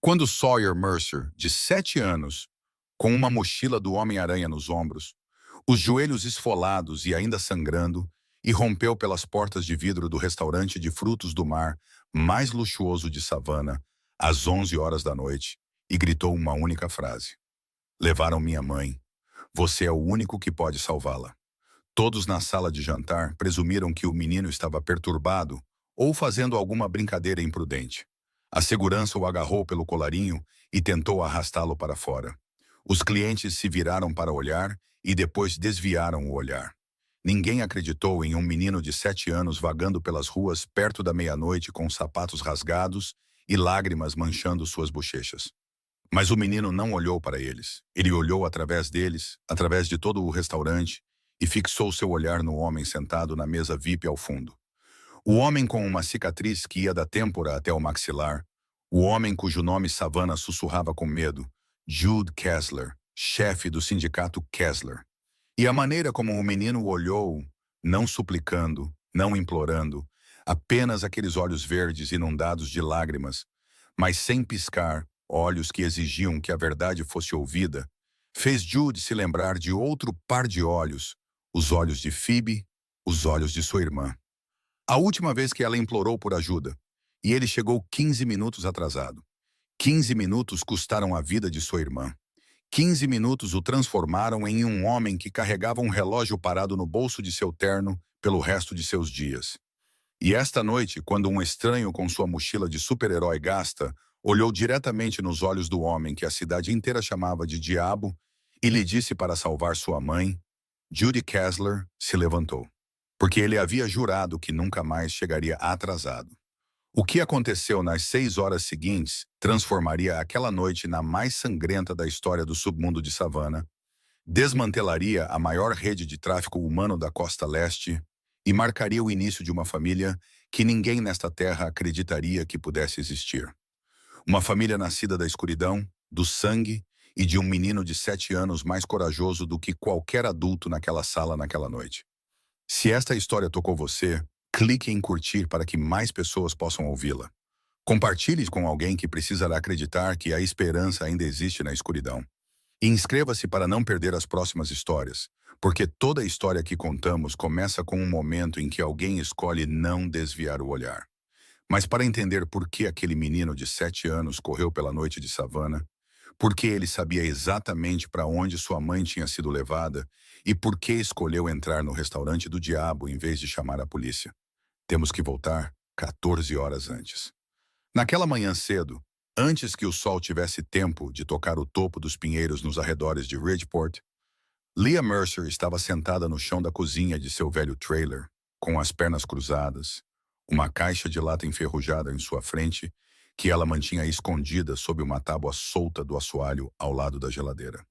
Quando Sawyer Mercer, de 7 anos, com uma mochila do Homem-Aranha nos ombros, os joelhos esfolados e ainda sangrando, irrompeu pelas portas de vidro do restaurante de frutos do mar mais luxuoso de Savannah, às 11 horas da noite, e gritou uma única frase. Levaram minha mãe. Você é o único que pode salvá-la. Todos na sala de jantar presumiram que o menino estava perturbado ou fazendo alguma brincadeira imprudente. A segurança o agarrou pelo colarinho e tentou arrastá-lo para fora. Os clientes se viraram para olhar e depois desviaram o olhar. Ninguém acreditou em um menino de 7 anos vagando pelas ruas perto da meia-noite com sapatos rasgados e lágrimas manchando suas bochechas. Mas o menino não olhou para eles. Ele olhou através deles, através de todo o restaurante, e fixou seu olhar no homem sentado na mesa VIP ao fundo. O homem com uma cicatriz que ia da têmpora até o maxilar. O homem cujo nome Savannah sussurrava com medo. Jude Kessler, chefe do sindicato Kessler. E a maneira como o menino olhou, não suplicando, não implorando, apenas aqueles olhos verdes inundados de lágrimas, mas sem piscar, olhos que exigiam que a verdade fosse ouvida, fez Jude se lembrar de outro par de olhos, os olhos de Phoebe, os olhos de sua irmã. A última vez que ela implorou por ajuda, e ele chegou 15 minutos atrasado. 15 minutos custaram a vida de sua irmã. 15 minutos o transformaram em um homem que carregava um relógio parado no bolso de seu terno pelo resto de seus dias. E esta noite, quando um estranho com sua mochila de super-herói gasta olhou diretamente nos olhos do homem que a cidade inteira chamava de diabo e lhe disse para salvar sua mãe, Jude Kessler se levantou, porque ele havia jurado que nunca mais chegaria atrasado. O que aconteceu nas 6 horas seguintes transformaria aquela noite na mais sangrenta da história do submundo de Savannah, desmantelaria a maior rede de tráfico humano da costa leste e marcaria o início de uma família que ninguém nesta terra acreditaria que pudesse existir. Uma família nascida da escuridão, do sangue e de um menino de 7 anos mais corajoso do que qualquer adulto naquela sala naquela noite. Se esta história tocou você, clique em curtir para que mais pessoas possam ouvi-la. Compartilhe com alguém que precisará acreditar que a esperança ainda existe na escuridão. E inscreva-se para não perder as próximas histórias, porque toda história que contamos começa com um momento em que alguém escolhe não desviar o olhar. Mas para entender por que aquele menino de 7 anos correu pela noite de Savannah, por que ele sabia exatamente para onde sua mãe tinha sido levada e por que escolheu entrar no restaurante do diabo em vez de chamar a polícia, temos que voltar 14 horas antes. Naquela manhã cedo, antes que o sol tivesse tempo de tocar o topo dos pinheiros nos arredores de Ridgeport, Leah Mercer estava sentada no chão da cozinha de seu velho trailer, com as pernas cruzadas, uma caixa de lata enferrujada em sua frente, que ela mantinha escondida sob uma tábua solta do assoalho ao lado da geladeira.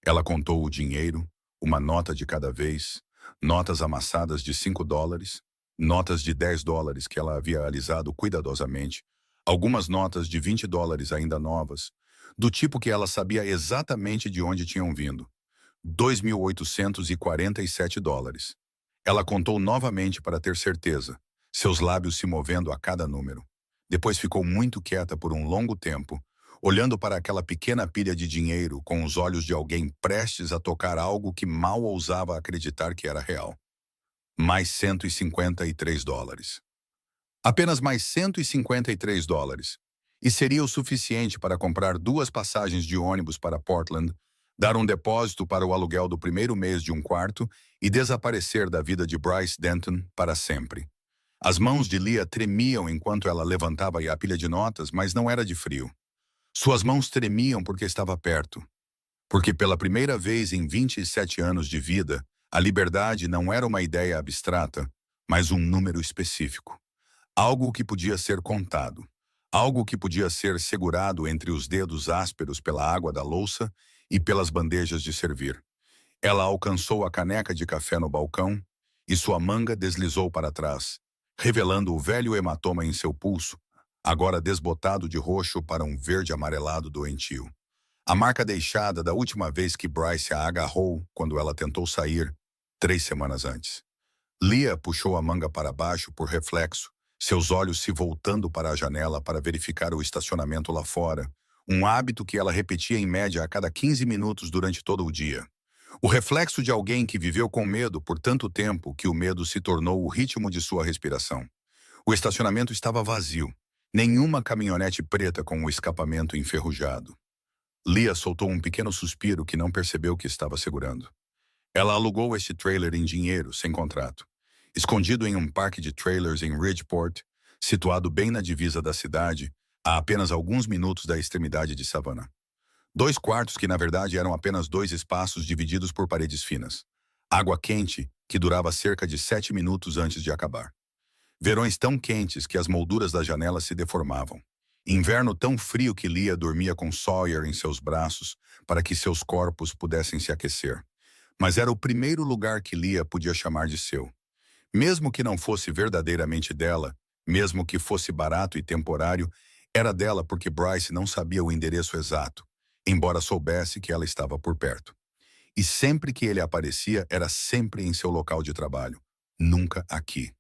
Ela contou o dinheiro, uma nota de cada vez, notas amassadas de $5, notas de $10 que ela havia alisado cuidadosamente, algumas notas de $20 ainda novas, do tipo que ela sabia exatamente de onde tinham vindo. $2.847. Ela contou novamente para ter certeza, seus lábios se movendo a cada número. Depois ficou muito quieta por um longo tempo, olhando para aquela pequena pilha de dinheiro com os olhos de alguém prestes a tocar algo que mal ousava acreditar que era real. Mais $153. Apenas mais $153. E seria o suficiente para comprar 2 passagens de ônibus para Portland, dar um depósito para o aluguel do primeiro mês de um quarto e desaparecer da vida de Bryce Denton para sempre. As mãos de Leah tremiam enquanto ela levantava a pilha de notas, mas não era de frio. Suas mãos tremiam porque estava perto. Porque pela primeira vez em 27 anos de vida, a liberdade não era uma ideia abstrata, mas um número específico. Algo que podia ser contado. Algo que podia ser segurado entre os dedos ásperos pela água da louça e pelas bandejas de servir. Ela alcançou a caneca de café no balcão e sua manga deslizou para trás, revelando o velho hematoma em seu pulso, agora desbotado de roxo para um verde amarelado doentio. A marca deixada da última vez que Bryce a agarrou quando ela tentou sair, 3 semanas antes. Leah puxou a manga para baixo por reflexo, seus olhos se voltando para a janela para verificar o estacionamento lá fora, um hábito que ela repetia em média a cada 15 minutos durante todo o dia. O reflexo de alguém que viveu com medo por tanto tempo que o medo se tornou o ritmo de sua respiração. O estacionamento estava vazio. Nenhuma caminhonete preta com o escapamento enferrujado. Leah soltou um pequeno suspiro que não percebeu que estava segurando. Ela alugou este trailer em dinheiro, sem contrato, escondido em um parque de trailers em Ridgeport, situado bem na divisa da cidade, a apenas alguns minutos da extremidade de Savannah. 2 quartos que, na verdade, eram apenas 2 espaços divididos por paredes finas. Água quente, que durava cerca de 7 minutos antes de acabar. Verões tão quentes que as molduras das janelas se deformavam. Inverno tão frio que Leah dormia com Sawyer em seus braços para que seus corpos pudessem se aquecer. Mas era o primeiro lugar que Leah podia chamar de seu. Mesmo que não fosse verdadeiramente dela, mesmo que fosse barato e temporário, era dela porque Bryce não sabia o endereço exato, embora soubesse que ela estava por perto. E sempre que ele aparecia, era sempre em seu local de trabalho, nunca aqui.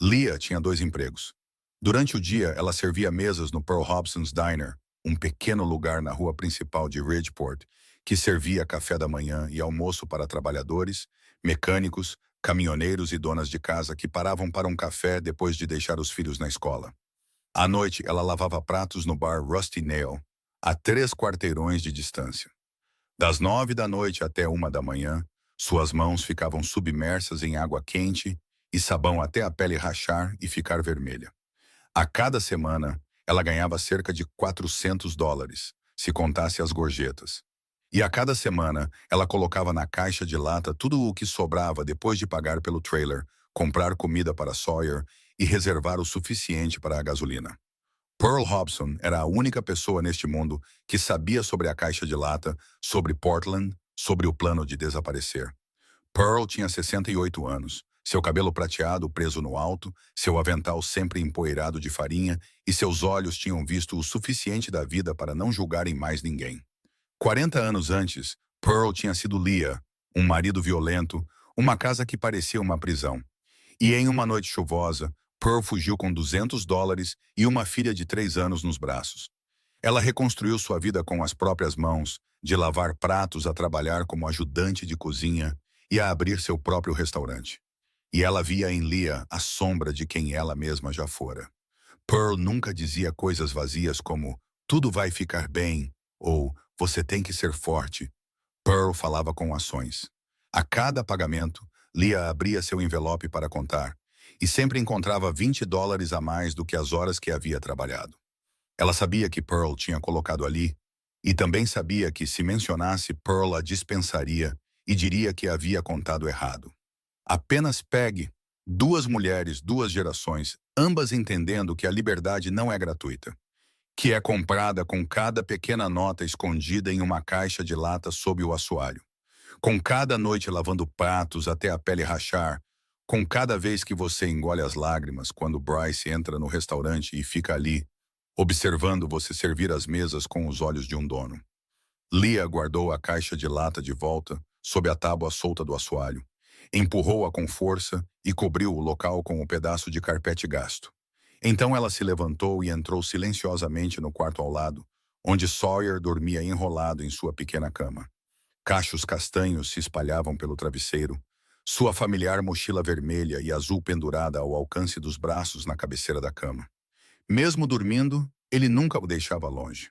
Leah tinha 2 empregos. Durante o dia, ela servia mesas no Pearl Hobson's Diner, um pequeno lugar na rua principal de Ridgeport, que servia café da manhã e almoço para trabalhadores, mecânicos, caminhoneiros e donas de casa que paravam para um café depois de deixar os filhos na escola. À noite, ela lavava pratos no bar Rusty Nail, a 3 quarteirões de distância. Das 9 da noite até 1 da manhã, suas mãos ficavam submersas em água quente e sabão até a pele rachar e ficar vermelha. A cada semana, ela ganhava cerca de $400, se contasse as gorjetas. E a cada semana, ela colocava na caixa de lata tudo o que sobrava depois de pagar pelo trailer, comprar comida para Sawyer e reservar o suficiente para a gasolina. Pearl Hobson era a única pessoa neste mundo que sabia sobre a caixa de lata, sobre Portland, sobre o plano de desaparecer. Pearl tinha 68 anos, seu cabelo prateado preso no alto, seu avental sempre empoeirado de farinha e seus olhos tinham visto o suficiente da vida para não julgarem mais ninguém. 40 anos antes, Pearl tinha sido Leah, um marido violento, uma casa que parecia uma prisão. E em uma noite chuvosa, Pearl fugiu com $200 e uma filha de 3 anos nos braços. Ela reconstruiu sua vida com as próprias mãos, de lavar pratos a trabalhar como ajudante de cozinha e a abrir seu próprio restaurante. E ela via em Leah a sombra de quem ela mesma já fora. Pearl nunca dizia coisas vazias como "tudo vai ficar bem" ou "você tem que ser forte". Pearl falava com ações. A cada pagamento, Leah abria seu envelope para contar, e sempre encontrava $20 a mais do que as horas que havia trabalhado. Ela sabia que Pearl tinha colocado ali, e também sabia que se mencionasse Pearl a dispensaria e diria que havia contado errado. Apenas Peg, 2 mulheres, 2 gerações, ambas entendendo que a liberdade não é gratuita, que é comprada com cada pequena nota escondida em uma caixa de lata sob o assoalho, com cada noite lavando pratos até a pele rachar, com cada vez que você engole as lágrimas quando Bryce entra no restaurante e fica ali, observando você servir as mesas com os olhos de um dono. Leah guardou a caixa de lata de volta, sob a tábua solta do assoalho, empurrou-a com força e cobriu o local com um pedaço de carpete gasto. Então ela se levantou e entrou silenciosamente no quarto ao lado, onde Sawyer dormia enrolado em sua pequena cama. Cachos castanhos se espalhavam pelo travesseiro, sua familiar mochila vermelha e azul pendurada ao alcance dos braços na cabeceira da cama. Mesmo dormindo, ele nunca o deixava longe.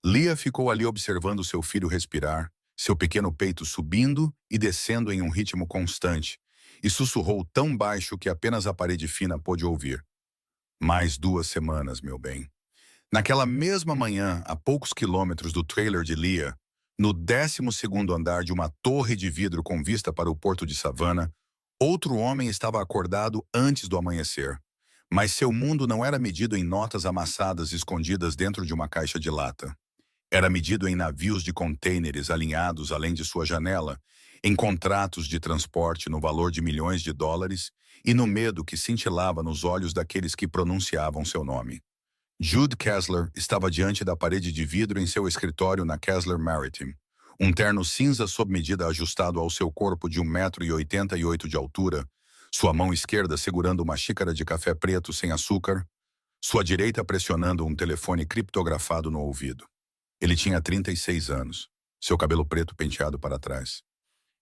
Leah ficou ali observando seu filho respirar, seu pequeno peito subindo e descendo em um ritmo constante, e sussurrou tão baixo que apenas a parede fina pôde ouvir. Mais 2 semanas, meu bem. Naquela mesma manhã, a poucos quilômetros do trailer de Leah, no 12º andar de uma torre de vidro com vista para o porto de Savannah, outro homem estava acordado antes do amanhecer. Mas seu mundo não era medido em notas amassadas escondidas dentro de uma caixa de lata. Era medido em navios de contêineres alinhados além de sua janela, em contratos de transporte no valor de milhões de dólares e no medo que cintilava nos olhos daqueles que pronunciavam seu nome. Jude Kessler estava diante da parede de vidro em seu escritório na Kessler Maritime. Um terno cinza sob medida ajustado ao seu corpo de 1,88 m de altura, sua mão esquerda segurando uma xícara de café preto sem açúcar, sua direita pressionando um telefone criptografado no ouvido. Ele tinha 36 anos, seu cabelo preto penteado para trás.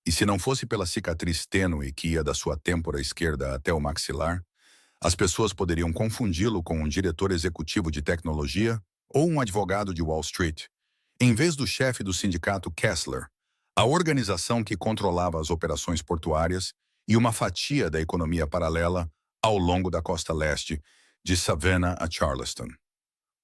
E se não fosse pela cicatriz tênue que ia da sua têmpora esquerda até o maxilar, as pessoas poderiam confundi-lo com um diretor executivo de tecnologia ou um advogado de Wall Street, em vez do chefe do sindicato Kessler, a organização que controlava as operações portuárias e uma fatia da economia paralela ao longo da costa leste, de Savannah a Charleston.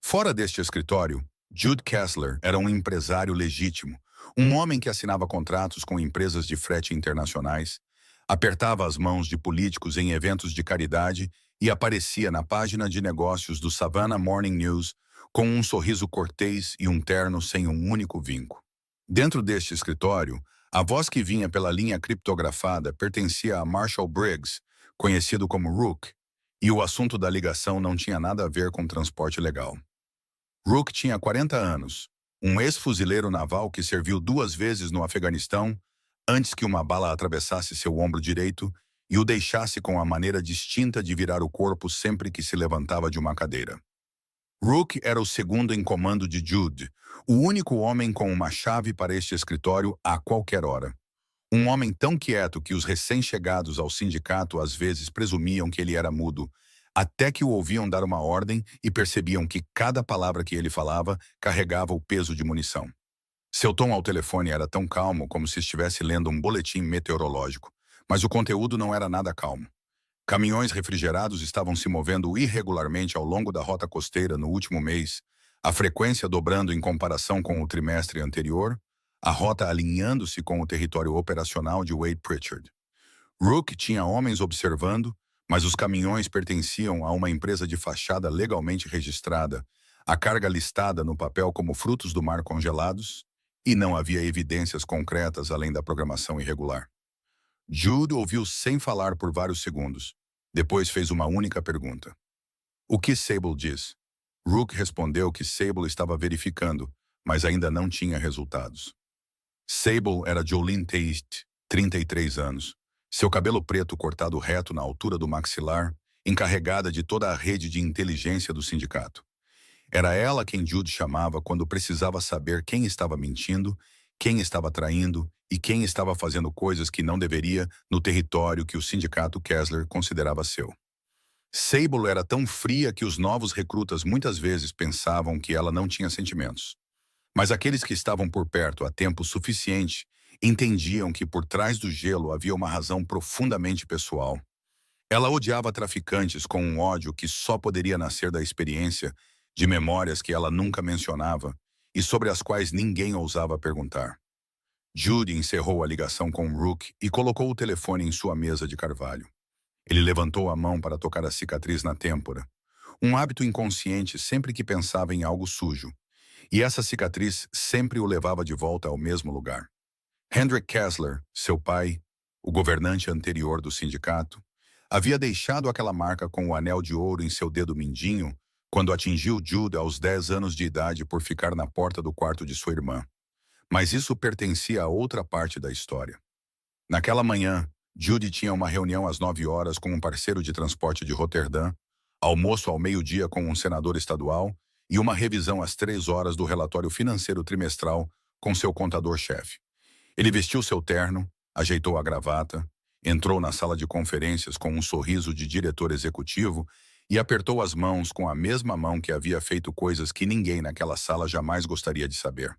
Fora deste escritório, Jude Kessler era um empresário legítimo, um homem que assinava contratos com empresas de frete internacionais, apertava as mãos de políticos em eventos de caridade e aparecia na página de negócios do Savannah Morning News com um sorriso cortês e um terno sem um único vinco. Dentro deste escritório, a voz que vinha pela linha criptografada pertencia a Marshall Briggs, conhecido como Rook, e o assunto da ligação não tinha nada a ver com transporte legal. Rook tinha 40 anos, um ex-fuzileiro naval que serviu 2 vezes no Afeganistão antes que uma bala atravessasse seu ombro direito e o deixasse com a maneira distinta de virar o corpo sempre que se levantava de uma cadeira. Rook era o segundo em comando de Jude, o único homem com uma chave para este escritório a qualquer hora. Um homem tão quieto que os recém-chegados ao sindicato às vezes presumiam que ele era mudo, até que o ouviam dar uma ordem e percebiam que cada palavra que ele falava carregava o peso de munição. Seu tom ao telefone era tão calmo como se estivesse lendo um boletim meteorológico, mas o conteúdo não era nada calmo. Caminhões refrigerados estavam se movendo irregularmente ao longo da rota costeira no último mês, a frequência dobrando em comparação com o trimestre anterior, a rota alinhando-se com o território operacional de Wade Pritchard. Rook tinha homens observando, mas os caminhões pertenciam a uma empresa de fachada legalmente registrada, a carga listada no papel como frutos do mar congelados, e não havia evidências concretas além da programação irregular. Jude ouviu sem falar por vários segundos. Depois fez uma única pergunta. O que Sable diz? Rook respondeu que Sable estava verificando, mas ainda não tinha resultados. Sable era Jolene Tate, 33 anos. Seu cabelo preto cortado reto na altura do maxilar, encarregada de toda a rede de inteligência do sindicato. Era ela quem Jude chamava quando precisava saber quem estava mentindo, quem estava traindo e quem estava fazendo coisas que não deveria no território que o sindicato Kessler considerava seu. Sable era tão fria que os novos recrutas muitas vezes pensavam que ela não tinha sentimentos. Mas aqueles que estavam por perto há tempo suficiente entendiam que por trás do gelo havia uma razão profundamente pessoal. Ela odiava traficantes com um ódio que só poderia nascer da experiência, de memórias que ela nunca mencionava e sobre as quais ninguém ousava perguntar. Jude encerrou a ligação com Rook e colocou o telefone em sua mesa de carvalho. Ele levantou a mão para tocar a cicatriz na têmpora, um hábito inconsciente sempre que pensava em algo sujo, e essa cicatriz sempre o levava de volta ao mesmo lugar. Hendrik Kessler, seu pai, o governante anterior do sindicato, havia deixado aquela marca com o anel de ouro em seu dedo mindinho quando atingiu Jude aos 10 anos de idade por ficar na porta do quarto de sua irmã. Mas isso pertencia a outra parte da história. Naquela manhã, Jude tinha uma reunião às 9 horas com um parceiro de transporte de Roterdã, almoço ao meio-dia com um senador estadual e uma revisão às 3 horas do relatório financeiro trimestral com seu contador-chefe. Ele vestiu seu terno, ajeitou a gravata, entrou na sala de conferências com um sorriso de diretor executivo e apertou as mãos com a mesma mão que havia feito coisas que ninguém naquela sala jamais gostaria de saber.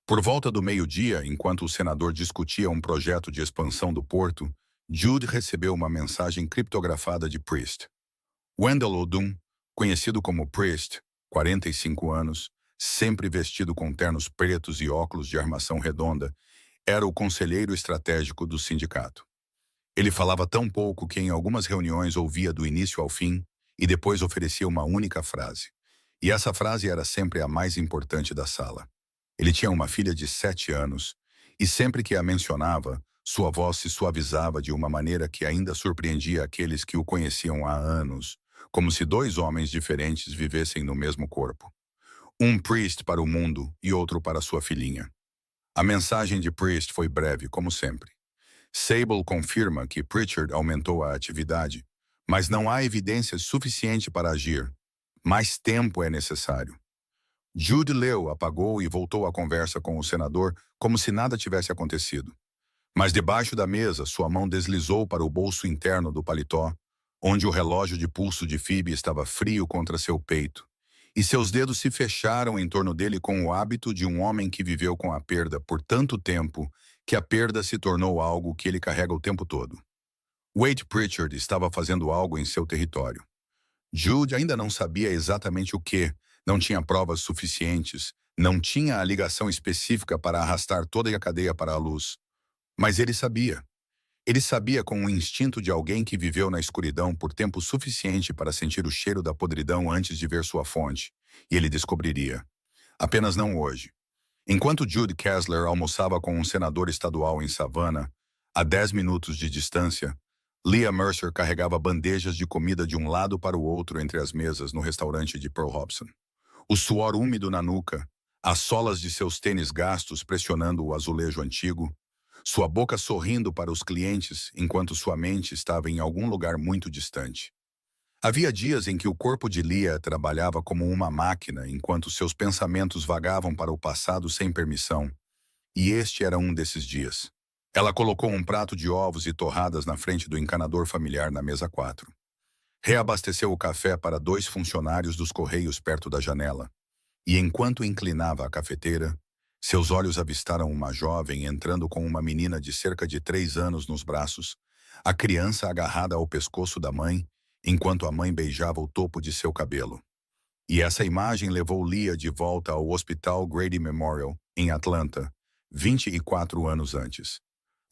Por volta do meio-dia, enquanto o senador discutia um projeto de expansão do porto, Jude recebeu uma mensagem criptografada de Priest. Wendell Odum, conhecido como Priest, 45 anos, sempre vestido com ternos pretos e óculos de armação redonda, era o conselheiro estratégico do sindicato. Ele falava tão pouco que em algumas reuniões ouvia do início ao fim e depois oferecia uma única frase. E essa frase era sempre a mais importante da sala. Ele tinha uma filha de 7 anos e sempre que a mencionava, sua voz se suavizava de uma maneira que ainda surpreendia aqueles que o conheciam há anos, como se 2 homens diferentes vivessem no mesmo corpo. Um Priest para o mundo e outro para sua filhinha. A mensagem de Priest foi breve, como sempre. Sable confirma que Pritchard aumentou a atividade, mas não há evidência suficiente para agir. Mais tempo é necessário. Jude leu, apagou e voltou à conversa com o senador como se nada tivesse acontecido. Mas debaixo da mesa, sua mão deslizou para o bolso interno do paletó, onde o relógio de pulso de Phoebe estava frio contra seu peito, e seus dedos se fecharam em torno dele com o hábito de um homem que viveu com a perda por tanto tempo que a perda se tornou algo que ele carrega o tempo todo. Wade Pritchard estava fazendo algo em seu território. Jude ainda não sabia exatamente o que, não tinha provas suficientes, não tinha a ligação específica para arrastar toda a cadeia para a luz. Mas ele sabia. Ele sabia com o instinto de alguém que viveu na escuridão por tempo suficiente para sentir o cheiro da podridão antes de ver sua fonte. E ele descobriria. Apenas não hoje. Enquanto Jude Kessler almoçava com um senador estadual em Savannah, a 10 minutos de distância, Leah Mercer carregava bandejas de comida de um lado para o outro entre as mesas no restaurante de Pearl Hobson. O suor úmido na nuca, as solas de seus tênis gastos pressionando o azulejo antigo, sua boca sorrindo para os clientes enquanto sua mente estava em algum lugar muito distante. Havia dias em que o corpo de Leah trabalhava como uma máquina enquanto seus pensamentos vagavam para o passado sem permissão, e este era um desses dias. Ela colocou um prato de ovos e torradas na frente do encanador familiar na mesa 4. Reabasteceu o café para 2 funcionários dos correios perto da janela, e enquanto inclinava a cafeteira, seus olhos avistaram uma jovem entrando com uma menina de cerca de 3 anos nos braços, a criança agarrada ao pescoço da mãe, enquanto a mãe beijava o topo de seu cabelo. E essa imagem levou Leah de volta ao Hospital Grady Memorial, em Atlanta, 24 anos antes.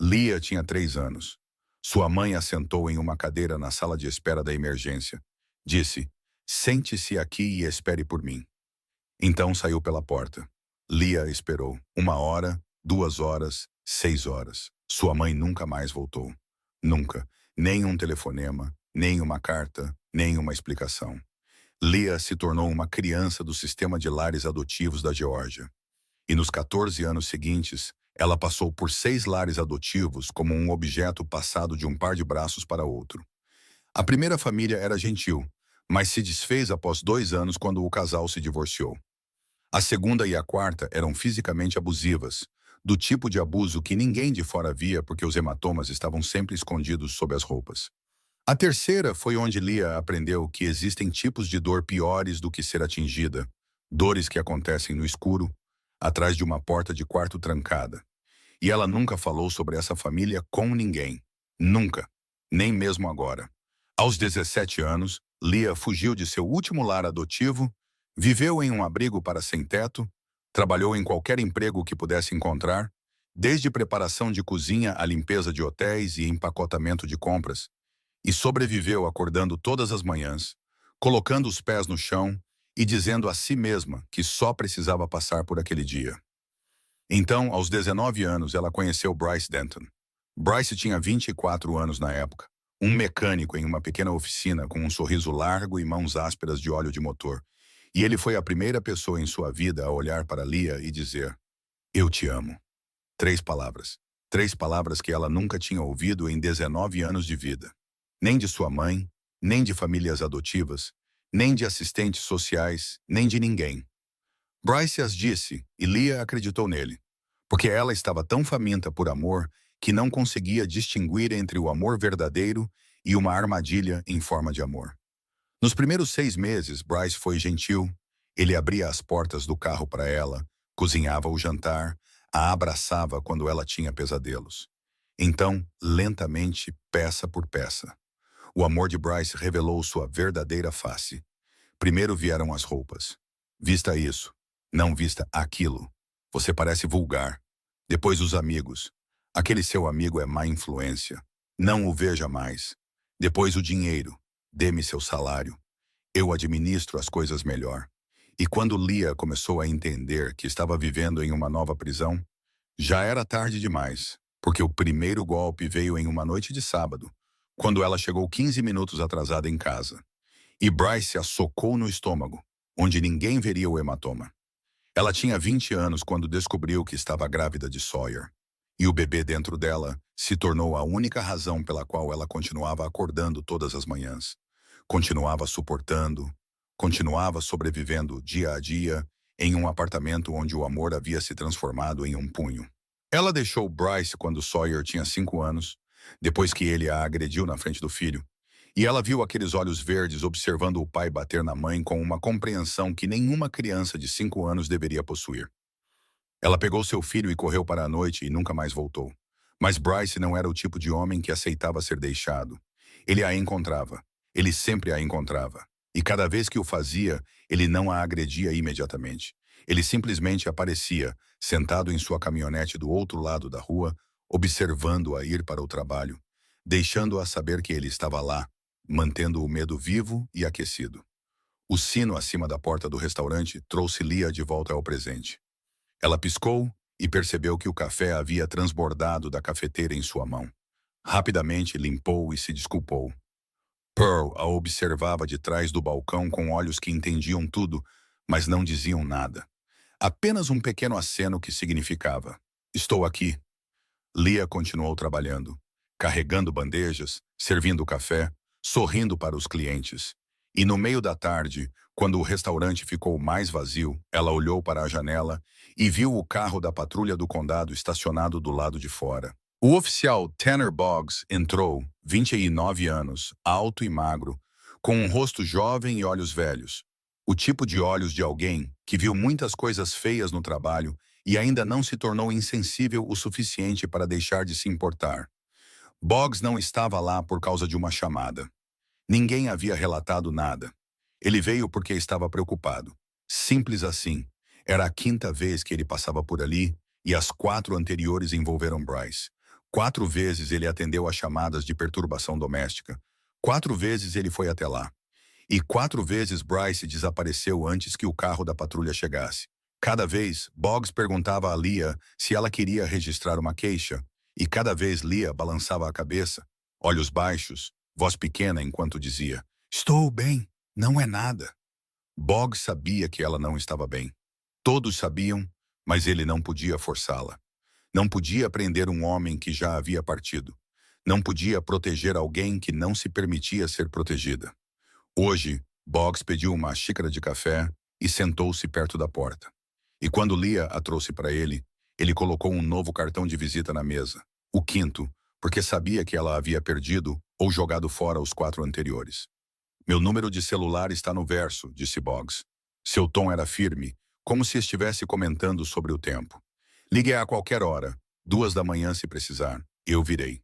Leah tinha 3 anos. Sua mãe a sentou em uma cadeira na sala de espera da emergência. Disse, sente-se aqui e espere por mim. Então saiu pela porta. Leah esperou 1 hora, 2 horas, 6 horas. Sua mãe nunca mais voltou. Nunca. Nem um telefonema, nem uma carta, nem uma explicação. Leah se tornou uma criança do sistema de lares adotivos da Geórgia. E nos 14 anos seguintes, ela passou por 6 lares adotivos como um objeto passado de um par de braços para outro. A primeira família era gentil, mas se desfez após 2 anos quando o casal se divorciou. A segunda e a quarta eram fisicamente abusivas, do tipo de abuso que ninguém de fora via porque os hematomas estavam sempre escondidos sob as roupas. A terceira foi onde Leah aprendeu que existem tipos de dor piores do que ser atingida, dores que acontecem no escuro, atrás de uma porta de quarto trancada. E ela nunca falou sobre essa família com ninguém. Nunca. Nem mesmo agora. Aos 17 anos, Leah fugiu de seu último lar adotivo, viveu em um abrigo para sem-teto, trabalhou em qualquer emprego que pudesse encontrar, desde preparação de cozinha à limpeza de hotéis e empacotamento de compras, e sobreviveu acordando todas as manhãs, colocando os pés no chão e dizendo a si mesma que só precisava passar por aquele dia. Então, aos 19 anos, ela conheceu Bryce Denton. Bryce tinha 24 anos na época, um mecânico em uma pequena oficina com um sorriso largo e mãos ásperas de óleo de motor, e ele foi a primeira pessoa em sua vida a olhar para Leah e dizer, "Eu te amo." 3 palavras. 3 palavras que ela nunca tinha ouvido em 19 anos de vida. Nem de sua mãe, nem de famílias adotivas, nem de assistentes sociais, nem de ninguém. Bryce as disse e Leah acreditou nele, porque ela estava tão faminta por amor que não conseguia distinguir entre o amor verdadeiro e uma armadilha em forma de amor. Nos primeiros 6 meses, Bryce foi gentil. Ele abria as portas do carro para ela, cozinhava o jantar, a abraçava quando ela tinha pesadelos. Então, lentamente, peça por peça, o amor de Bryce revelou sua verdadeira face. Primeiro vieram as roupas. Vista isso. Não vista aquilo. Você parece vulgar. Depois os amigos. Aquele seu amigo é má influência. Não o veja mais. Depois o dinheiro. Dê-me seu salário. Eu administro as coisas melhor. E quando Leah começou a entender que estava vivendo em uma nova prisão, já era tarde demais, porque o primeiro golpe veio em uma noite de sábado, quando ela chegou 15 minutos atrasada em casa. E Bryce a socou no estômago, onde ninguém veria o hematoma. Ela tinha 20 anos quando descobriu que estava grávida de Sawyer. E o bebê dentro dela se tornou a única razão pela qual ela continuava acordando todas as manhãs. Continuava suportando, continuava sobrevivendo dia a dia, em um apartamento onde o amor havia se transformado em um punho. Ela deixou Bryce quando Sawyer tinha 5 anos, depois que ele a agrediu na frente do filho, e ela viu aqueles olhos verdes observando o pai bater na mãe com uma compreensão que nenhuma criança de 5 anos deveria possuir. Ela pegou seu filho e correu para a noite e nunca mais voltou. Mas Bryce não era o tipo de homem que aceitava ser deixado. Ele a encontrava. Ele sempre a encontrava. E cada vez que o fazia, ele não a agredia imediatamente. Ele simplesmente aparecia, sentado em sua caminhonete do outro lado da rua, observando-a ir para o trabalho, deixando-a saber que ele estava lá, mantendo o medo vivo e aquecido. O sino acima da porta do restaurante trouxe Leah de volta ao presente. Ela piscou e percebeu que o café havia transbordado da cafeteira em sua mão. Rapidamente limpou e se desculpou. Pearl a observava de trás do balcão com olhos que entendiam tudo, mas não diziam nada. Apenas um pequeno aceno que significava: estou aqui. Leah continuou trabalhando, carregando bandejas, servindo café, sorrindo para os clientes. E no meio da tarde, quando o restaurante ficou mais vazio, ela olhou para a janela e viu o carro da patrulha do condado estacionado do lado de fora. O oficial Tanner Boggs entrou, 29 anos, alto e magro, com um rosto jovem e olhos velhos. O tipo de olhos de alguém que viu muitas coisas feias no trabalho e ainda não se tornou insensível o suficiente para deixar de se importar. Boggs não estava lá por causa de uma chamada. Ninguém havia relatado nada. Ele veio porque estava preocupado. Simples assim. Era a 5ª vez que ele passava por ali e as 4 anteriores envolveram Bryce. 4 vezes ele atendeu a chamadas de perturbação doméstica. 4 vezes ele foi até lá. E 4 vezes Bryce desapareceu antes que o carro da patrulha chegasse. Cada vez, Boggs perguntava a Leah se ela queria registrar uma queixa, e cada vez Leah balançava a cabeça, olhos baixos, voz pequena enquanto dizia: estou bem, não é nada. Boggs sabia que ela não estava bem. Todos sabiam, mas ele não podia forçá-la. Não podia prender um homem que já havia partido. Não podia proteger alguém que não se permitia ser protegida. Hoje, Boggs pediu uma xícara de café e sentou-se perto da porta. E quando Leah a trouxe para ele colocou um novo cartão de visita na mesa, o 5º, porque sabia que ela havia perdido ou jogado fora os 4 anteriores. Meu número de celular está no verso, disse Boggs. Seu tom era firme, como se estivesse comentando sobre o tempo. Ligue a qualquer hora, 2 da manhã se precisar, eu virei.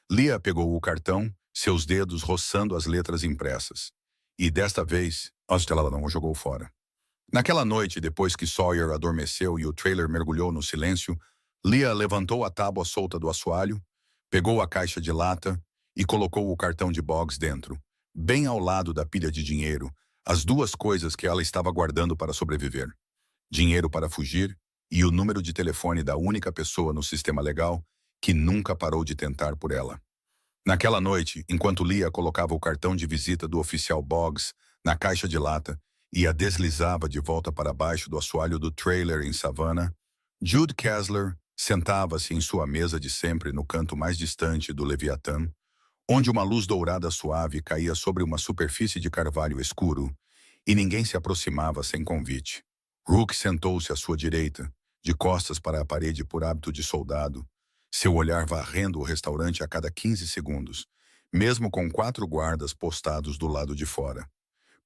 Leah pegou o cartão, seus dedos roçando as letras impressas. E desta vez, ela não o jogou fora. Naquela noite, depois que Sawyer adormeceu e o trailer mergulhou no silêncio, Leah levantou a tábua solta do assoalho, pegou a caixa de lata e colocou o cartão de Boggs dentro, bem ao lado da pilha de dinheiro, as 2 coisas que ela estava guardando para sobreviver. Dinheiro para fugir e o número de telefone da única pessoa no sistema legal que nunca parou de tentar por ela. Naquela noite, enquanto Leah colocava o cartão de visita do oficial Boggs na caixa de lata e a deslizava de volta para baixo do assoalho do trailer em Savannah, Jude Kessler sentava-se em sua mesa de sempre no canto mais distante do Leviatã, onde uma luz dourada suave caía sobre uma superfície de carvalho escuro, e ninguém se aproximava sem convite. Rook sentou-se à sua direita, de costas para a parede por hábito de soldado, seu olhar varrendo o restaurante a cada 15 segundos, mesmo com 4 guardas postados do lado de fora.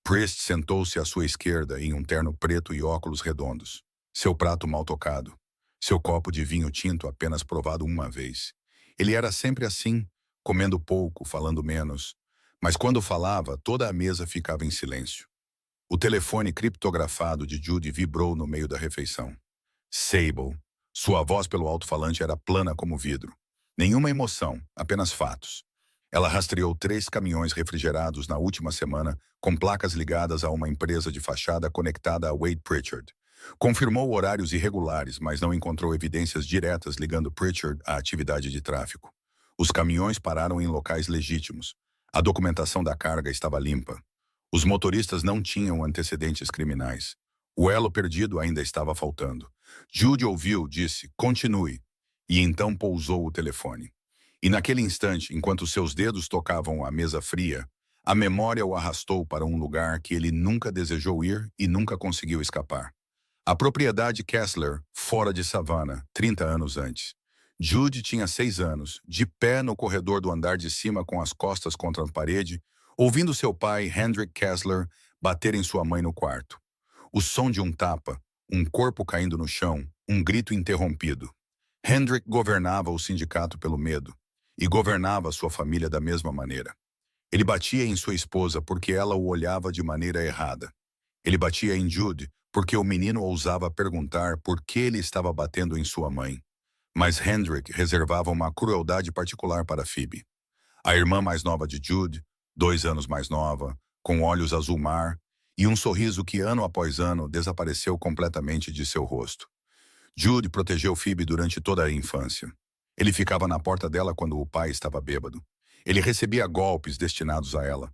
Priest sentou-se à sua esquerda em um terno preto e óculos redondos, seu prato mal tocado, seu copo de vinho tinto apenas provado uma vez. Ele era sempre assim, comendo pouco, falando menos, mas quando falava, toda a mesa ficava em silêncio. O telefone criptografado de Judy vibrou no meio da refeição. Sable. Sua voz pelo alto-falante era plana como vidro. Nenhuma emoção, apenas fatos. Ela rastreou 3 caminhões refrigerados na última semana com placas ligadas a uma empresa de fachada conectada a Wade Pritchard. Confirmou horários irregulares, mas não encontrou evidências diretas ligando Pritchard à atividade de tráfico. Os caminhões pararam em locais legítimos. A documentação da carga estava limpa. Os motoristas não tinham antecedentes criminais. O elo perdido ainda estava faltando. Judy ouviu, disse, continue, e então pousou o telefone. E naquele instante, enquanto seus dedos tocavam a mesa fria, a memória o arrastou para um lugar que ele nunca desejou ir e nunca conseguiu escapar. A propriedade Kessler, fora de Savannah, 30 anos antes. Jude tinha 6 anos, de pé no corredor do andar de cima com as costas contra a parede, ouvindo seu pai, Hendrik Kessler, bater em sua mãe no quarto. O som de um tapa, um corpo caindo no chão, um grito interrompido. Hendrik governava o sindicato pelo medo, e governava sua família da mesma maneira. Ele batia em sua esposa porque ela o olhava de maneira errada. Ele batia em Jude porque o menino ousava perguntar por que ele estava batendo em sua mãe. Mas Hendrik reservava uma crueldade particular para Phoebe. A irmã mais nova de Jude, 2 anos mais nova, com olhos azul mar, e um sorriso que ano após ano desapareceu completamente de seu rosto. Jude protegeu Phoebe durante toda a infância. Ele ficava na porta dela quando o pai estava bêbado. Ele recebia golpes destinados a ela.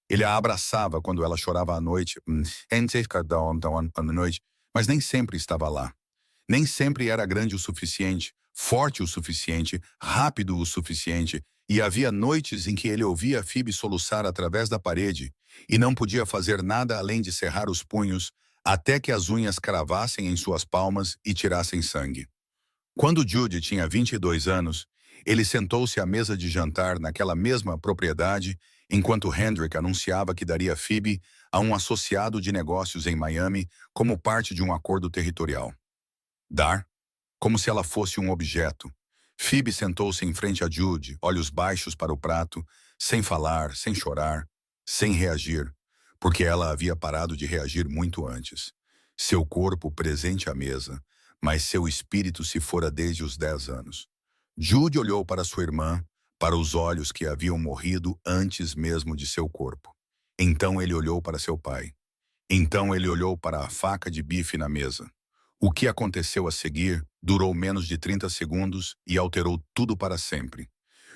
Ele a abraçava quando ela chorava à noite, mas nem sempre estava lá. Nem sempre era grande o suficiente, forte o suficiente, rápido o suficiente, e havia noites em que ele ouvia Phoebe soluçar através da parede e não podia fazer nada além de cerrar os punhos até que as unhas cravassem em suas palmas e tirassem sangue. Quando Jude tinha 22 anos, ele sentou-se à mesa de jantar naquela mesma propriedade enquanto Hendrik anunciava que daria Phoebe a um associado de negócios em Miami como parte de um acordo territorial. Dar? Como se ela fosse um objeto. Phoebe sentou-se em frente a Jude, olhos baixos para o prato, sem falar, sem chorar, sem reagir, porque ela havia parado de reagir muito antes. Seu corpo presente à mesa, mas seu espírito se fora desde os 10 anos. Jude olhou para sua irmã, para os olhos que haviam morrido antes mesmo de seu corpo. Então ele olhou para seu pai. Então ele olhou para a faca de bife na mesa. O que aconteceu a seguir durou menos de 30 segundos e alterou tudo para sempre.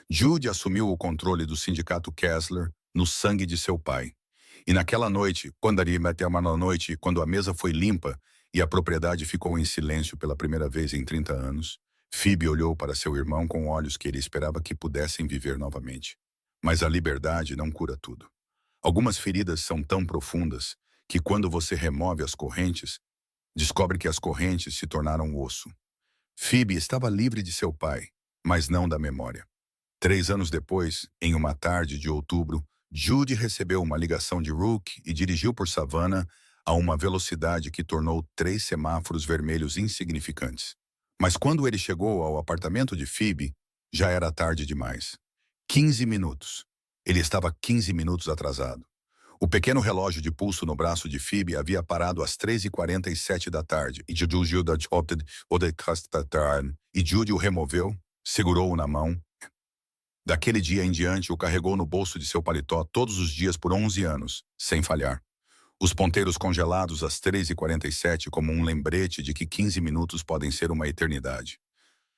Jude assumiu o controle do sindicato Kessler no sangue de seu pai. E naquela noite, quando a mesa foi limpa e a propriedade ficou em silêncio pela primeira vez em 30 anos, Phoebe olhou para seu irmão com olhos que ele esperava que pudessem viver novamente. Mas a liberdade não cura tudo. Algumas feridas são tão profundas que quando você remove as correntes, descobre que as correntes se tornaram osso. Phoebe estava livre de seu pai, mas não da memória. 3 anos depois, em uma tarde de outubro, Jude recebeu uma ligação de Rook e dirigiu por Savannah a uma velocidade que tornou 3 semáforos vermelhos insignificantes. Mas quando ele chegou ao apartamento de Phoebe, já era tarde demais. 15 minutos. Ele estava 15 minutos atrasado. O pequeno relógio de pulso no braço de Phoebe havia parado às 3h47 da tarde, e Jude o removeu, segurou-o na mão. Daquele dia em diante, o carregou no bolso de seu paletó todos os dias por 11 anos, sem falhar. Os ponteiros congelados às 3h47 como um lembrete de que 15 minutos podem ser uma eternidade.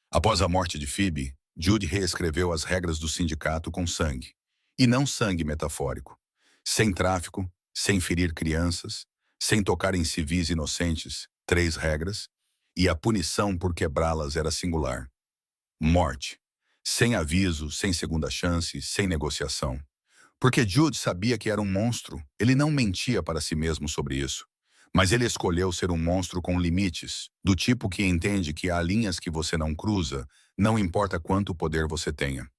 Após a morte de Phoebe, Jude reescreveu as regras do sindicato com sangue. E não sangue metafórico. Sem tráfico, sem ferir crianças, sem tocar em civis inocentes, 3 regras, e a punição por quebrá-las era singular. Morte. Sem aviso, sem segunda chance, sem negociação. Porque Jude sabia que era um monstro, ele não mentia para si mesmo sobre isso. Mas ele escolheu ser um monstro com limites, do tipo que entende que há linhas que você não cruza, não importa quanto poder você tenha.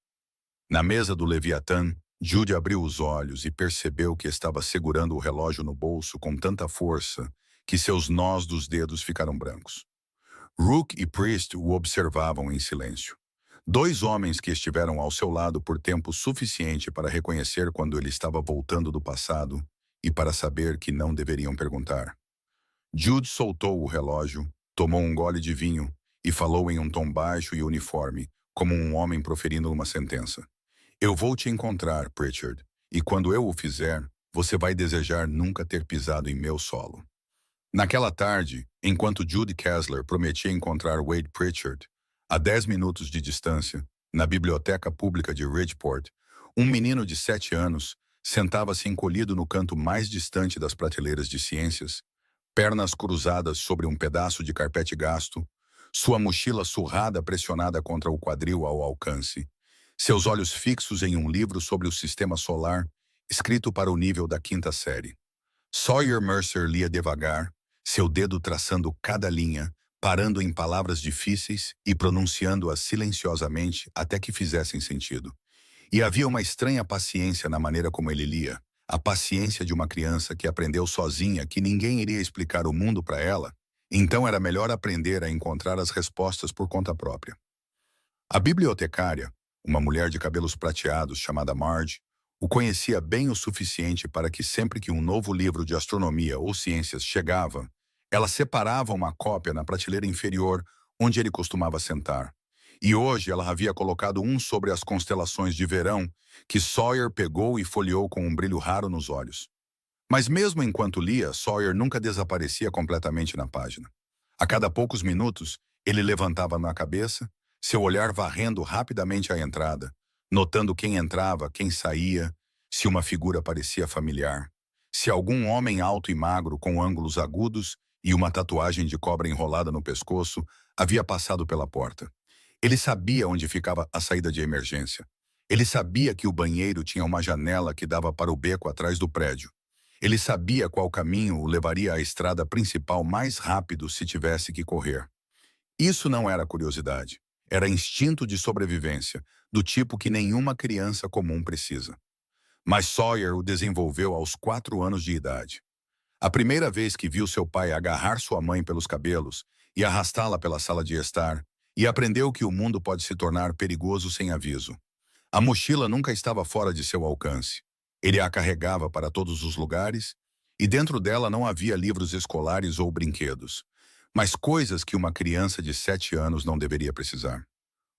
Na mesa do Leviatã, Jude abriu os olhos e percebeu que estava segurando o relógio no bolso com tanta força que seus nós dos dedos ficaram brancos. Rook e Priest o observavam em silêncio. 2 homens que estiveram ao seu lado por tempo suficiente para reconhecer quando ele estava voltando do passado e para saber que não deveriam perguntar. Jude soltou o relógio, tomou um gole de vinho e falou em um tom baixo e uniforme, como um homem proferindo uma sentença. Eu vou te encontrar, Pritchard, e quando eu o fizer, você vai desejar nunca ter pisado em meu solo. Naquela tarde, enquanto Jude Kessler prometia encontrar Wade Pritchard, a 10 minutos de distância, na biblioteca pública de Ridgeport, um menino de 7 anos sentava-se encolhido no canto mais distante das prateleiras de ciências, pernas cruzadas sobre um pedaço de carpete gasto, sua mochila surrada pressionada contra o quadril ao alcance, seus olhos fixos em um livro sobre o sistema solar, escrito para o nível da 5ª série. Sawyer Mercer lia devagar, seu dedo traçando cada linha, parando em palavras difíceis e pronunciando-as silenciosamente até que fizessem sentido. E havia uma estranha paciência na maneira como ele lia, a paciência de uma criança que aprendeu sozinha que ninguém iria explicar o mundo para ela, então era melhor aprender a encontrar as respostas por conta própria. A bibliotecária, uma mulher de cabelos prateados chamada Marge, o conhecia bem o suficiente para que sempre que um novo livro de astronomia ou ciências chegava, ela separava uma cópia na prateleira inferior onde ele costumava sentar. E hoje ela havia colocado um sobre as constelações de verão, que Sawyer pegou e folheou com um brilho raro nos olhos. Mas mesmo enquanto lia, Sawyer nunca desaparecia completamente na página. A cada poucos minutos, ele levantava na cabeça, seu olhar varrendo rapidamente a entrada, notando quem entrava, quem saía, se uma figura parecia familiar, se algum homem alto e magro com ângulos agudos e uma tatuagem de cobra enrolada no pescoço havia passado pela porta. Ele sabia onde ficava a saída de emergência. Ele sabia que o banheiro tinha uma janela que dava para o beco atrás do prédio. Ele sabia qual caminho o levaria à estrada principal mais rápido se tivesse que correr. Isso não era curiosidade. Era instinto de sobrevivência, do tipo que nenhuma criança comum precisa. Mas Sawyer o desenvolveu aos 4 anos de idade. A primeira vez que viu seu pai agarrar sua mãe pelos cabelos e arrastá-la pela sala de estar, e aprendeu que o mundo pode se tornar perigoso sem aviso. A mochila nunca estava fora de seu alcance. Ele a carregava para todos os lugares, e dentro dela não havia livros escolares ou brinquedos, mas coisas que uma criança de 7 anos não deveria precisar.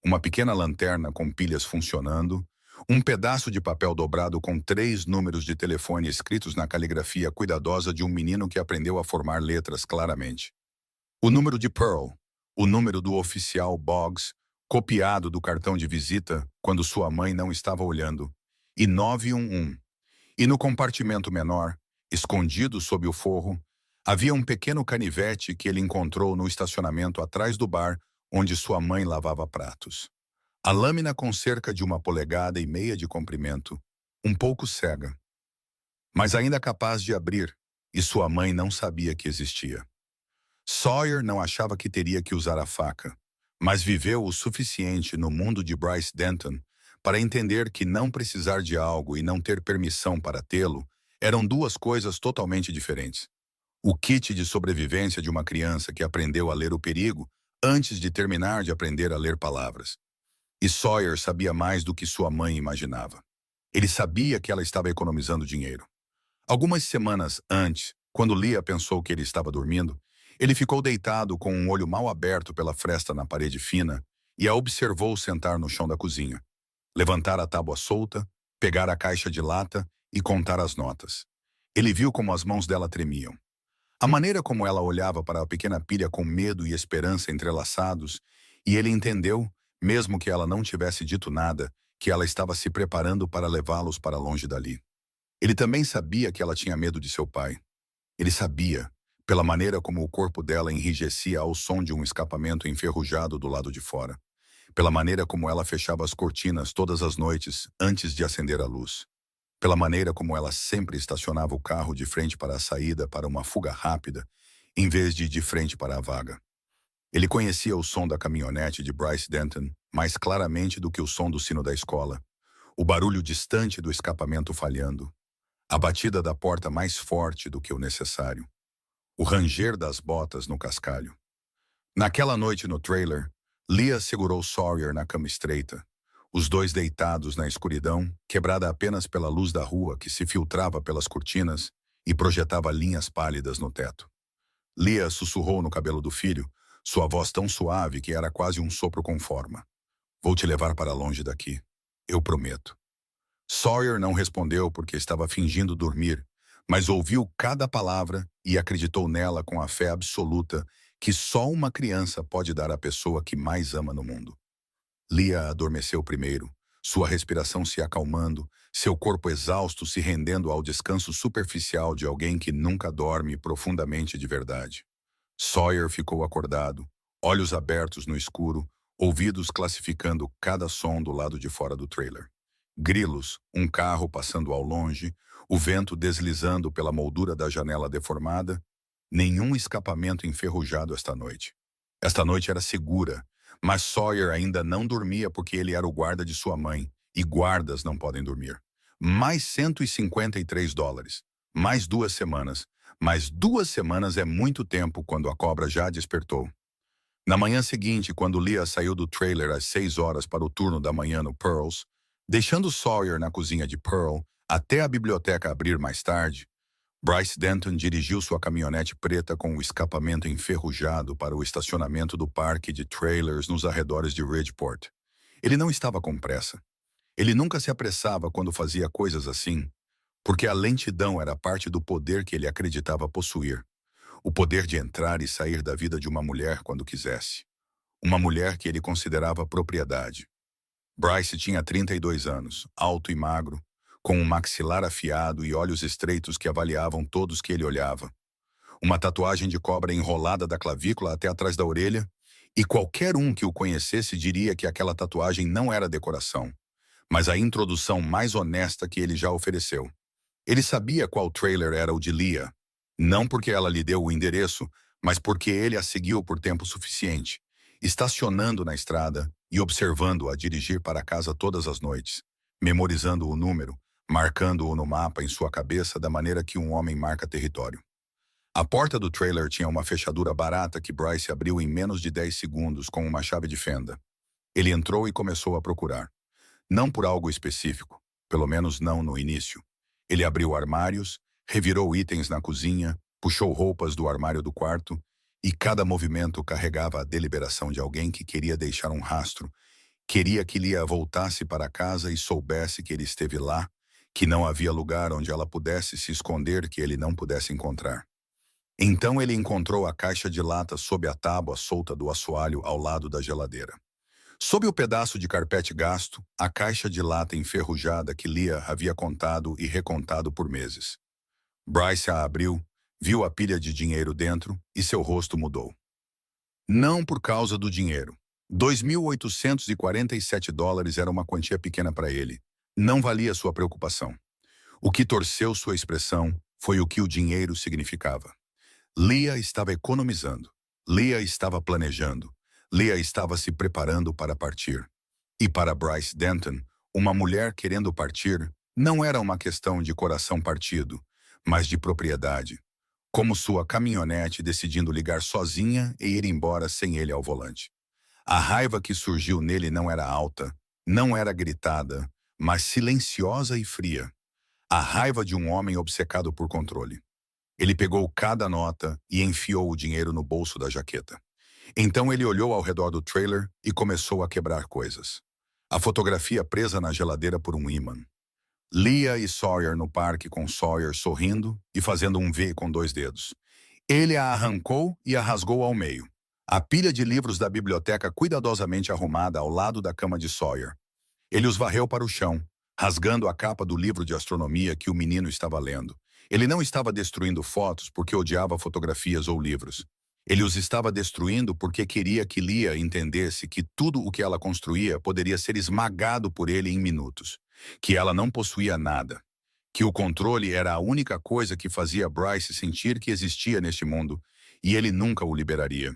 Uma pequena lanterna com pilhas funcionando, um pedaço de papel dobrado com 3 números de telefone escritos na caligrafia cuidadosa de um menino que aprendeu a formar letras claramente. O número de Pearl, o número do oficial Boggs, copiado do cartão de visita quando sua mãe não estava olhando, e 911. E no compartimento menor, escondido sob o forro, havia um pequeno canivete que ele encontrou no estacionamento atrás do bar onde sua mãe lavava pratos. A lâmina com cerca de 1,5 polegadas de comprimento, um pouco cega, mas ainda capaz de abrir, e sua mãe não sabia que existia. Sawyer não achava que teria que usar a faca, mas viveu o suficiente no mundo de Bryce Denton para entender que não precisar de algo e não ter permissão para tê-lo eram 2 coisas totalmente diferentes. O kit de sobrevivência de uma criança que aprendeu a ler o perigo antes de terminar de aprender a ler palavras. E Sawyer sabia mais do que sua mãe imaginava. Ele sabia que ela estava economizando dinheiro. Algumas semanas antes, quando Leah pensou que ele estava dormindo, ele ficou deitado com um olho mal aberto pela fresta na parede fina e a observou sentar no chão da cozinha, levantar a tábua solta, pegar a caixa de lata e contar as notas. Ele viu como as mãos dela tremiam. A maneira como ela olhava para a pequena pilha com medo e esperança entrelaçados, e ele entendeu, mesmo que ela não tivesse dito nada, que ela estava se preparando para levá-los para longe dali. Ele também sabia que ela tinha medo de seu pai. Ele sabia, pela maneira como o corpo dela enrijecia ao som de um escapamento enferrujado do lado de fora, pela maneira como ela fechava as cortinas todas as noites antes de acender a luz, pela maneira como ela sempre estacionava o carro de frente para a saída para uma fuga rápida, em vez de frente para a vaga. Ele conhecia o som da caminhonete de Bryce Denton mais claramente do que o som do sino da escola, o barulho distante do escapamento falhando, a batida da porta mais forte do que o necessário, o ranger das botas no cascalho. Naquela noite no trailer, Leah segurou Sawyer na cama estreita, os dois deitados na escuridão, quebrada apenas pela luz da rua que se filtrava pelas cortinas e projetava linhas pálidas no teto. Leah sussurrou no cabelo do filho, sua voz tão suave que era quase um sopro com forma. Vou te levar para longe daqui. Eu prometo. Sawyer não respondeu porque estava fingindo dormir, mas ouviu cada palavra e acreditou nela com a fé absoluta que só uma criança pode dar à pessoa que mais ama no mundo. Leah adormeceu primeiro, sua respiração se acalmando, seu corpo exausto se rendendo ao descanso superficial de alguém que nunca dorme profundamente de verdade. Sawyer ficou acordado, olhos abertos no escuro, ouvidos classificando cada som do lado de fora do trailer. Grilos, um carro passando ao longe, o vento deslizando pela moldura da janela deformada, Nenhum escapamento enferrujado esta noite. Esta noite era segura, mas Sawyer ainda não dormia porque ele era o guarda de sua mãe, e guardas não podem dormir. Mais $153. Mais 2 semanas. Mais 2 semanas é muito tempo quando a cobra já despertou. Na manhã seguinte, quando Leah saiu do trailer às 6 horas para o turno da manhã no Pearls, deixando Sawyer na cozinha de Pearl até a biblioteca abrir mais tarde, Bryce Denton dirigiu sua caminhonete preta com o escapamento enferrujado para o estacionamento do parque de trailers nos arredores de Ridgeport. Ele não estava com pressa. Ele nunca se apressava quando fazia coisas assim, porque a lentidão era parte do poder que ele acreditava possuir. O poder de entrar e sair da vida de uma mulher quando quisesse. Uma mulher que ele considerava propriedade. Bryce tinha 32 anos, alto e magro, com um maxilar afiado e olhos estreitos que avaliavam todos que ele olhava. Uma tatuagem de cobra enrolada da clavícula até atrás da orelha, e qualquer um que o conhecesse diria que aquela tatuagem não era decoração, mas a introdução mais honesta que ele já ofereceu. Ele sabia qual trailer era o de Leah, não porque ela lhe deu o endereço, mas porque ele a seguiu por tempo suficiente, estacionando na estrada e observando-a dirigir para casa todas as noites, memorizando o número, marcando-o no mapa em sua cabeça da maneira que um homem marca território. A porta do trailer tinha uma fechadura barata que Bryce abriu em menos de 10 segundos com uma chave de fenda. Ele entrou e começou a procurar. Não por algo específico, pelo menos não no início. Ele abriu armários, revirou itens na cozinha, puxou roupas do armário do quarto, e cada movimento carregava a deliberação de alguém que queria deixar um rastro, queria que Leah voltasse para casa e soubesse que ele esteve lá, que não havia lugar onde ela pudesse se esconder que ele não pudesse encontrar. Então ele encontrou a caixa de lata sob a tábua solta do assoalho ao lado da geladeira. Sob o pedaço de carpete gasto, a caixa de lata enferrujada que Leah havia contado e recontado por meses. Bryce a abriu, viu a pilha de dinheiro dentro e seu rosto mudou. Não por causa do dinheiro. $2.847 era uma quantia pequena para ele. Não valia sua preocupação. O que torceu sua expressão foi o que o dinheiro significava. Leah estava economizando. Leah estava planejando. Leah estava se preparando para partir. E para Bryce Denton, uma mulher querendo partir não era uma questão de coração partido, mas de propriedade. Como sua caminhonete decidindo ligar sozinha e ir embora sem ele ao volante. A raiva que surgiu nele não era alta, não era gritada, mas silenciosa e fria. A raiva de um homem obcecado por controle. Ele pegou cada nota e enfiou o dinheiro no bolso da jaqueta. Então ele olhou ao redor do trailer e começou a quebrar coisas. A fotografia presa na geladeira por um ímã. Leah e Sawyer no parque com Sawyer sorrindo e fazendo um V com 2 dedos. Ele a arrancou e a rasgou ao meio. A pilha de livros da biblioteca cuidadosamente arrumada ao lado da cama de Sawyer. Ele os varreu para o chão, rasgando a capa do livro de astronomia que o menino estava lendo. Ele não estava destruindo fotos porque odiava fotografias ou livros. Ele os estava destruindo porque queria que Leah entendesse que tudo o que ela construía poderia ser esmagado por ele em minutos. Que ela não possuía nada. Que o controle era a única coisa que fazia Bryce sentir que existia neste mundo, e ele nunca o liberaria.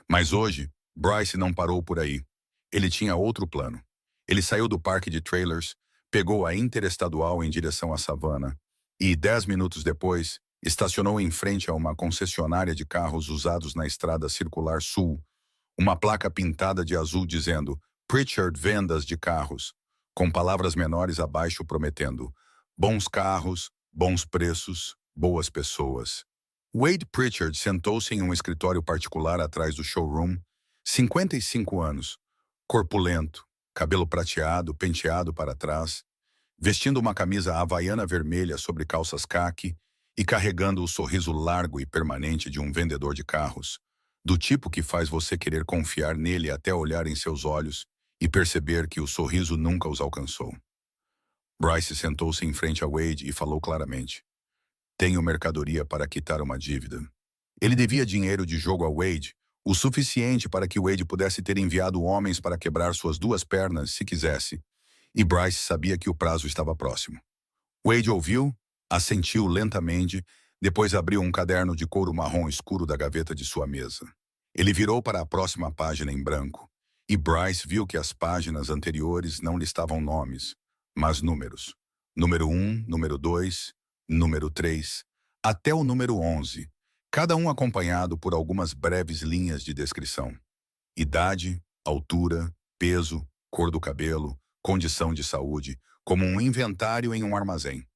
Mas hoje, Bryce não parou por aí. Ele tinha outro plano. Ele saiu do parque de trailers, pegou a interestadual em direção à savana, e 10 minutos depois, estacionou em frente a uma concessionária de carros usados na estrada circular sul, uma placa pintada de azul dizendo Pritchard Vendas de Carros, com palavras menores abaixo prometendo bons carros, bons preços, boas pessoas. Wade Pritchard sentou-se em um escritório particular atrás do showroom, 55 anos, corpulento, cabelo prateado, penteado para trás, vestindo uma camisa havaiana vermelha sobre calças caqui e carregando o sorriso largo e permanente de um vendedor de carros, do tipo que faz você querer confiar nele até olhar em seus olhos e perceber que o sorriso nunca os alcançou. Bryce sentou-se em frente a Wade e falou claramente. Tenho mercadoria para quitar uma dívida. Ele devia dinheiro de jogo a Wade, o suficiente para que Wade pudesse ter enviado homens para quebrar suas 2 pernas se quisesse, e Bryce sabia que o prazo estava próximo. Wade ouviu, assentiu lentamente, Depois abriu um caderno de couro marrom escuro da gaveta de sua mesa. Ele virou para a próxima página em branco, e Bryce viu que as páginas anteriores não listavam nomes, mas números. Número 1, número 2, número 3, até o número 11, cada um acompanhado por algumas breves linhas de descrição. Idade, altura, peso, cor do cabelo, condição de saúde, como um inventário em um armazém.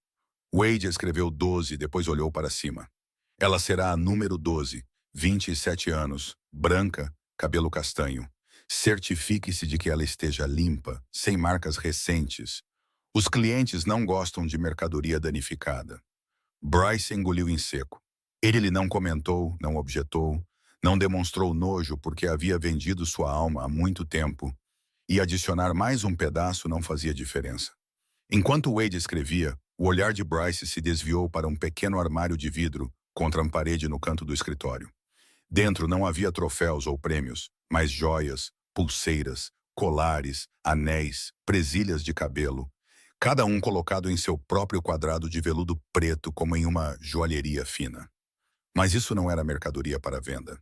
Wade escreveu 12 e depois olhou para cima. Ela será a número 12, 27 anos, branca, cabelo castanho. Certifique-se de que ela esteja limpa, sem marcas recentes. Os clientes não gostam de mercadoria danificada. Bryce engoliu em seco. Ele não comentou, não objetou, não demonstrou nojo porque havia vendido sua alma há muito tempo, e adicionar mais um pedaço não fazia diferença. Enquanto Wade escrevia, o olhar de Bryce se desviou para um pequeno armário de vidro contra a parede no canto do escritório. Dentro não havia troféus ou prêmios, mas joias, pulseiras, colares, anéis, presilhas de cabelo, cada um colocado em seu próprio quadrado de veludo preto como em uma joalheria fina. Mas isso não era mercadoria para venda.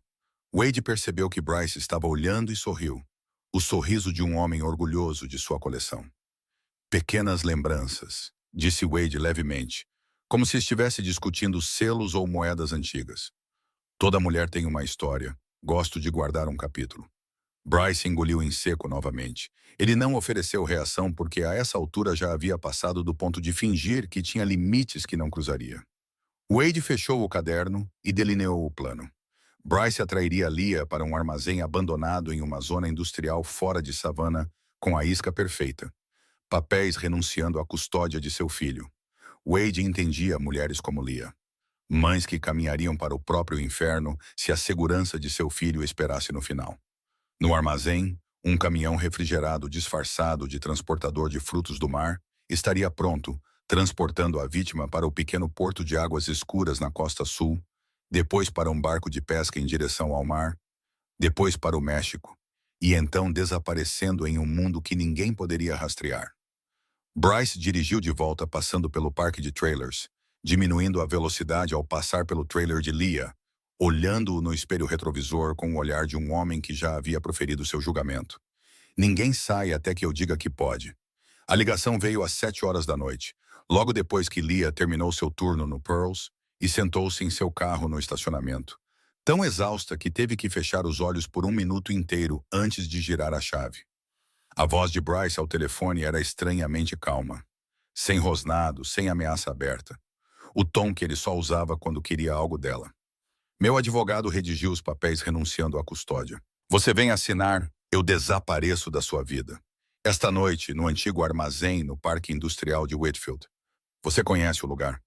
Wade percebeu que Bryce estava olhando e sorriu. O sorriso de um homem orgulhoso de sua coleção. Pequenas lembranças, disse Wade levemente, como se estivesse discutindo selos ou moedas antigas. Toda mulher tem uma história. Gosto de guardar um capítulo. Bryce engoliu em seco novamente. Ele não ofereceu reação porque a essa altura já havia passado do ponto de fingir que tinha limites que não cruzaria. Wade fechou o caderno e delineou o plano. Bryce atrairia Leah para um armazém abandonado em uma zona industrial fora de Savannah com a isca perfeita. Papéis renunciando à custódia de seu filho. Wade entendia mulheres como Leah. Mães que caminhariam para o próprio inferno se a segurança de seu filho esperasse no final. No armazém, um caminhão refrigerado disfarçado de transportador de frutos do mar estaria pronto, transportando a vítima para o pequeno porto de águas escuras na costa sul, depois para um barco de pesca em direção ao mar, depois para o México, e então desaparecendo em um mundo que ninguém poderia rastrear. Bryce dirigiu de volta passando pelo parque de trailers, diminuindo a velocidade ao passar pelo trailer de Leah, olhando-o no espelho retrovisor com o olhar de um homem que já havia proferido seu julgamento. Ninguém sai até que eu diga que pode. A ligação veio às 7 horas da noite, logo depois que Leah terminou seu turno no Pearls e sentou-se em seu carro no estacionamento, tão exausta que teve que fechar os olhos por um minuto inteiro antes de girar a chave. A voz de Bryce ao telefone era estranhamente calma, sem rosnado, sem ameaça aberta. O tom que ele só usava quando queria algo dela. Meu advogado redigiu os papéis renunciando à custódia. Você vem assinar, eu desapareço da sua vida. Esta noite, no antigo armazém no Parque Industrial de Whitfield. Você conhece o lugar?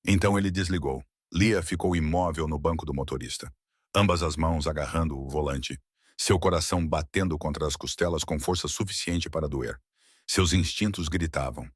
Então ele desligou. Leah ficou imóvel no banco do motorista, ambas as mãos agarrando o volante, seu coração batendo contra as costelas com força suficiente para doer. Seus instintos gritavam.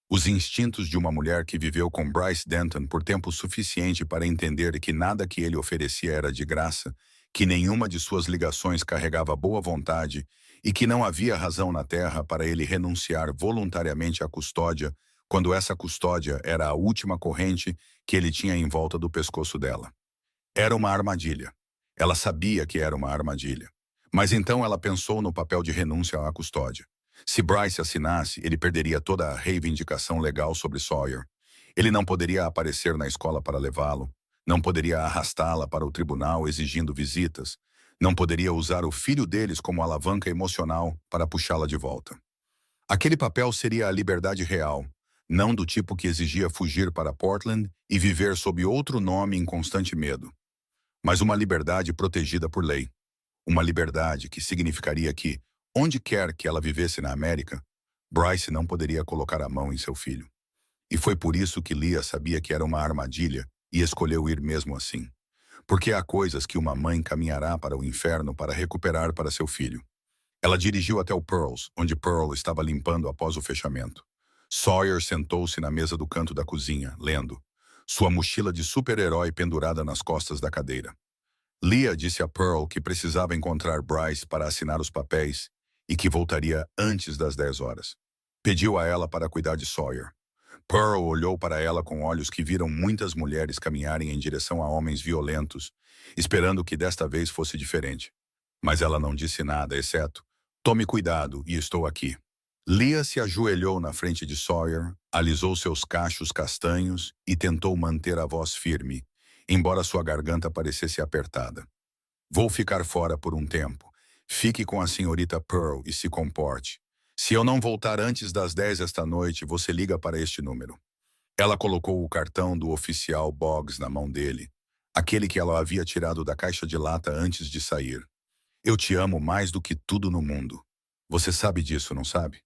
Os instintos de uma mulher que viveu com Bryce Denton por tempo suficiente para entender que nada que ele oferecia era de graça, que nenhuma de suas ligações carregava boa vontade e que não havia razão na terra para ele renunciar voluntariamente à custódia quando essa custódia era a última corrente que ele tinha em volta do pescoço dela. Era uma armadilha. Ela sabia que era uma armadilha. Mas então ela pensou no papel de renúncia à custódia. Se Bryce assinasse, ele perderia toda a reivindicação legal sobre Sawyer. Ele não poderia aparecer na escola para levá-lo, não poderia arrastá-la para o tribunal exigindo visitas, não poderia usar o filho deles como alavanca emocional para puxá-la de volta. Aquele papel seria a liberdade real, não do tipo que exigia fugir para Portland e viver sob outro nome em constante medo, mas uma liberdade protegida por lei. Uma liberdade que significaria que, onde quer que ela vivesse na América, Bryce não poderia colocar a mão em seu filho. E foi por isso que Leah sabia que era uma armadilha e escolheu ir mesmo assim. Porque há coisas que uma mãe caminhará para o inferno para recuperar para seu filho. Ela dirigiu até o Pearls, onde Pearl estava limpando após o fechamento. Sawyer sentou-se na mesa do canto da cozinha, lendo, sua mochila de super-herói pendurada nas costas da cadeira. Leah disse a Pearl que precisava encontrar Bryce para assinar os papéis e que voltaria antes das 10 horas. Pediu a ela para cuidar de Sawyer. Pearl olhou para ela com olhos que viram muitas mulheres caminharem em direção a homens violentos, esperando que desta vez fosse diferente. Mas ela não disse nada, exceto: "Tome cuidado, e estou aqui." Leah se ajoelhou na frente de Sawyer, alisou seus cachos castanhos e tentou manter a voz firme, embora sua garganta parecesse apertada. "Vou ficar fora por um tempo. Fique com a senhorita Pearl e se comporte. Se eu não voltar antes das 10 esta noite, você liga para este número." Ela colocou o cartão do oficial Boggs na mão dele, aquele que ela havia tirado da caixa de lata antes de sair. "Eu te amo mais do que tudo no mundo. Você sabe disso, não sabe?"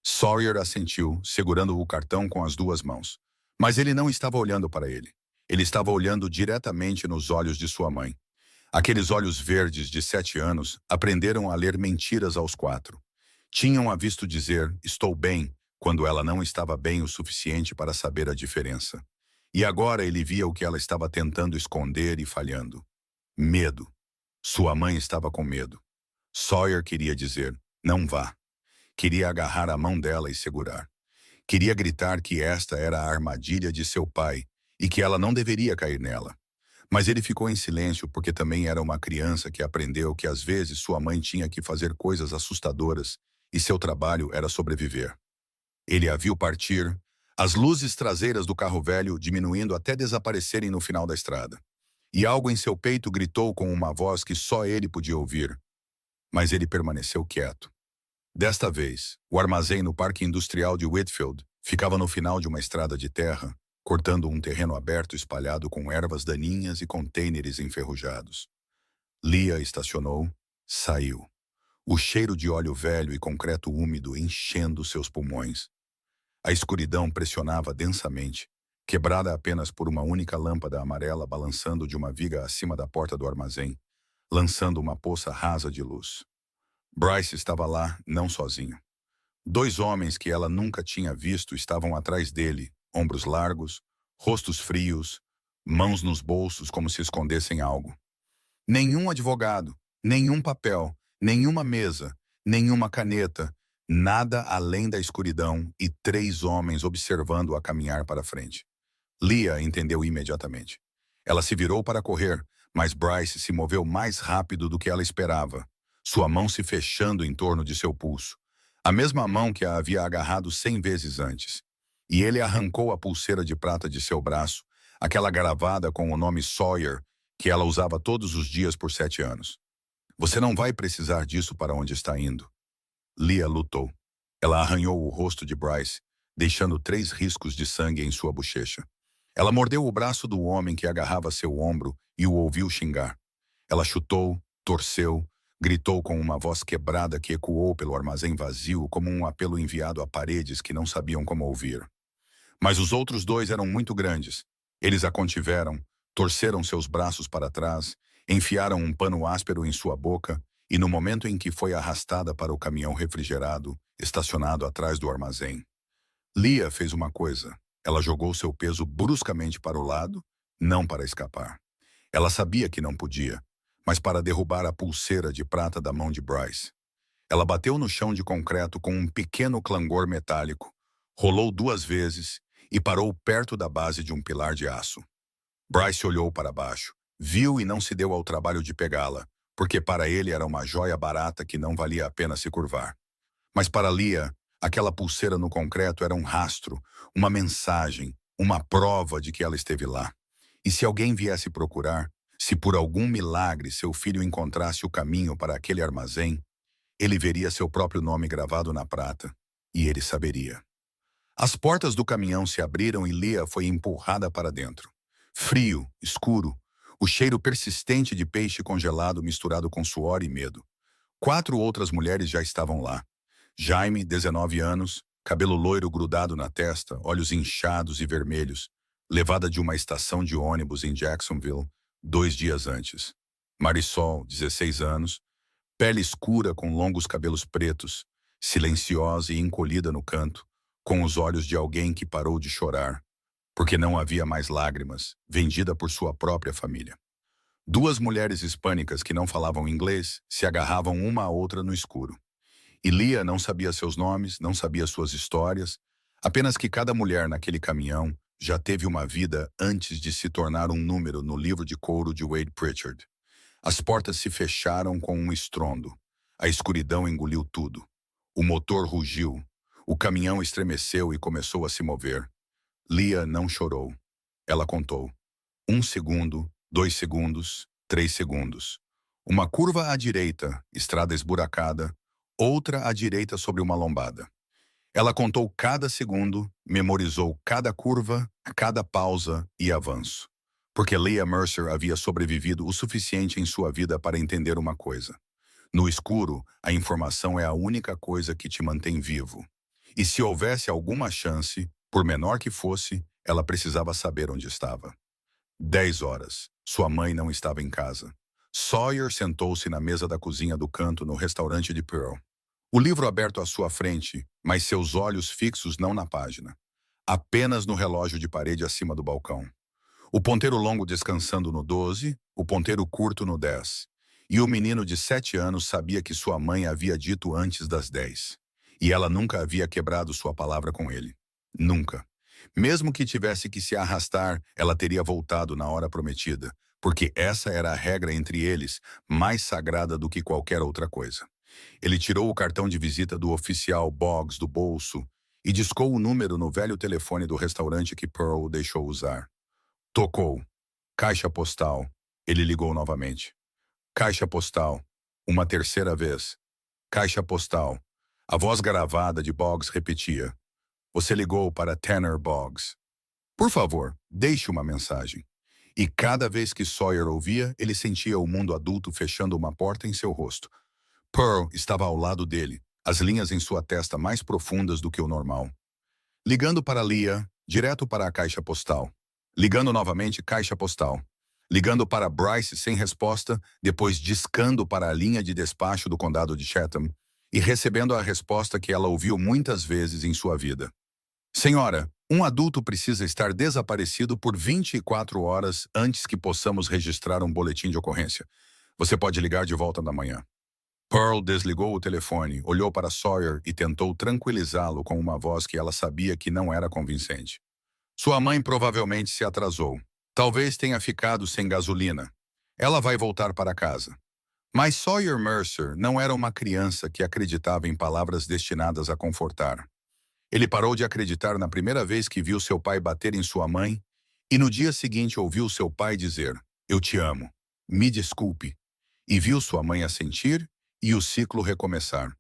Sawyer assentiu, segurando o cartão com as duas mãos. Mas ele não estava olhando para ele. Ele estava olhando diretamente nos olhos de sua mãe. Aqueles olhos verdes de 7 anos aprenderam a ler mentiras aos 4. Tinham-a visto dizer "estou bem" quando ela não estava bem o suficiente para saber a diferença. E agora ele via o que ela estava tentando esconder e falhando. Medo. Sua mãe estava com medo. Sawyer queria dizer: "Não vá." Queria agarrar a mão dela e segurar. Queria gritar que esta era a armadilha de seu pai e que ela não deveria cair nela. Mas ele ficou em silêncio porque também era uma criança que aprendeu que às vezes sua mãe tinha que fazer coisas assustadoras e seu trabalho era sobreviver. Ele a viu partir, as luzes traseiras do carro velho diminuindo até desaparecerem no final da estrada. E algo em seu peito gritou com uma voz que só ele podia ouvir. Mas ele permaneceu quieto. Desta vez, o armazém no Parque Industrial de Whitfield ficava no final de uma estrada de terra, cortando um terreno aberto espalhado com ervas daninhas e contêineres enferrujados. Leah estacionou, saiu. O cheiro de óleo velho e concreto úmido enchendo seus pulmões. A escuridão pressionava densamente, quebrada apenas por uma única lâmpada amarela balançando de uma viga acima da porta do armazém, lançando uma poça rasa de luz. Bryce estava lá, não sozinho. 2 homens que ela nunca tinha visto estavam atrás dele, ombros largos, rostos frios, mãos nos bolsos como se escondessem algo. Nenhum advogado, nenhum papel, nenhuma mesa, nenhuma caneta, nada além da escuridão e 3 homens observando-a caminhar para frente. Leah entendeu imediatamente. Ela se virou para correr, mas Bryce se moveu mais rápido do que ela esperava, sua mão se fechando em torno de seu pulso, a mesma mão que a havia agarrado 100 vezes antes. E ele arrancou a pulseira de prata de seu braço, aquela gravada com o nome Sawyer, que ela usava todos os dias por 7 anos. "Você não vai precisar disso para onde está indo." Leah lutou. Ela arranhou o rosto de Bryce, deixando 3 riscos de sangue em sua bochecha. Ela mordeu o braço do homem que agarrava seu ombro e o ouviu xingar. Ela chutou, torceu, gritou com uma voz quebrada que ecoou pelo armazém vazio como um apelo enviado a paredes que não sabiam como ouvir. Mas os outros 2 eram muito grandes. Eles a contiveram, torceram seus braços para trás, enfiaram um pano áspero em sua boca e no momento em que foi arrastada para o caminhão refrigerado, estacionado atrás do armazém. Leah fez uma coisa. Ela jogou seu peso bruscamente para o lado, não para escapar. Ela sabia que não podia, mas para derrubar a pulseira de prata da mão de Bryce. Ela bateu no chão de concreto com um pequeno clangor metálico, rolou 2 vezes e parou perto da base de um pilar de aço. Bryce olhou para baixo, viu e não se deu ao trabalho de pegá-la, porque para ele era uma joia barata que não valia a pena se curvar. Mas para Leah, aquela pulseira no concreto era um rastro, uma mensagem, uma prova de que ela esteve lá. E se alguém viesse procurar, se por algum milagre seu filho encontrasse o caminho para aquele armazém, ele veria seu próprio nome gravado na prata, e ele saberia. As portas do caminhão se abriram e Leah foi empurrada para dentro. Frio, escuro, o cheiro persistente de peixe congelado misturado com suor e medo. 4 outras mulheres já estavam lá. Jaime, 19 anos, cabelo loiro grudado na testa, olhos inchados e vermelhos, levada de uma estação de ônibus em Jacksonville 2 dias antes. Marisol, 16 anos, pele escura com longos cabelos pretos, silenciosa e encolhida no canto, com os olhos de alguém que parou de chorar, porque não havia mais lágrimas, vendida por sua própria família. 2 mulheres hispânicas que não falavam inglês se agarravam uma à outra no escuro. E Leah não sabia seus nomes, não sabia suas histórias, Apenas que cada mulher naquele caminhão já teve uma vida antes de se tornar um número no livro de couro de Wade Pritchard. As portas se fecharam com um estrondo. A escuridão engoliu tudo. O motor rugiu. O caminhão estremeceu e começou a se mover. Leah não chorou. Ela contou. 1 segundo, 2 segundos, 3 segundos. Uma curva à direita, estrada esburacada. Outra à direita sobre uma lombada. Ela contou cada segundo, memorizou cada curva, cada pausa e avanço. Porque Leah Mercer havia sobrevivido o suficiente em sua vida para entender uma coisa. No escuro, a informação é a única coisa que te mantém vivo. E se houvesse alguma chance, por menor que fosse, ela precisava saber onde estava. 10 horas. Sua mãe não estava em casa. Sawyer sentou-se na mesa da cozinha do canto no restaurante de Pearl. O livro aberto à sua frente, mas seus olhos fixos não na página. Apenas no relógio de parede acima do balcão. O ponteiro longo descansando no 12, o ponteiro curto no 10. E o menino de 7 anos sabia que sua mãe havia dito antes das 10. E ela nunca havia quebrado sua palavra com ele. Nunca. Mesmo que tivesse que se arrastar, ela teria voltado na hora prometida, porque essa era a regra entre eles, mais sagrada do que qualquer outra coisa. Ele tirou o cartão de visita do oficial Boggs do bolso e discou o número no velho telefone do restaurante que Pearl deixou usar. Tocou. Caixa postal. Ele ligou novamente. Caixa postal. Uma terceira vez. Caixa postal. A voz gravada de Boggs repetia. Você ligou para Tanner Boggs. Por favor, deixe uma mensagem. E cada vez que Sawyer ouvia, ele sentia o mundo adulto fechando uma porta em seu rosto. Pearl estava ao lado dele, as linhas em sua testa mais profundas do que o normal. Ligando para Leah, direto para a caixa postal. Ligando novamente, caixa postal. Ligando para Bryce sem resposta, depois discando para a linha de despacho do condado de Chatham e recebendo a resposta que ela ouviu muitas vezes em sua vida. Senhora, um adulto precisa estar desaparecido por 24 horas antes que possamos registrar um boletim de ocorrência. Você pode ligar de volta da manhã. Pearl desligou o telefone, olhou para Sawyer e tentou tranquilizá-lo com uma voz que ela sabia que não era convincente. Sua mãe provavelmente se atrasou. Talvez tenha ficado sem gasolina. Ela vai voltar para casa. Mas Sawyer Mercer não era uma criança que acreditava em palavras destinadas a confortar. Ele parou de acreditar na primeira vez que viu seu pai bater em sua mãe e no dia seguinte ouviu seu pai dizer, eu te amo, me desculpe, e viu sua mãe assentir e o ciclo recomeçar.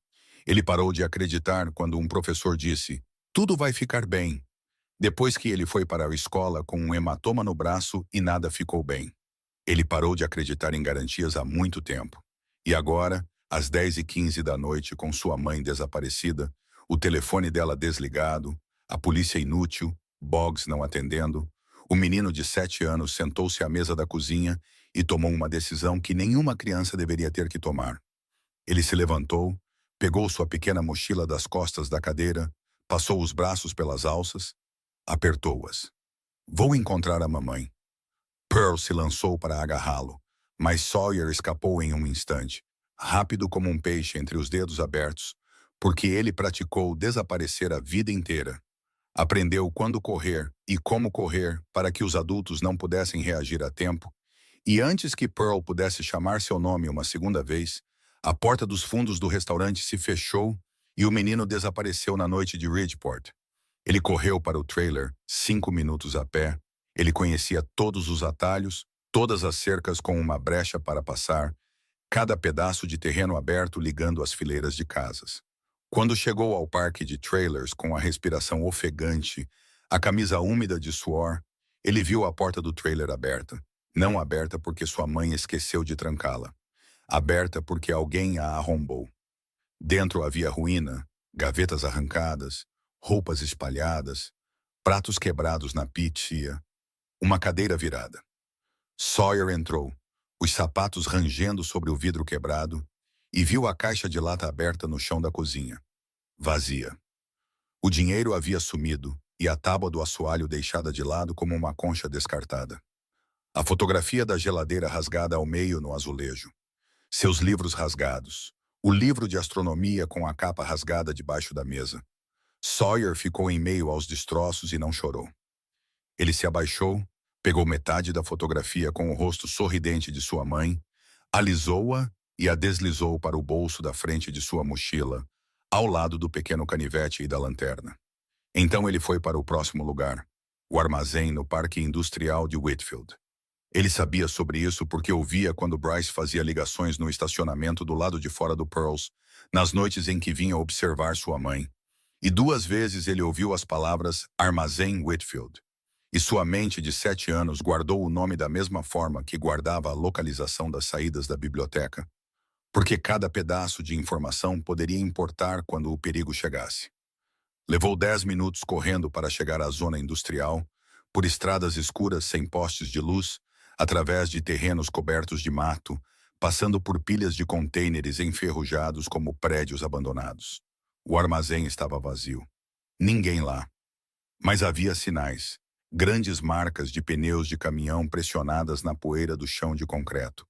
Ele parou de acreditar quando um professor disse, tudo vai ficar bem, depois que ele foi para a escola com um hematoma no braço e nada ficou bem. Ele parou de acreditar em garantias há muito tempo. E agora, às 10h15 da noite, com sua mãe desaparecida, o telefone dela desligado, a polícia inútil, Boggs não atendendo, o menino de 7 anos sentou-se à mesa da cozinha e tomou uma decisão que nenhuma criança deveria ter que tomar. Ele se levantou, pegou sua pequena mochila das costas da cadeira, passou os braços pelas alças, apertou-as. Vou encontrar a mamãe. Pearl se lançou para agarrá-lo, mas Sawyer escapou em um instante, rápido como um peixe entre os dedos abertos, porque ele praticou desaparecer a vida inteira. Aprendeu quando correr e como correr para que os adultos não pudessem reagir a tempo, e antes que Pearl pudesse chamar seu nome uma segunda vez, a porta dos fundos do restaurante se fechou e o menino desapareceu na noite de Ridgeport. Ele correu para o trailer, 5 minutos a pé. Ele conhecia todos os atalhos, todas as cercas com uma brecha para passar, cada pedaço de terreno aberto ligando as fileiras de casas. Quando chegou ao parque de trailers com a respiração ofegante, a camisa úmida de suor, ele viu a porta do trailer aberta. Não aberta porque sua mãe esqueceu de trancá-la. Aberta porque alguém a arrombou. Dentro havia ruína, gavetas arrancadas, roupas espalhadas, pratos quebrados na pia, uma cadeira virada. Sawyer entrou, os sapatos rangendo sobre o vidro quebrado, e viu a caixa de lata aberta no chão da cozinha. Vazia. O dinheiro havia sumido e a tábua do assoalho deixada de lado como uma concha descartada. A fotografia da geladeira rasgada ao meio no azulejo. Seus livros rasgados. O livro de astronomia com a capa rasgada debaixo da mesa. Sawyer ficou em meio aos destroços e não chorou. Ele se abaixou, pegou metade da fotografia com o rosto sorridente de sua mãe, alisou-a e a deslizou para o bolso da frente de sua mochila, ao lado do pequeno canivete e da lanterna. Então ele foi para o próximo lugar, o armazém no Parque Industrial de Whitfield. Ele sabia sobre isso porque ouvia quando Bryce fazia ligações no estacionamento do lado de fora do Pearls, nas noites em que vinha observar sua mãe. E 2 vezes ele ouviu as palavras Armazém Whitfield. E sua mente de 7 anos guardou o nome da mesma forma que guardava a localização das saídas da biblioteca, porque cada pedaço de informação poderia importar quando o perigo chegasse. Levou 10 minutos correndo para chegar à zona industrial, por estradas escuras sem postes de luz, através de terrenos cobertos de mato, passando por pilhas de contêineres enferrujados como prédios abandonados. O armazém estava vazio. Ninguém lá. Mas havia sinais. Grandes marcas de pneus de caminhão pressionadas na poeira do chão de concreto.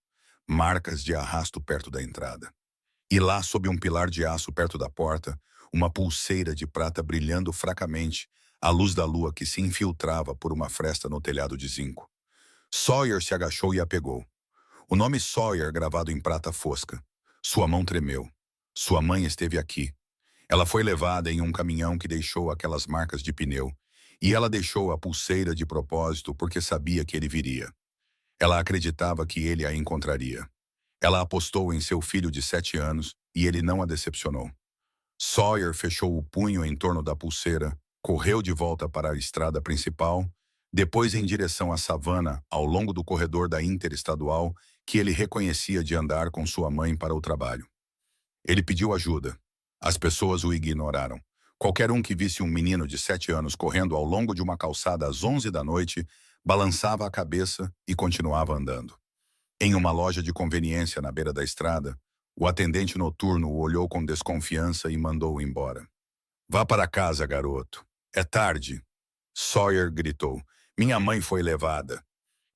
Marcas de arrasto perto da entrada. E lá, sob um pilar de aço perto da porta, uma pulseira de prata brilhando fracamente, à luz da lua que se infiltrava por uma fresta no telhado de zinco. Sawyer se agachou e a pegou. O nome Sawyer gravado em prata fosca. Sua mão tremeu. Sua mãe esteve aqui. Ela foi levada em um caminhão que deixou aquelas marcas de pneu, e ela deixou a pulseira de propósito porque sabia que ele viria. Ela acreditava que ele a encontraria. Ela apostou em seu filho de 7 anos e ele não a decepcionou. Sawyer fechou o punho em torno da pulseira, correu de volta para a estrada principal, depois em direção à savana ao longo do corredor da interestadual que ele reconhecia de andar com sua mãe para o trabalho. Ele pediu ajuda. As pessoas o ignoraram. Qualquer um que visse um menino de 7 anos correndo ao longo de uma calçada às 11 da noite, balançava a cabeça e continuava andando. Em uma loja de conveniência na beira da estrada, o atendente noturno o olhou com desconfiança e mandou-o embora. Vá para casa, garoto. É tarde. Sawyer gritou. Minha mãe foi levada.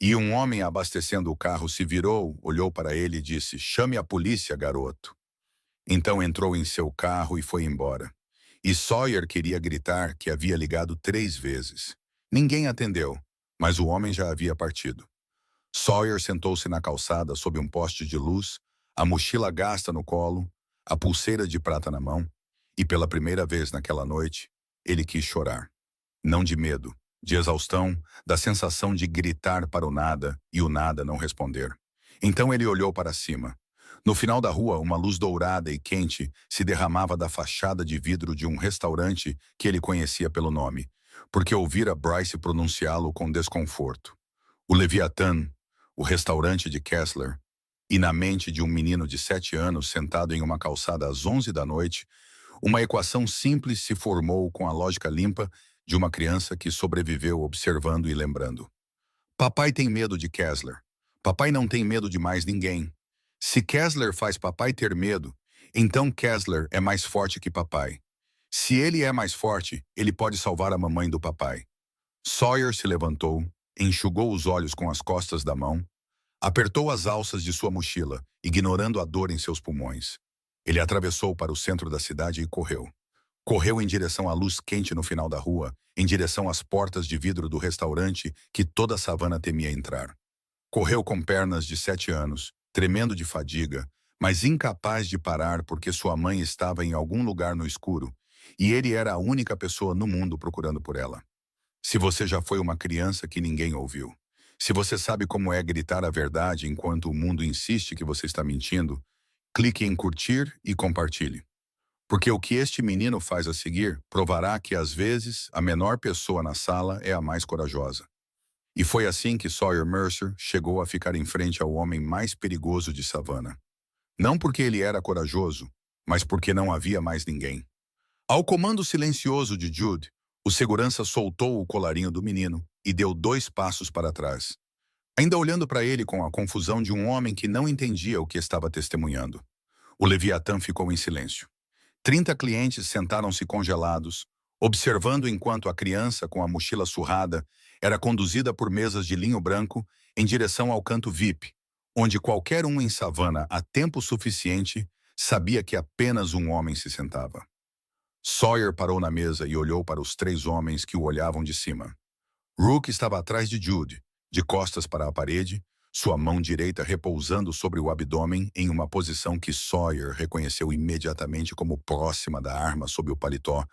E um homem abastecendo o carro se virou, olhou para ele e disse, chame a polícia, garoto. Então entrou em seu carro e foi embora. E Sawyer queria gritar que havia ligado 3 vezes. Ninguém atendeu, mas o homem já havia partido. Sawyer sentou-se na calçada sob um poste de luz, a mochila gasta no colo, a pulseira de prata na mão, e pela primeira vez naquela noite, ele quis chorar. Não de medo, de exaustão, da sensação de gritar para o nada e o nada não responder. Então ele olhou para cima. No final da rua, uma luz dourada e quente se derramava da fachada de vidro de um restaurante que ele conhecia pelo nome, porque ouvira Bryce pronunciá-lo com desconforto. O Leviathan, o restaurante de Kessler, e na mente de um menino de 7 anos sentado em uma calçada às 11 da noite, uma equação simples se formou com a lógica limpa de uma criança que sobreviveu observando e lembrando. Papai tem medo de Kessler. Papai não tem medo de mais ninguém. Se Kessler faz papai ter medo, então Kessler é mais forte que papai. Se ele é mais forte, ele pode salvar a mamãe do papai. Sawyer se levantou, enxugou os olhos com as costas da mão, apertou as alças de sua mochila, ignorando a dor em seus pulmões. Ele atravessou para o centro da cidade e correu. Correu em direção à luz quente no final da rua, em direção às portas de vidro do restaurante que toda a savana temia entrar. Correu com pernas de 7 anos, tremendo de fadiga, mas incapaz de parar porque sua mãe estava em algum lugar no escuro, e ele era a única pessoa no mundo procurando por ela. Se você já foi uma criança que ninguém ouviu, se você sabe como é gritar a verdade enquanto o mundo insiste que você está mentindo, clique em curtir e compartilhe. Porque o que este menino faz a seguir provará que, às vezes, a menor pessoa na sala é a mais corajosa. E foi assim que Sawyer Mercer chegou a ficar em frente ao homem mais perigoso de Savannah. Não porque ele era corajoso, mas porque não havia mais ninguém. Ao comando silencioso de Jude, o segurança soltou o colarinho do menino e deu 2 passos para trás, ainda olhando para ele com a confusão de um homem que não entendia o que estava testemunhando. O Leviatã ficou em silêncio. 30 clientes sentaram-se congelados, observando enquanto a criança, com a mochila surrada, era conduzida por mesas de linho branco em direção ao canto VIP, onde qualquer um em Savannah há tempo suficiente sabia que apenas um homem se sentava. Sawyer parou na mesa e olhou para os três homens que o olhavam de cima. Rook estava atrás de Jude, de costas para a parede, sua mão direita repousando sobre o abdômen em uma posição que Sawyer reconheceu imediatamente como próxima da arma sob o paletó,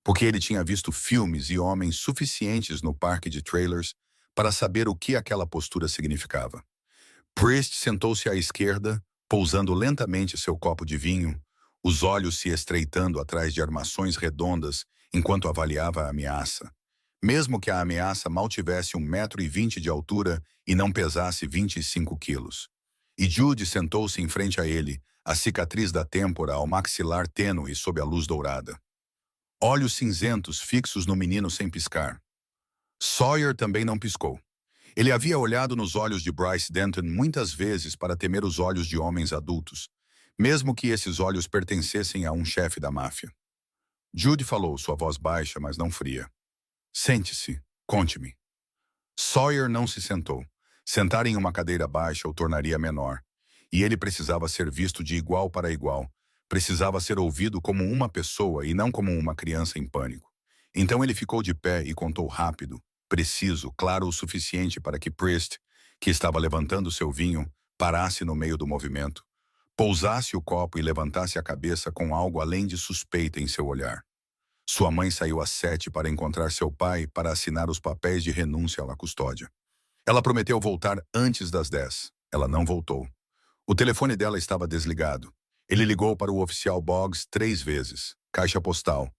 porque ele tinha visto filmes e homens suficientes no parque de trailers para saber o que aquela postura significava. Priest sentou-se à esquerda, pousando lentamente seu copo de vinho, os olhos se estreitando atrás de armações redondas enquanto avaliava a ameaça. Mesmo que a ameaça mal tivesse 1,20 m de altura e não pesasse 25 quilos. E Jude sentou-se em frente a ele, a cicatriz da têmpora ao maxilar tênue sob a luz dourada. Olhos cinzentos fixos no menino sem piscar. Sawyer também não piscou. Ele havia olhado nos olhos de Bryce Denton muitas vezes para temer os olhos de homens adultos, mesmo que esses olhos pertencessem a um chefe da máfia. Jude falou, sua voz baixa, mas não fria. Sente-se, conte-me. Sawyer não se sentou. Sentar em uma cadeira baixa o tornaria menor, e ele precisava ser visto de igual para igual. Precisava ser ouvido como uma pessoa e não como uma criança em pânico. Então ele ficou de pé e contou rápido, preciso, claro o suficiente para que Priest, que estava levantando seu vinho, parasse no meio do movimento, pousasse o copo e levantasse a cabeça com algo além de suspeita em seu olhar. Sua mãe saiu às 7 para encontrar seu pai para assinar os papéis de renúncia à custódia. Ela prometeu voltar antes das 10. Ela não voltou. O telefone dela estava desligado. Ele ligou para o oficial Boggs 3 vezes. Caixa postal.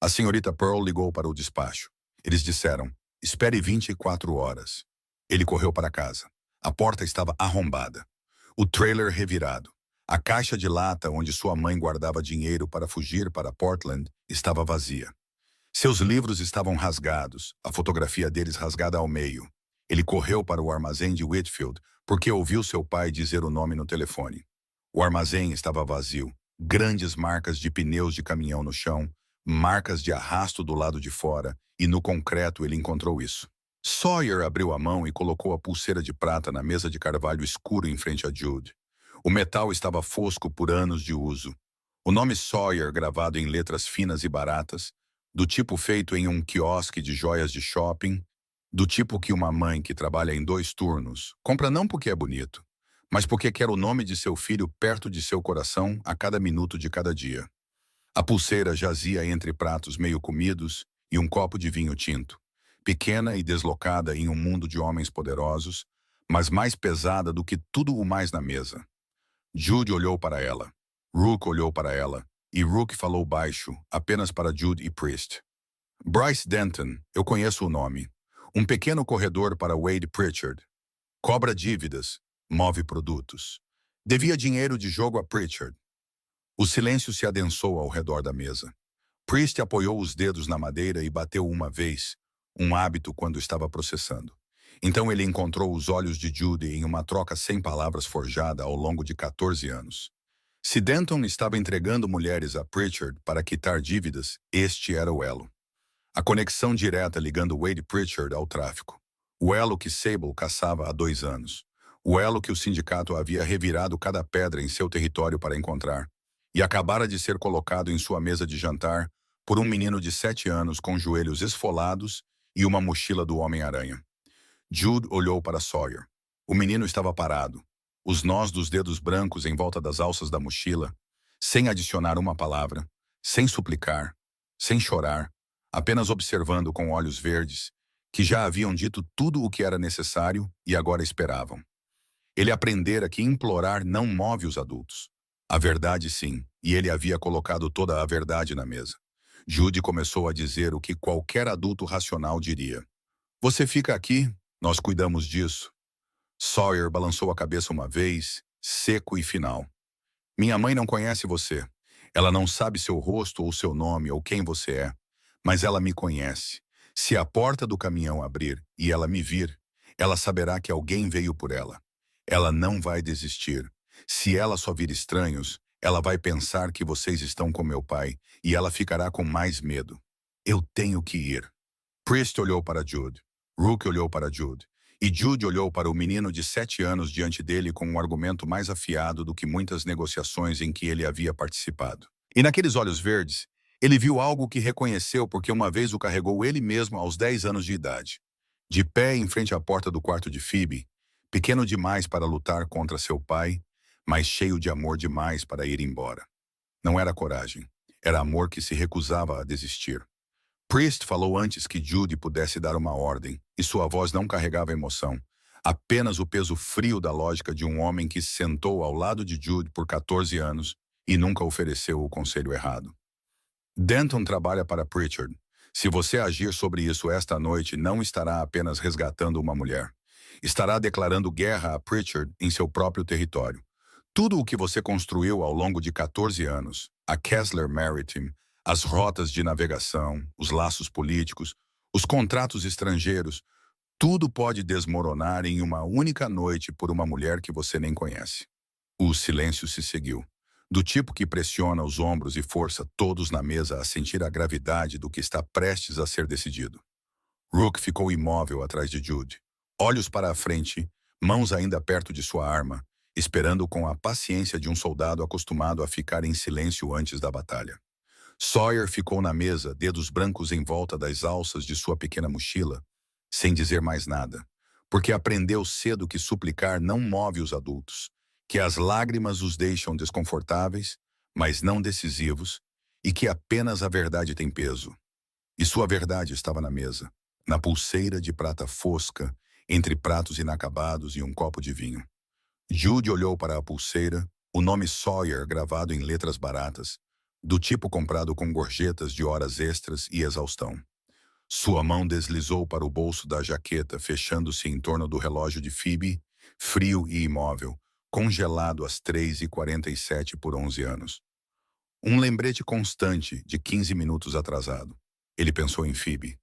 A senhorita Pearl ligou para o despacho. Eles disseram, espere 24 horas. Ele correu para casa. A porta estava arrombada. O trailer revirado. A caixa de lata onde sua mãe guardava dinheiro para fugir para Portland estava vazia. Seus livros estavam rasgados, a fotografia deles rasgada ao meio. Ele correu para o armazém de Whitfield porque ouviu seu pai dizer o nome no telefone. O armazém estava vazio, grandes marcas de pneus de caminhão no chão, marcas de arrasto do lado de fora, e no concreto ele encontrou isso. Sawyer abriu a mão e colocou a pulseira de prata na mesa de carvalho escuro em frente a Jude. O metal estava fosco por anos de uso. O nome Sawyer gravado em letras finas e baratas, do tipo feito em um quiosque de joias de shopping, do tipo que uma mãe que trabalha em 2 turnos compra não porque é bonito, mas porque quer o nome de seu filho perto de seu coração a cada minuto de cada dia. A pulseira jazia entre pratos meio comidos e um copo de vinho tinto, pequena e deslocada em um mundo de homens poderosos, mas mais pesada do que tudo o mais na mesa. Jude olhou para ela. Rook olhou para ela, e Rook falou baixo, apenas para Jude e Priest. Bryce Denton, eu conheço o nome. Um pequeno corredor para Wade Pritchard. Cobra dívidas, move produtos. Devia dinheiro de jogo a Pritchard. O silêncio se adensou ao redor da mesa. Priest apoiou os dedos na madeira e bateu uma vez, um hábito quando estava processando. Então ele encontrou os olhos de Jude em uma troca sem palavras forjada ao longo de 14 anos. Se Denton estava entregando mulheres a Pritchard para quitar dívidas, este era o elo. A conexão direta ligando Wade Pritchard ao tráfico. O elo que Sable caçava há 2 anos. O elo que o sindicato havia revirado cada pedra em seu território para encontrar. E acabara de ser colocado em sua mesa de jantar por um menino de 7 anos com joelhos esfolados e uma mochila do Homem-Aranha. Jude olhou para Sawyer. O menino estava parado, os nós dos dedos brancos em volta das alças da mochila, sem adicionar uma palavra, sem suplicar, sem chorar, apenas observando com olhos verdes, que já haviam dito tudo o que era necessário e agora esperavam. Ele aprendera que implorar não move os adultos. A verdade sim, e ele havia colocado toda a verdade na mesa. Jude começou a dizer o que qualquer adulto racional diria. Você fica aqui, nós cuidamos disso. Sawyer balançou a cabeça uma vez, seco e final. Minha mãe não conhece você. Ela não sabe seu rosto ou seu nome ou quem você é. Mas ela me conhece. Se a porta do caminhão abrir e ela me vir, ela saberá que alguém veio por ela. Ela não vai desistir. Se ela só vir estranhos, ela vai pensar que vocês estão com meu pai e ela ficará com mais medo. Eu tenho que ir. Priest olhou para Jude. Rook olhou para Jude. E Jude olhou para o menino de 7 anos diante dele com um argumento mais afiado do que muitas negociações em que ele havia participado. E naqueles olhos verdes, Ele viu algo que reconheceu porque uma vez o carregou ele mesmo aos 10 anos de idade. De pé em frente à porta do quarto de Phoebe, pequeno demais para lutar contra seu pai, mas cheio de amor demais para ir embora. Não era coragem, era amor que se recusava a desistir. Priest falou antes que Judy pudesse dar uma ordem, e sua voz não carregava emoção, apenas o peso frio da lógica de um homem que se sentou ao lado de Judy por 14 anos e nunca ofereceu o conselho errado. Denton trabalha para Pritchard. Se você agir sobre isso esta noite, não estará apenas resgatando uma mulher. Estará declarando guerra a Pritchard em seu próprio território. Tudo o que você construiu ao longo de 14 anos, a Kessler Maritime, as rotas de navegação, os laços políticos, os contratos estrangeiros, tudo pode desmoronar em uma única noite por uma mulher que você nem conhece. O silêncio se seguiu. Do tipo que pressiona os ombros e força todos na mesa a sentir a gravidade do que está prestes a ser decidido. Rook ficou imóvel atrás de Jude, olhos para a frente, mãos ainda perto de sua arma, esperando com a paciência de um soldado acostumado a ficar em silêncio antes da batalha. Sawyer ficou na mesa, dedos brancos em volta das alças de sua pequena mochila, sem dizer mais nada, porque aprendeu cedo que suplicar não move os adultos, que as lágrimas os deixam desconfortáveis, mas não decisivos, e que apenas a verdade tem peso. E sua verdade estava na mesa, na pulseira de prata fosca, entre pratos inacabados e um copo de vinho. Jude olhou para a pulseira, o nome Sawyer gravado em letras baratas, do tipo comprado com gorjetas de horas extras e exaustão. Sua mão deslizou para o bolso da jaqueta, fechando-se em torno do relógio de Phoebe, frio e imóvel, congelado às 3h47 por 11 anos. Um lembrete constante de 15 minutos atrasado. Ele pensou em Phoebe.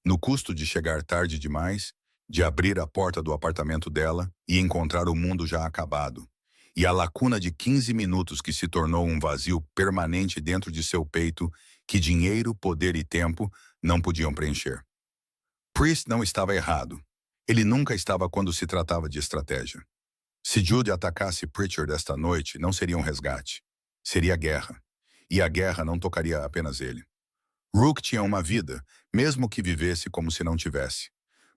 No custo de chegar tarde demais, de abrir a porta do apartamento dela e encontrar o mundo já acabado. E a lacuna de 15 minutos que se tornou um vazio permanente dentro de seu peito que dinheiro, poder e tempo não podiam preencher. Priest não estava errado. Ele nunca estava quando se tratava de estratégia. Se Jude atacasse Pritchard esta noite, não seria um resgate. Seria guerra. E a guerra não tocaria apenas ele. Rook tinha uma vida, mesmo que vivesse como se não tivesse.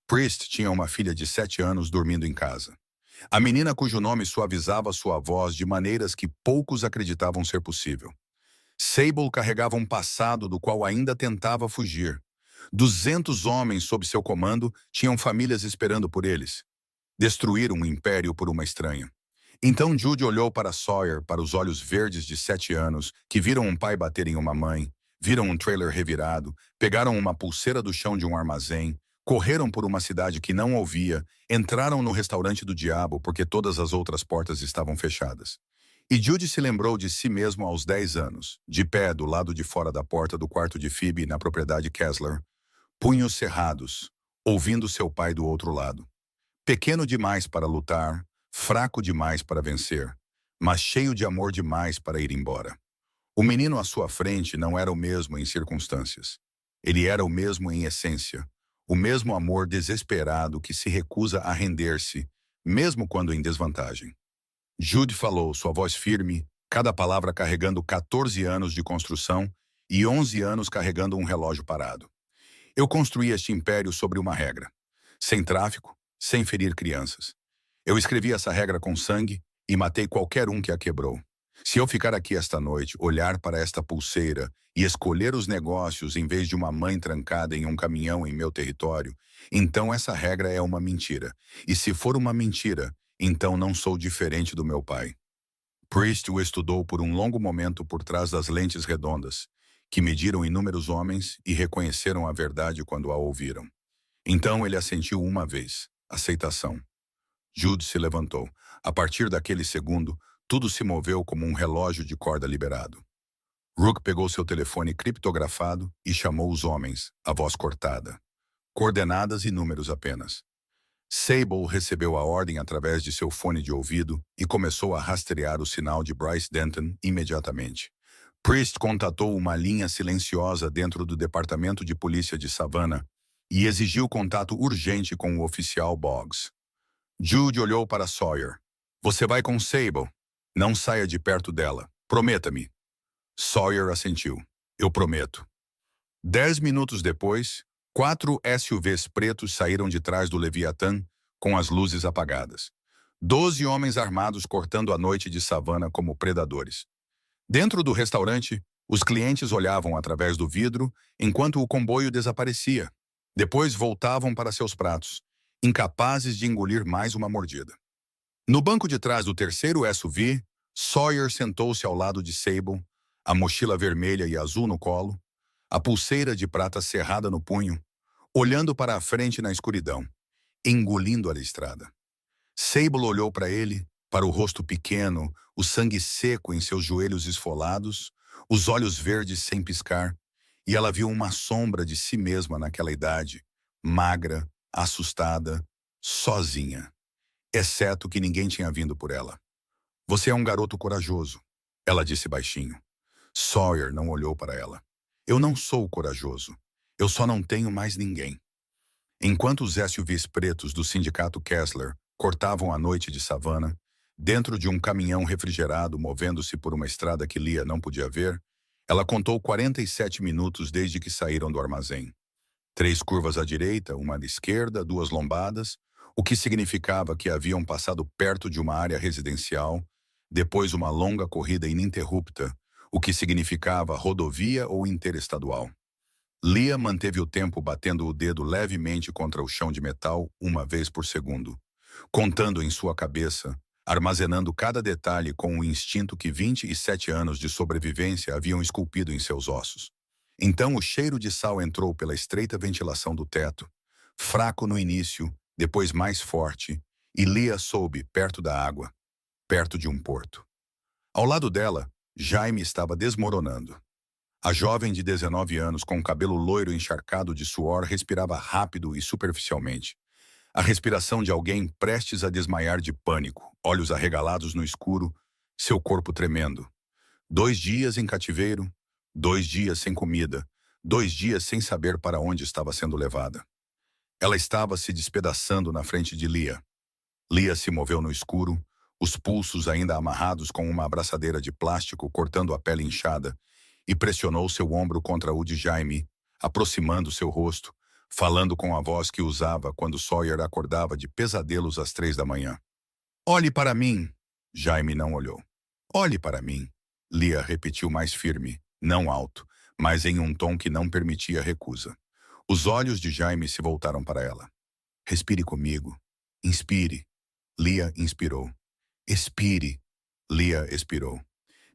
Priest tinha uma filha de 7 anos dormindo em casa. A menina cujo nome suavizava sua voz de maneiras que poucos acreditavam ser possível. Sable carregava um passado do qual ainda tentava fugir. 200 homens sob seu comando tinham famílias esperando por eles. Destruir um império por uma estranha. Então Jude olhou para Sawyer, para os olhos verdes de 7 anos, que viram um pai bater em uma mãe, viram um trailer revirado, pegaram uma pulseira do chão de um armazém, correram por uma cidade que não ouvia, entraram no restaurante do diabo porque todas as outras portas estavam fechadas. E Jude se lembrou de si mesmo aos 10 anos, de pé do lado de fora da porta do quarto de Phoebe na propriedade Kessler, punhos cerrados, ouvindo seu pai do outro lado. Pequeno demais para lutar, fraco demais para vencer, mas cheio de amor demais para ir embora. O menino à sua frente não era o mesmo em circunstâncias. Ele era o mesmo em essência, o mesmo amor desesperado que se recusa a render-se, mesmo quando em desvantagem. Jude falou, sua voz firme, cada palavra carregando 14 anos de construção e 11 anos carregando um relógio parado. Eu construí este império sobre uma regra. Sem tráfico, sem ferir crianças. Eu escrevi essa regra com sangue e matei qualquer um que a quebrou. Se eu ficar aqui esta noite, olhar para esta pulseira e escolher os negócios em vez de uma mãe trancada em um caminhão em meu território, então essa regra é uma mentira. E se for uma mentira, então não sou diferente do meu pai. Priest o estudou por um longo momento por trás das lentes redondas, que mediram inúmeros homens e reconheceram a verdade quando a ouviram. Então ele assentiu uma vez. Aceitação. Jude se levantou. A partir daquele segundo, tudo se moveu como um relógio de corda liberado. Rook pegou seu telefone criptografado e chamou os homens, a voz cortada. Coordenadas e números apenas. Sable recebeu a ordem através de seu fone de ouvido e começou a rastrear o sinal de Bryce Denton imediatamente. Priest contatou uma linha silenciosa dentro do Departamento de Polícia de Savannah e exigiu contato urgente com o oficial Boggs. Jude olhou para Sawyer. Você vai com Sable. Não saia de perto dela. Prometa-me. Sawyer assentiu. Eu prometo. 10 minutos depois, 4 SUVs pretos saíram de trás do Leviatã com as luzes apagadas. 12 homens armados cortando a noite de savana como predadores. Dentro do restaurante, os clientes olhavam através do vidro enquanto o comboio desaparecia. Depois voltavam para seus pratos, incapazes de engolir mais uma mordida. No banco de trás do terceiro SUV, Sawyer sentou-se ao lado de Sable, a mochila vermelha e azul no colo, a pulseira de prata cerrada no punho, olhando para a frente na escuridão, engolindo a estrada. Sable olhou para ele, para o rosto pequeno, o sangue seco em seus joelhos esfolados, os olhos verdes sem piscar, e ela viu uma sombra de si mesma naquela idade, magra, assustada, sozinha, exceto que ninguém tinha vindo por ela. Você é um garoto corajoso, ela disse baixinho. Sawyer não olhou para ela. Eu não sou corajoso. Eu só não tenho mais ninguém. Enquanto os SUVs pretos do sindicato Kessler cortavam a noite de savana, dentro de um caminhão refrigerado movendo-se por uma estrada que Leah não podia ver, ela contou 47 minutos desde que saíram do armazém. 3 curvas à direita, uma à esquerda, 2 lombadas, o que significava que haviam passado perto de uma área residencial, depois uma longa corrida ininterrupta, o que significava rodovia ou interestadual. Leah manteve o tempo batendo o dedo levemente contra o chão de metal uma vez por segundo, contando em sua cabeça, armazenando cada detalhe com o instinto que 27 anos de sobrevivência haviam esculpido em seus ossos. Então o cheiro de sal entrou pela estreita ventilação do teto, fraco no início, depois mais forte, e Leah soube perto da água, perto de um porto. Ao lado dela, Jaime estava desmoronando. A jovem de 19 anos, com o cabelo loiro encharcado de suor, respirava rápido e superficialmente. A respiração de alguém prestes a desmaiar de pânico, olhos arregalados no escuro, seu corpo tremendo. 2 dias em cativeiro, 2 dias sem comida, 2 dias sem saber para onde estava sendo levada. Ela estava se despedaçando na frente de Leah. Leah se moveu no escuro, os pulsos ainda amarrados com uma abraçadeira de plástico cortando a pele inchada, e pressionou seu ombro contra o de Jaime, aproximando seu rosto, falando com a voz que usava quando Sawyer acordava de pesadelos às 3 da manhã. Olhe para mim! Jaime não olhou. Olhe para mim! Leah repetiu mais firme, não alto, mas em um tom que não permitia recusa. Os olhos de Jaime se voltaram para ela. Respire comigo. Inspire. Leah inspirou. Expire. Leah expirou.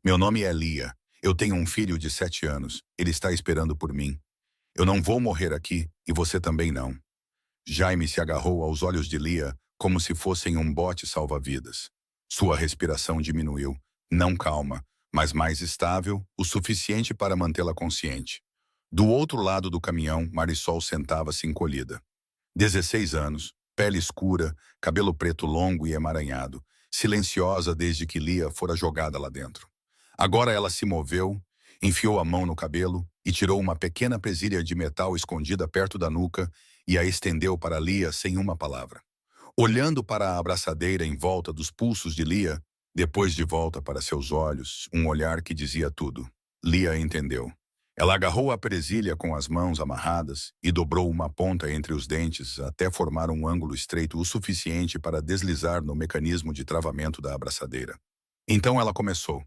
Meu nome é Leah. Eu tenho um filho de 7 anos. Ele está esperando por mim. Eu não vou morrer aqui, e você também não. Jaime se agarrou aos olhos de Leah como se fossem um bote salva-vidas. Sua respiração diminuiu, não calma, mas mais estável, o suficiente para mantê-la consciente. Do outro lado do caminhão, Marisol sentava-se encolhida. 16 anos, pele escura, cabelo preto longo e emaranhado, silenciosa desde que Leah fora jogada lá dentro. Agora ela se moveu, enfiou a mão no cabelo e tirou uma pequena presilha de metal escondida perto da nuca e a estendeu para Leah sem uma palavra. Olhando para a abraçadeira em volta dos pulsos de Leah, depois de volta para seus olhos, um olhar que dizia tudo. Leah entendeu. Ela agarrou a presilha com as mãos amarradas e dobrou uma ponta entre os dentes até formar um ângulo estreito o suficiente para deslizar no mecanismo de travamento da abraçadeira. Então ela começou.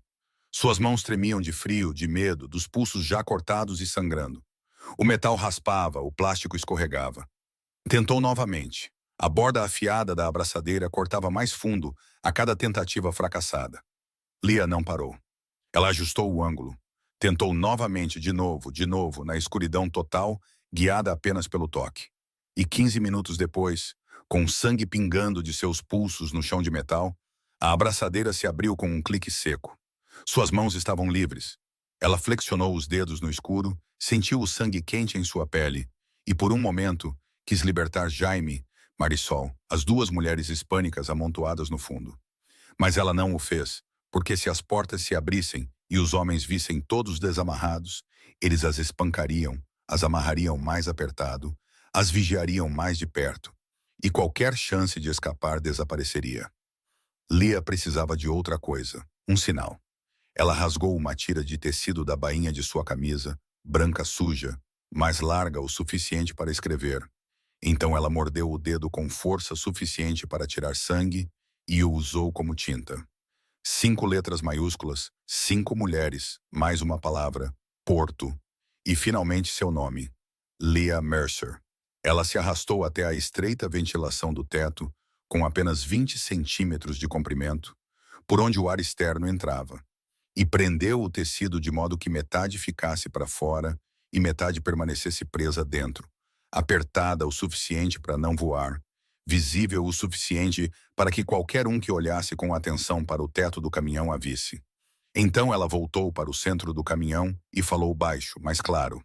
Suas mãos tremiam de frio, de medo, dos pulsos já cortados e sangrando. O metal raspava, o plástico escorregava. Tentou novamente. A borda afiada da abraçadeira cortava mais fundo a cada tentativa fracassada. Leah não parou. Ela ajustou o ângulo. Tentou novamente, de novo, na escuridão total, guiada apenas pelo toque. E 15 minutos depois, com sangue pingando de seus pulsos no chão de metal, a abraçadeira se abriu com um clique seco. Suas mãos estavam livres. Ela flexionou os dedos no escuro, sentiu o sangue quente em sua pele e, por um momento, quis libertar Jaime, Marisol, as 2 mulheres hispânicas amontoadas no fundo. Mas ela não o fez, porque se as portas se abrissem e os homens vissem todos desamarrados, eles as espancariam, as amarrariam mais apertado, as vigiariam mais de perto, e qualquer chance de escapar desapareceria. Leah precisava de outra coisa, um sinal. Ela rasgou uma tira de tecido da bainha de sua camisa, branca suja, mas larga o suficiente para escrever. Então ela mordeu o dedo com força suficiente para tirar sangue e o usou como tinta. 5 letras maiúsculas, 5 mulheres, mais uma palavra, Porto, e finalmente seu nome, Leah Mercer. Ela se arrastou até a estreita ventilação do teto, com apenas 20 centímetros de comprimento, por onde o ar externo entrava, e prendeu o tecido de modo que metade ficasse para fora e metade permanecesse presa dentro, apertada o suficiente para não voar, visível o suficiente para que qualquer um que olhasse com atenção para o teto do caminhão a visse. Então ela voltou para o centro do caminhão e falou baixo, mas claro.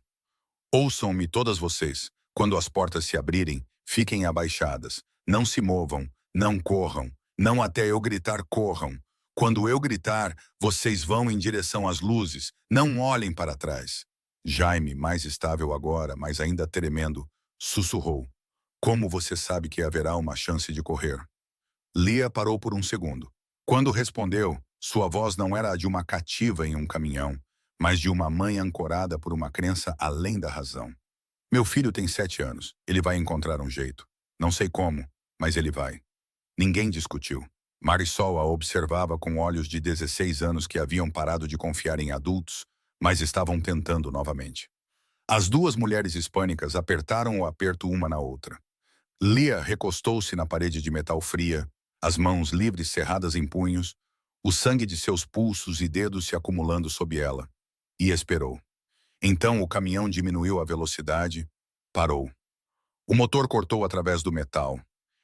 Ouçam-me todas vocês. Quando as portas se abrirem, fiquem abaixadas. Não se movam, não corram, não até eu gritar corram. Quando eu gritar, vocês vão em direção às luzes, não olhem para trás. Jaime, mais estável agora, mas ainda tremendo, sussurrou. Como você sabe que haverá uma chance de correr? Leah parou por um segundo. Quando respondeu, sua voz não era a de uma cativa em um caminhão, mas de uma mãe ancorada por uma crença além da razão. Meu filho tem 7 anos. Ele vai encontrar um jeito. Não sei como, mas ele vai. Ninguém discutiu. Marisol a observava com olhos de 16 anos que haviam parado de confiar em adultos, mas estavam tentando novamente. As duas mulheres hispânicas apertaram o aperto uma na outra. Leah recostou-se na parede de metal fria, as mãos livres cerradas em punhos, o sangue de seus pulsos e dedos se acumulando sob ela, e esperou. Então o caminhão diminuiu a velocidade, parou. O motor cortou através do metal.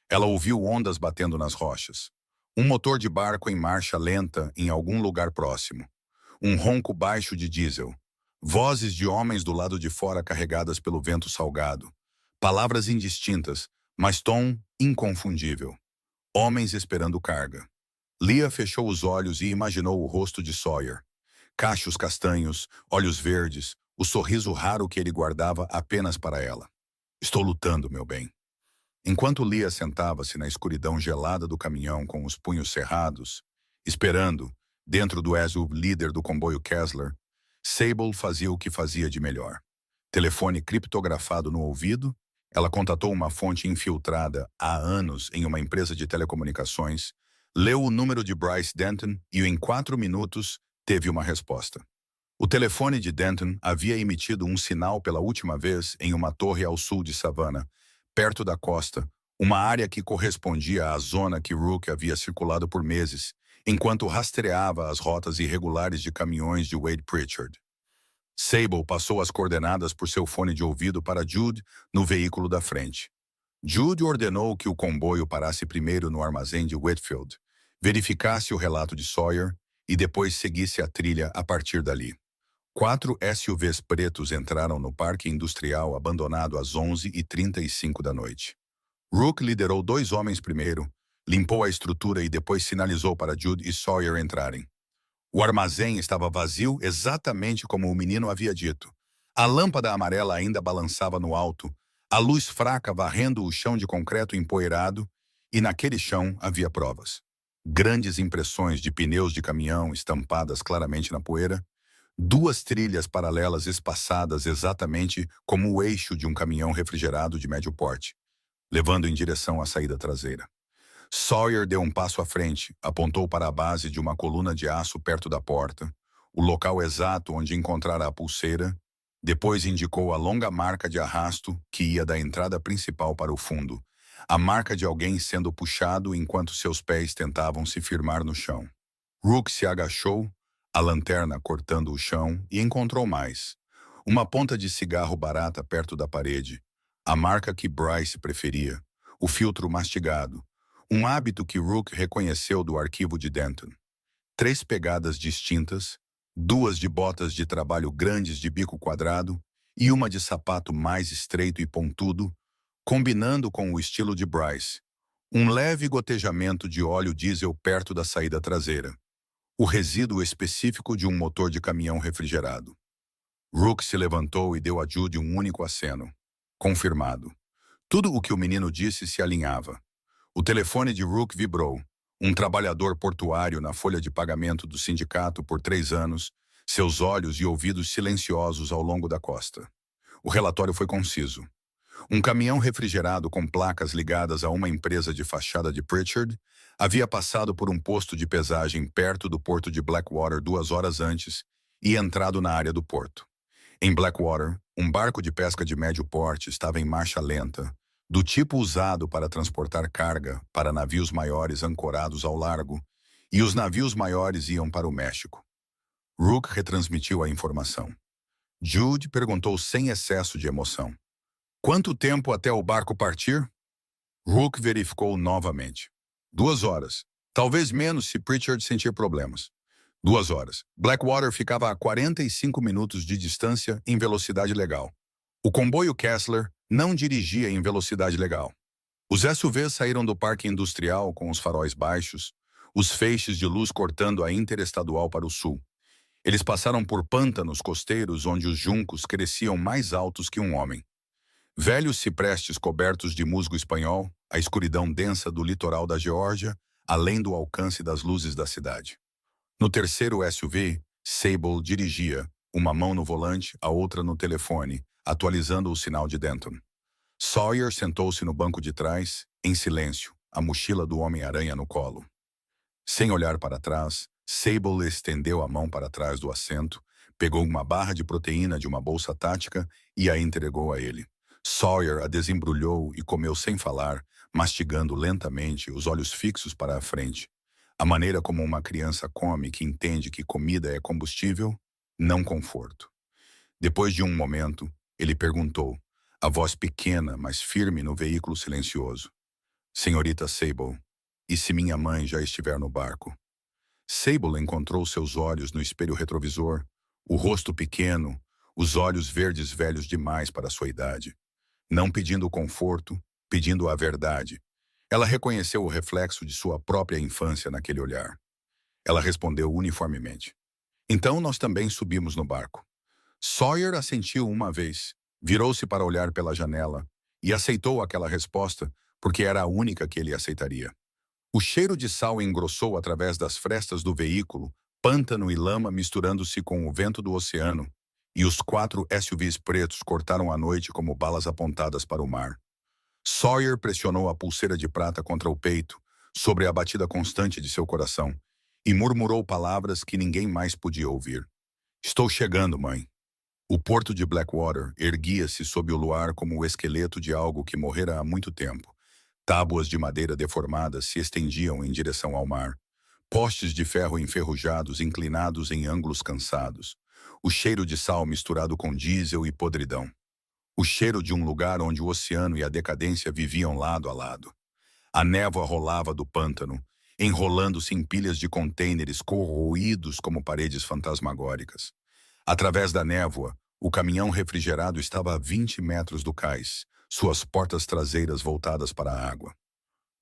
Ela ouviu ondas batendo nas rochas. Um motor de barco em marcha lenta em algum lugar próximo. Um ronco baixo de diesel. Vozes de homens do lado de fora carregadas pelo vento salgado. Palavras indistintas, mas tom inconfundível. Homens esperando carga. Leah fechou os olhos e imaginou o rosto de Sawyer. Cachos castanhos, olhos verdes, o sorriso raro que ele guardava apenas para ela. Estou lutando, meu bem. Enquanto Leah sentava-se na escuridão gelada do caminhão com os punhos cerrados, esperando, dentro do SUV líder do comboio Kessler, Sable fazia o que fazia de melhor. Telefone criptografado no ouvido, ela contatou uma fonte infiltrada há anos em uma empresa de telecomunicações, leu o número de Bryce Denton e em 4 minutos teve uma resposta. O telefone de Denton havia emitido um sinal pela última vez em uma torre ao sul de Savannah, perto da costa, uma área que correspondia à zona que Rook havia circulado por meses, enquanto rastreava as rotas irregulares de caminhões de Wade Pritchard. Sable passou as coordenadas por seu fone de ouvido para Jude no veículo da frente. Jude ordenou que o comboio parasse primeiro no armazém de Whitfield, verificasse o relato de Sawyer e depois seguisse a trilha a partir dali. 4 SUVs pretos entraram no parque industrial abandonado às 11h35 da noite. Rook liderou 2 homens primeiro, limpou a estrutura e depois sinalizou para Jude e Sawyer entrarem. O armazém estava vazio exatamente como o menino havia dito. A lâmpada amarela ainda balançava no alto, a luz fraca varrendo o chão de concreto empoeirado, e naquele chão havia provas. Grandes impressões de pneus de caminhão estampadas claramente na poeira, 2 trilhas paralelas espaçadas exatamente como o eixo de um caminhão refrigerado de médio porte, levando em direção à saída traseira. Sawyer deu um passo à frente, apontou para a base de uma coluna de aço perto da porta, o local exato onde encontrara a pulseira, depois indicou a longa marca de arrasto que ia da entrada principal para o fundo, a marca de alguém sendo puxado enquanto seus pés tentavam se firmar no chão. Rook se agachou, a lanterna cortando o chão, e encontrou mais. Uma ponta de cigarro barata perto da parede, a marca que Bryce preferia, o filtro mastigado, um hábito que Rook reconheceu do arquivo de Denton. 3 pegadas distintas, 2 de botas de trabalho grandes de bico quadrado e uma de sapato mais estreito e pontudo, combinando com o estilo de Bryce. Um leve gotejamento de óleo diesel perto da saída traseira. O resíduo específico de um motor de caminhão refrigerado. Rook se levantou e deu a Jude um único aceno. Confirmado. Tudo o que o menino disse se alinhava. O telefone de Rook vibrou. Um trabalhador portuário na folha de pagamento do sindicato por 3 anos, seus olhos e ouvidos silenciosos ao longo da costa. O relatório foi conciso. Um caminhão refrigerado com placas ligadas a uma empresa de fachada de Pritchard havia passado por um posto de pesagem perto do porto de Blackwater 2 horas antes e entrado na área do porto. Em Blackwater, um barco de pesca de médio porte estava em marcha lenta, do tipo usado para transportar carga para navios maiores ancorados ao largo, e os navios maiores iam para o México. Rook retransmitiu a informação. Jude perguntou sem excesso de emoção. Quanto tempo até o barco partir? Rook verificou novamente. 2 horas. Talvez menos se Pritchard sentir problemas. 2 horas. Blackwater ficava a 45 minutos de distância em velocidade legal. O comboio Kessler não dirigia em velocidade legal. Os SUVs saíram do parque industrial com os faróis baixos, os feixes de luz cortando a interestadual para o sul. Eles passaram por pântanos costeiros onde os juncos cresciam mais altos que um homem. Velhos ciprestes cobertos de musgo espanhol, a escuridão densa do litoral da Geórgia, além do alcance das luzes da cidade. No terceiro SUV, Sable dirigia, uma mão no volante, a outra no telefone, atualizando o sinal de Denton. Sawyer sentou-se no banco de trás, em silêncio, a mochila do Homem-Aranha no colo. Sem olhar para trás, Sable estendeu a mão para trás do assento, pegou uma barra de proteína de uma bolsa tática e a entregou a ele. Sawyer a desembrulhou e comeu sem falar, mastigando lentamente, os olhos fixos para a frente. A maneira como uma criança come que entende que comida é combustível, não conforto. Depois de um momento, ele perguntou, a voz pequena, mas firme no veículo silencioso. Senhorita Sable, e se minha mãe já estiver no barco? Sable encontrou seus olhos no espelho retrovisor, o rosto pequeno, os olhos verdes velhos demais para sua idade. Não pedindo conforto, pedindo a verdade. Ela reconheceu o reflexo de sua própria infância naquele olhar. Ela respondeu uniformemente. Então nós também subimos no barco. Sawyer assentiu uma vez, virou-se para olhar pela janela e aceitou aquela resposta porque era a única que ele aceitaria. O cheiro de sal engrossou através das frestas do veículo, pântano e lama misturando-se com o vento do oceano, e os 4 SUVs pretos cortaram a noite como balas apontadas para o mar. Sawyer pressionou a pulseira de prata contra o peito, sobre a batida constante de seu coração, e murmurou palavras que ninguém mais podia ouvir. Estou chegando, mãe. O porto de Blackwater erguia-se sob o luar como o esqueleto de algo que morrera há muito tempo. Tábuas de madeira deformadas se estendiam em direção ao mar. Postes de ferro enferrujados inclinados em ângulos cansados. O cheiro de sal misturado com diesel e podridão. O cheiro de um lugar onde o oceano e a decadência viviam lado a lado. A névoa rolava do pântano, enrolando-se em pilhas de contêineres corroídos como paredes fantasmagóricas. Através da névoa, o caminhão refrigerado estava a 20 metros do cais, suas portas traseiras voltadas para a água.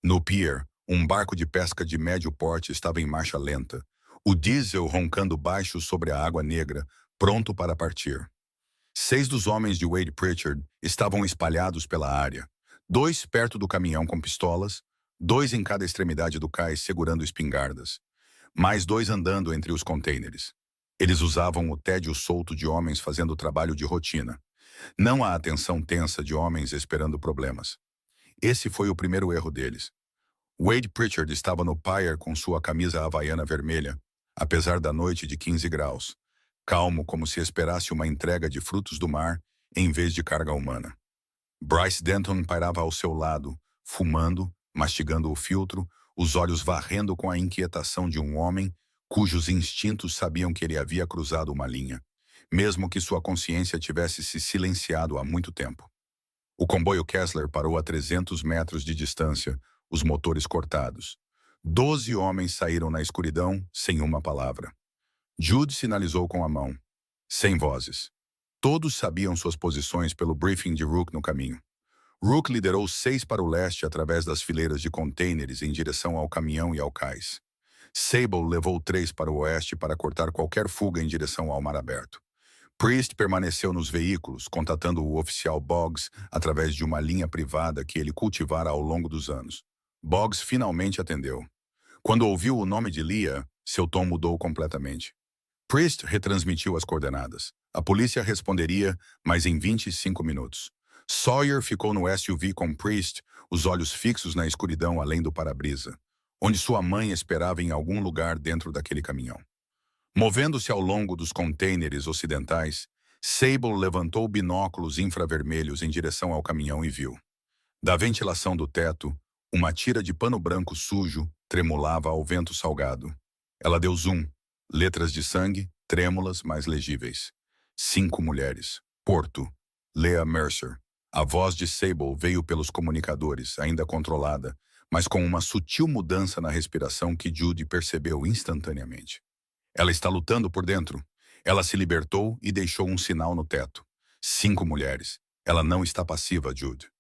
No pier, um barco de pesca de médio porte estava em marcha lenta, o diesel roncando baixo sobre a água negra, pronto para partir. 6 dos homens de Wade Pritchard estavam espalhados pela área, 2 perto do caminhão com pistolas, 2 em cada extremidade do cais segurando espingardas, mais 2 andando entre os contêineres. Eles usavam o tédio solto de homens fazendo trabalho de rotina, não a atenção tensa de homens esperando problemas. Esse foi o primeiro erro deles. Wade Pritchard estava no pier com sua camisa havaiana vermelha, apesar da noite de 15 graus, calmo como se esperasse uma entrega de frutos do mar em vez de carga humana. Bryce Denton pairava ao seu lado, fumando, mastigando o filtro, os olhos varrendo com a inquietação de um homem cujos instintos sabiam que ele havia cruzado uma linha, mesmo que sua consciência tivesse se silenciado há muito tempo. O comboio Kessler parou a 300 metros de distância, os motores cortados. 12 homens saíram na escuridão, sem uma palavra. Jude sinalizou com a mão. Sem vozes. Todos sabiam suas posições pelo briefing de Rook no caminho. Rook liderou 6 para o leste através das fileiras de contêineres em direção ao caminhão e ao cais. Sable levou 3 para o oeste para cortar qualquer fuga em direção ao mar aberto. Priest permaneceu nos veículos, contatando o oficial Boggs através de uma linha privada que ele cultivara ao longo dos anos. Boggs finalmente atendeu. Quando ouviu o nome de Leah, seu tom mudou completamente. Priest retransmitiu as coordenadas. A polícia responderia, mas em 25 minutos. Sawyer ficou no SUV com Priest, os olhos fixos na escuridão além do para-brisa, onde sua mãe esperava em algum lugar dentro daquele caminhão. Movendo-se ao longo dos contêineres ocidentais, Sable levantou binóculos infravermelhos em direção ao caminhão e viu. Da ventilação do teto, uma tira de pano branco sujo tremulava ao vento salgado. Ela deu zoom. Letras de sangue, trêmulas, mas legíveis. 5 mulheres. Porto. Leah Mercer. A voz de Sable veio pelos comunicadores, ainda controlada, mas com uma sutil mudança na respiração que Judy percebeu instantaneamente. Ela está lutando por dentro. Ela se libertou e deixou um sinal no teto. 5 mulheres. Ela não está passiva, Jude.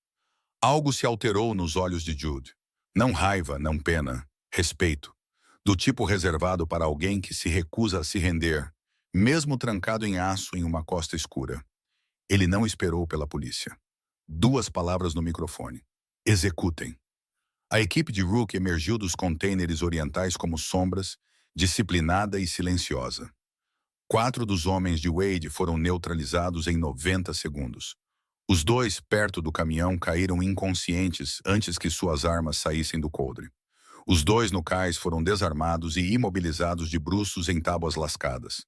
Algo se alterou nos olhos de Jude. Não raiva, não pena. Respeito. Do tipo reservado para alguém que se recusa a se render, mesmo trancado em aço em uma costa escura. Ele não esperou pela polícia. 2 palavras no microfone. Executem. A equipe de Rook emergiu dos contêineres orientais como sombras, disciplinada e silenciosa. 4 dos homens de Wade foram neutralizados em 90 segundos. Os 2 perto do caminhão caíram inconscientes antes que suas armas saíssem do coldre. Os 2 no cais foram desarmados e imobilizados de bruços em tábuas lascadas.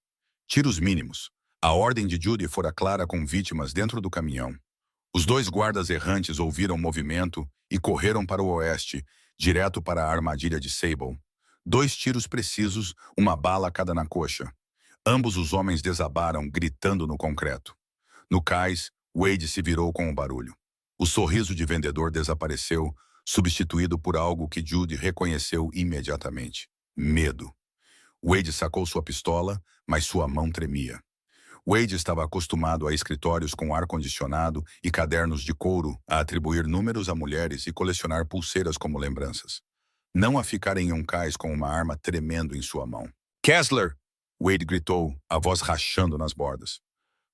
Tiros mínimos. A ordem de Judy fora clara com vítimas dentro do caminhão. Os 2 guardas errantes ouviram movimento e correram para o oeste, direto para a armadilha de Sable. 2 tiros precisos, uma bala cada na coxa. Ambos os homens desabaram, gritando no concreto. No cais, Wade se virou com o barulho. O sorriso de vendedor desapareceu, substituído por algo que Judy reconheceu imediatamente. Medo. Wade sacou sua pistola, mas sua mão tremia. Wade estava acostumado a escritórios com ar-condicionado e cadernos de couro, a atribuir números a mulheres e colecionar pulseiras como lembranças. Não a ficar em um cais com uma arma tremendo em sua mão. "Kessler!" Wade gritou, a voz rachando nas bordas.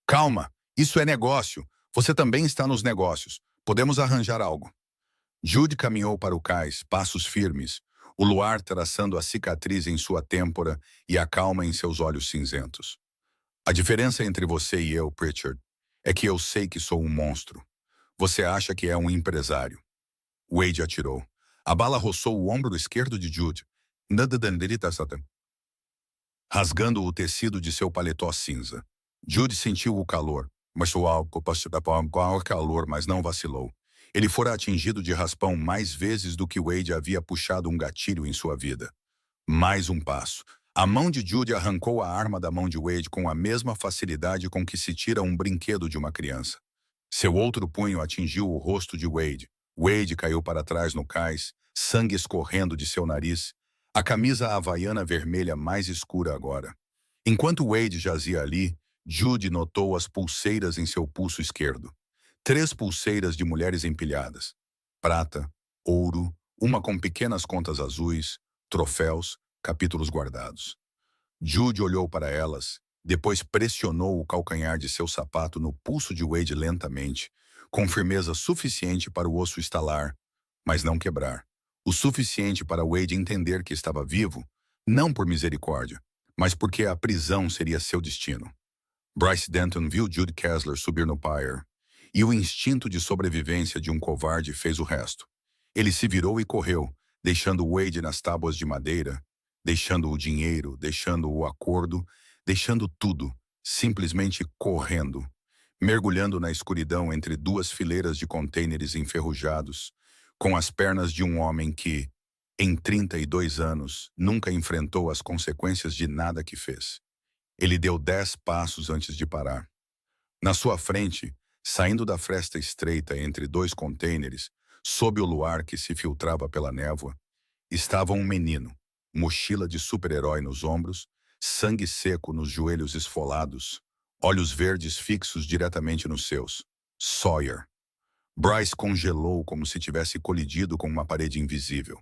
"Calma, isso é negócio. Você também está nos negócios. Podemos arranjar algo." Judy caminhou para o cais, passos firmes, o luar traçando a cicatriz em sua têmpora e a calma em seus olhos cinzentos. "A diferença entre você e eu, Pritchard, é que eu sei que sou um monstro. Você acha que é um empresário." Wade atirou. A bala roçou o ombro esquerdo de Judy, rasgando o tecido de seu paletó cinza. Judy sentiu o calor, mas mas não vacilou. Ele fora atingido de raspão mais vezes do que Wade havia puxado um gatilho em sua vida. Mais um passo. A mão de Judy arrancou a arma da mão de Wade com a mesma facilidade com que se tira um brinquedo de uma criança. Seu outro punho atingiu o rosto de Wade. Wade caiu para trás no cais, sangue escorrendo de seu nariz, a camisa havaiana vermelha mais escura agora. Enquanto Wade jazia ali, Judy notou as pulseiras em seu pulso esquerdo. 3 pulseiras de mulheres empilhadas. Prata, ouro, uma com pequenas contas azuis, troféus, capítulos guardados. Judy olhou para elas, depois pressionou o calcanhar de seu sapato no pulso de Wade lentamente, com firmeza suficiente para o osso estalar, mas não quebrar. O suficiente para Wade entender que estava vivo, não por misericórdia, mas porque a prisão seria seu destino. Bryce Denton viu Judy Kessler subir no Pyre, e o instinto de sobrevivência de um covarde fez o resto. Ele se virou e correu, deixando Wade nas tábuas de madeira, deixando o dinheiro, deixando o acordo, deixando tudo, simplesmente correndo, mergulhando na escuridão entre 2 fileiras de contêineres enferrujados, com as pernas de um homem que, em 32 anos, nunca enfrentou as consequências de nada que fez. Ele deu 10 passos antes de parar. Na sua frente, saindo da fresta estreita entre 2 contêineres, sob o luar que se filtrava pela névoa, estava um menino, mochila de super-herói nos ombros, sangue seco nos joelhos esfolados, olhos verdes fixos diretamente nos seus. Sawyer. Bryce congelou como se tivesse colidido com uma parede invisível.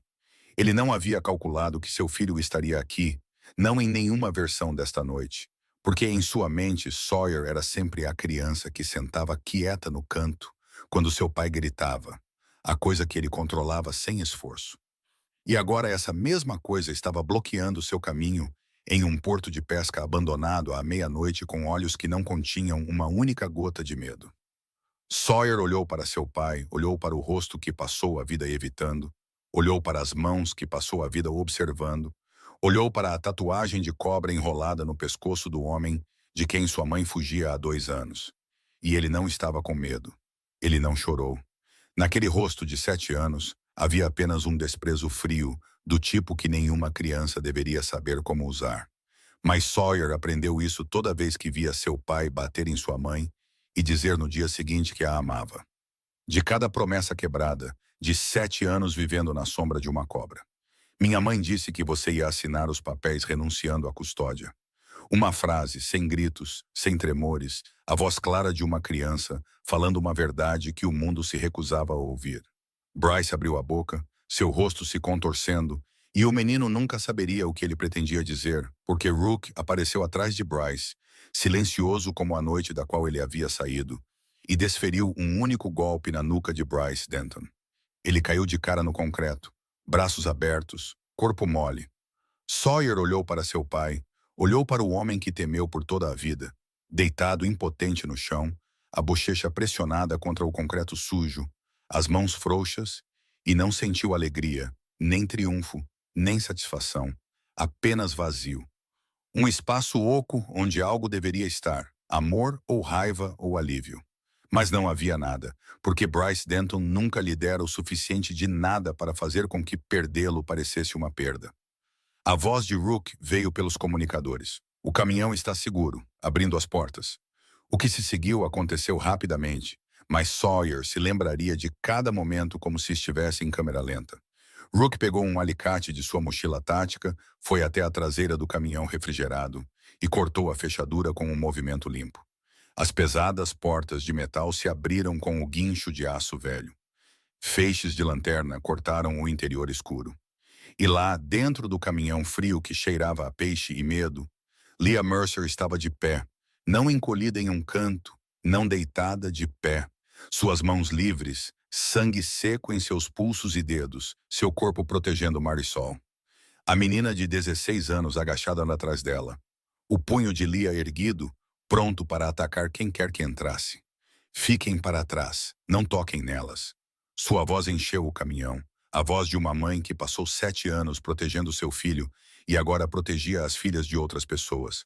Ele não havia calculado que seu filho estaria aqui, não em nenhuma versão desta noite, porque em sua mente Sawyer era sempre a criança que sentava quieta no canto quando seu pai gritava, a coisa que ele controlava sem esforço. E agora essa mesma coisa estava bloqueando seu caminho, em um porto de pesca abandonado à meia-noite com olhos que não continham uma única gota de medo. Sawyer olhou para seu pai, olhou para o rosto que passou a vida evitando, olhou para as mãos que passou a vida observando, olhou para a tatuagem de cobra enrolada no pescoço do homem de quem sua mãe fugia há 2 anos. E ele não estava com medo. Ele não chorou. Naquele rosto de 7 anos, havia apenas um desprezo frio, do tipo que nenhuma criança deveria saber como usar. Mas Sawyer aprendeu isso toda vez que via seu pai bater em sua mãe e dizer no dia seguinte que a amava. De cada promessa quebrada, de 7 anos vivendo na sombra de uma cobra. Minha mãe disse que você ia assinar os papéis renunciando à custódia. Uma frase, sem gritos, sem tremores, a voz clara de uma criança, falando uma verdade que o mundo se recusava a ouvir. Bryce abriu a boca, seu rosto se contorcendo, e o menino nunca saberia o que ele pretendia dizer, porque Rook apareceu atrás de Bryce, silencioso como a noite da qual ele havia saído, e desferiu um único golpe na nuca de Bryce Denton. Ele caiu de cara no concreto, braços abertos, corpo mole. Sawyer olhou para seu pai, olhou para o homem que temeu por toda a vida, deitado impotente no chão, a bochecha pressionada contra o concreto sujo, as mãos frouxas, e não sentiu alegria, nem triunfo, nem satisfação, apenas vazio. Um espaço oco onde algo deveria estar, amor ou raiva ou alívio. Mas não havia nada, porque Bryce Denton nunca lhe dera o suficiente de nada para fazer com que perdê-lo parecesse uma perda. A voz de Rook veio pelos comunicadores. O caminhão está seguro, abrindo as portas. O que se seguiu aconteceu rapidamente, mas Sawyer se lembraria de cada momento como se estivesse em câmera lenta. Rook pegou um alicate de sua mochila tática, foi até a traseira do caminhão refrigerado e cortou a fechadura com um movimento limpo. As pesadas portas de metal se abriram com o guincho de aço velho. Feixes de lanterna cortaram o interior escuro. E lá, dentro do caminhão frio que cheirava a peixe e medo, Leah Mercer estava de pé, não encolhida em um canto, não deitada de pé, suas mãos livres, sangue seco em seus pulsos e dedos, seu corpo protegendo Marisol. A menina de 16 anos agachada atrás dela, o punho de Leah erguido, pronto para atacar quem quer que entrasse. Fiquem para trás, não toquem nelas. Sua voz encheu o caminhão. A voz de uma mãe que passou 7 anos protegendo seu filho e agora protegia as filhas de outras pessoas.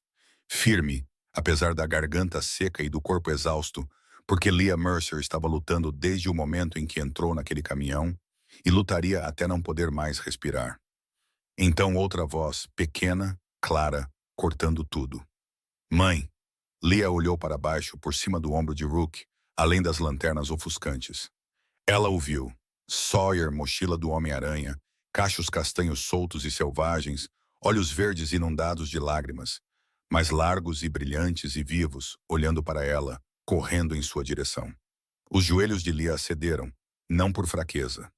Firme, apesar da garganta seca e do corpo exausto, porque Leah Mercer estava lutando desde o momento em que entrou naquele caminhão e lutaria até não poder mais respirar. Então outra voz, pequena, clara, cortando tudo. Mãe! Leah olhou para baixo por cima do ombro de Rook, além das lanternas ofuscantes. Ela o viu. Sawyer, mochila do Homem-Aranha, cachos castanhos soltos e selvagens, olhos verdes inundados de lágrimas, mas largos e brilhantes e vivos, olhando para ela, correndo em sua direção. Os joelhos de Leah cederam, não por fraqueza.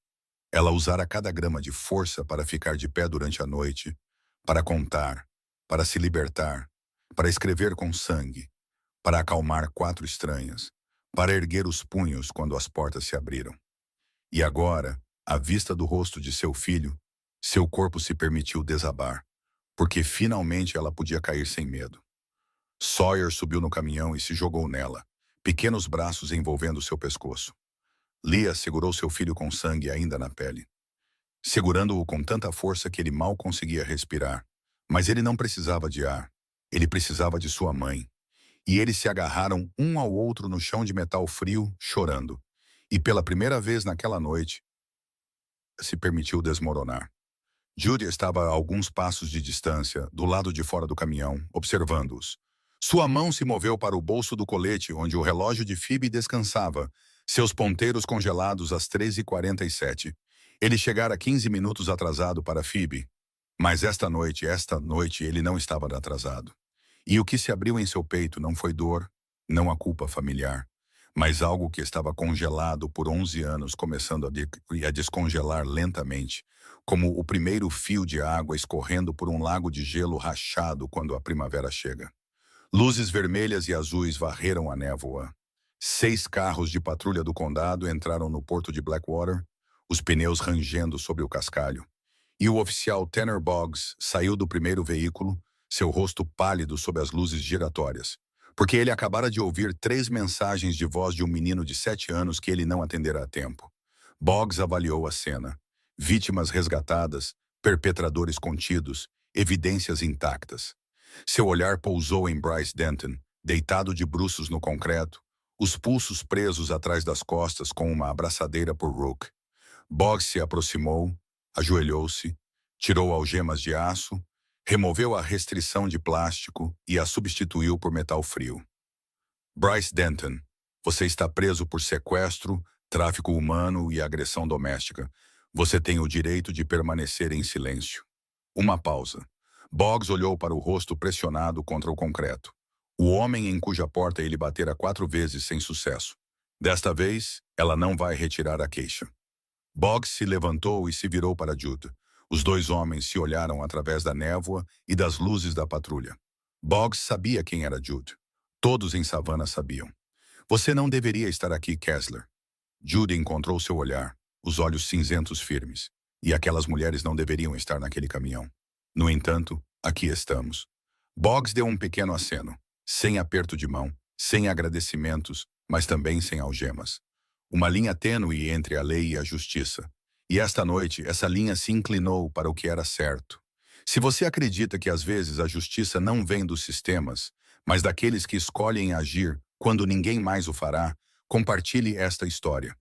Ela usara cada grama de força para ficar de pé durante a noite, para contar, para se libertar, para escrever com sangue, para acalmar 4 estranhas, para erguer os punhos quando as portas se abriram. E agora, à vista do rosto de seu filho, seu corpo se permitiu desabar, porque finalmente ela podia cair sem medo. Sawyer subiu no caminhão e se jogou nela, pequenos braços envolvendo seu pescoço. Leah segurou seu filho com sangue ainda na pele, segurando-o com tanta força que ele mal conseguia respirar. Mas ele não precisava de ar, ele precisava de sua mãe. E eles se agarraram um ao outro no chão de metal frio, chorando. E pela primeira vez naquela noite, se permitiu desmoronar. Judy estava a alguns passos de distância, do lado de fora do caminhão, observando-os. Sua mão se moveu para o bolso do colete, onde o relógio de Phoebe descansava, seus ponteiros congelados às 13h47. Ele chegara 15 minutos atrasado para Phoebe. Mas esta noite, ele não estava atrasado. E o que se abriu em seu peito não foi dor, não a culpa familiar, mas algo que estava congelado por 11 anos, começando a descongelar lentamente, como o primeiro fio de água escorrendo por um lago de gelo rachado quando a primavera chega. Luzes vermelhas e azuis varreram a névoa. 6 carros de patrulha do condado entraram no porto de Blackwater, os pneus rangendo sobre o cascalho. E o oficial Tanner Boggs saiu do primeiro veículo, seu rosto pálido sob as luzes giratórias, porque ele acabara de ouvir 3 mensagens de voz de um menino de 7 anos que ele não atendera a tempo. Boggs avaliou a cena. Vítimas resgatadas, perpetradores contidos, evidências intactas. Seu olhar pousou em Bryce Denton, deitado de bruços no concreto, os pulsos presos atrás das costas com uma abraçadeira por Rook. Boggs se aproximou, ajoelhou-se, tirou algemas de aço, removeu a restrição de plástico e a substituiu por metal frio. Bryce Denton, você está preso por sequestro, tráfico humano e agressão doméstica. Você tem o direito de permanecer em silêncio. Uma pausa. Boggs olhou para o rosto pressionado contra o concreto. O homem em cuja porta ele batera 4 vezes sem sucesso. Desta vez, ela não vai retirar a queixa. Boggs se levantou e se virou para Jude. Os 2 homens se olharam através da névoa e das luzes da patrulha. Boggs sabia quem era Jude. Todos em Savannah sabiam. Você não deveria estar aqui, Kessler. Jude encontrou seu olhar, os olhos cinzentos firmes. E aquelas mulheres não deveriam estar naquele caminhão. No entanto, aqui estamos. Boggs deu um pequeno aceno, sem aperto de mão, sem agradecimentos, mas também sem algemas. Uma linha tênue entre a lei e a justiça. E esta noite, essa linha se inclinou para o que era certo. Se você acredita que às vezes a justiça não vem dos sistemas, mas daqueles que escolhem agir quando ninguém mais o fará, compartilhe esta história.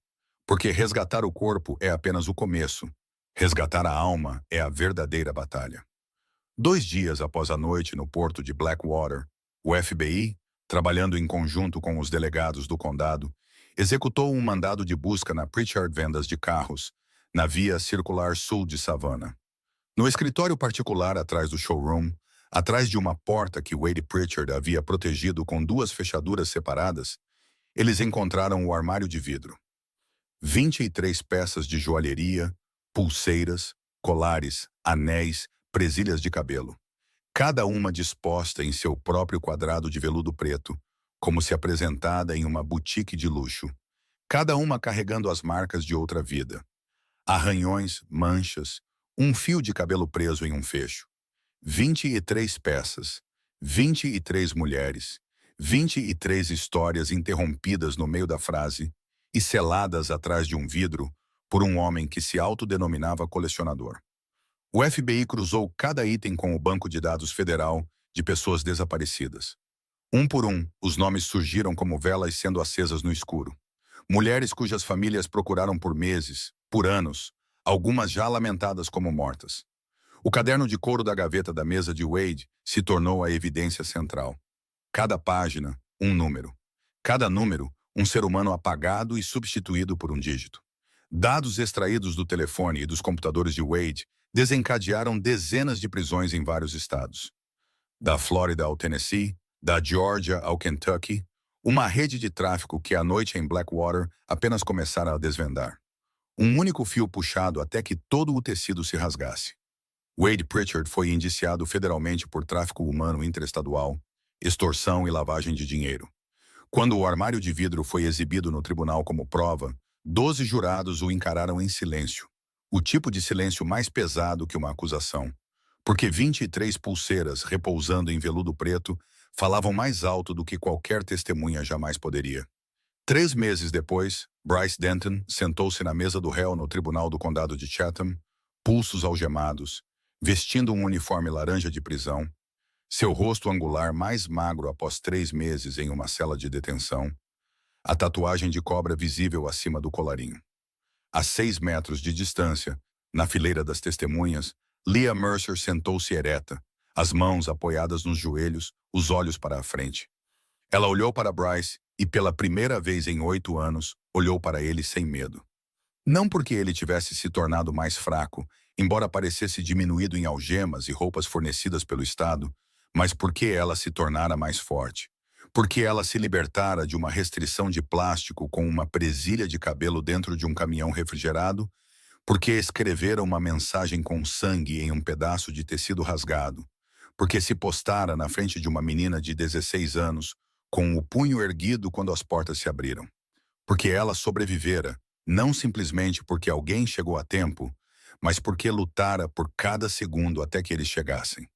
Porque resgatar o corpo é apenas o começo. Resgatar a alma é a verdadeira batalha. 2 dias após a noite no porto de Blackwater, o FBI, trabalhando em conjunto com os delegados do condado, executou um mandado de busca na Pritchard Vendas de Carros, na via circular sul de Savannah. No escritório particular atrás do showroom, atrás de uma porta que Wade Pritchard havia protegido com 2 fechaduras separadas, eles encontraram o armário de vidro. 23 peças de joalheria, pulseiras, colares, anéis, presilhas de cabelo. Cada uma disposta em seu próprio quadrado de veludo preto, como se apresentada em uma boutique de luxo. Cada uma carregando as marcas de outra vida. Arranhões, manchas, um fio de cabelo preso em um fecho. 23 peças, 23 mulheres, 23 histórias interrompidas no meio da frase e seladas atrás de um vidro por um homem que se autodenominava colecionador. O FBI cruzou cada item com o Banco de Dados Federal de pessoas desaparecidas. Um por um, os nomes surgiram como velas sendo acesas no escuro. Mulheres cujas famílias procuraram por meses, por anos, algumas já lamentadas como mortas. O caderno de couro da gaveta da mesa de Wade se tornou a evidência central. Cada página, um número. Cada número, um ser humano apagado e substituído por um dígito. Dados extraídos do telefone e dos computadores de Wade desencadearam dezenas de prisões em vários estados. Da Flórida ao Tennessee, da Geórgia ao Kentucky, uma rede de tráfico que à noite em Blackwater apenas começara a desvendar. Um único fio puxado até que todo o tecido se rasgasse. Wade Pritchard foi indiciado federalmente por tráfico humano interestadual, extorsão e lavagem de dinheiro. Quando o armário de vidro foi exibido no tribunal como prova, 12 jurados o encararam em silêncio, o tipo de silêncio mais pesado que uma acusação, porque 23 pulseiras repousando em veludo preto falavam mais alto do que qualquer testemunha jamais poderia. 3 meses depois, Bryce Denton sentou-se na mesa do réu no tribunal do condado de Chatham, pulsos algemados, vestindo um uniforme laranja de prisão, seu rosto angular mais magro após 3 meses em uma cela de detenção, a tatuagem de cobra visível acima do colarinho. A 6 metros de distância, na fileira das testemunhas, Leah Mercer sentou-se ereta, as mãos apoiadas nos joelhos, os olhos para a frente. Ela olhou para Bryce e, pela primeira vez em 8 anos, olhou para ele sem medo. Não porque ele tivesse se tornado mais fraco, embora parecesse diminuído em algemas e roupas fornecidas pelo Estado, mas porque ela se tornara mais forte. Porque ela se libertara de uma restrição de plástico com uma presilha de cabelo dentro de um caminhão refrigerado, porque escrevera uma mensagem com sangue em um pedaço de tecido rasgado, porque se postara na frente de uma menina de 16 anos, com o punho erguido quando as portas se abriram. Porque ela sobrevivera, não simplesmente porque alguém chegou a tempo, mas porque lutara por cada segundo até que eles chegassem.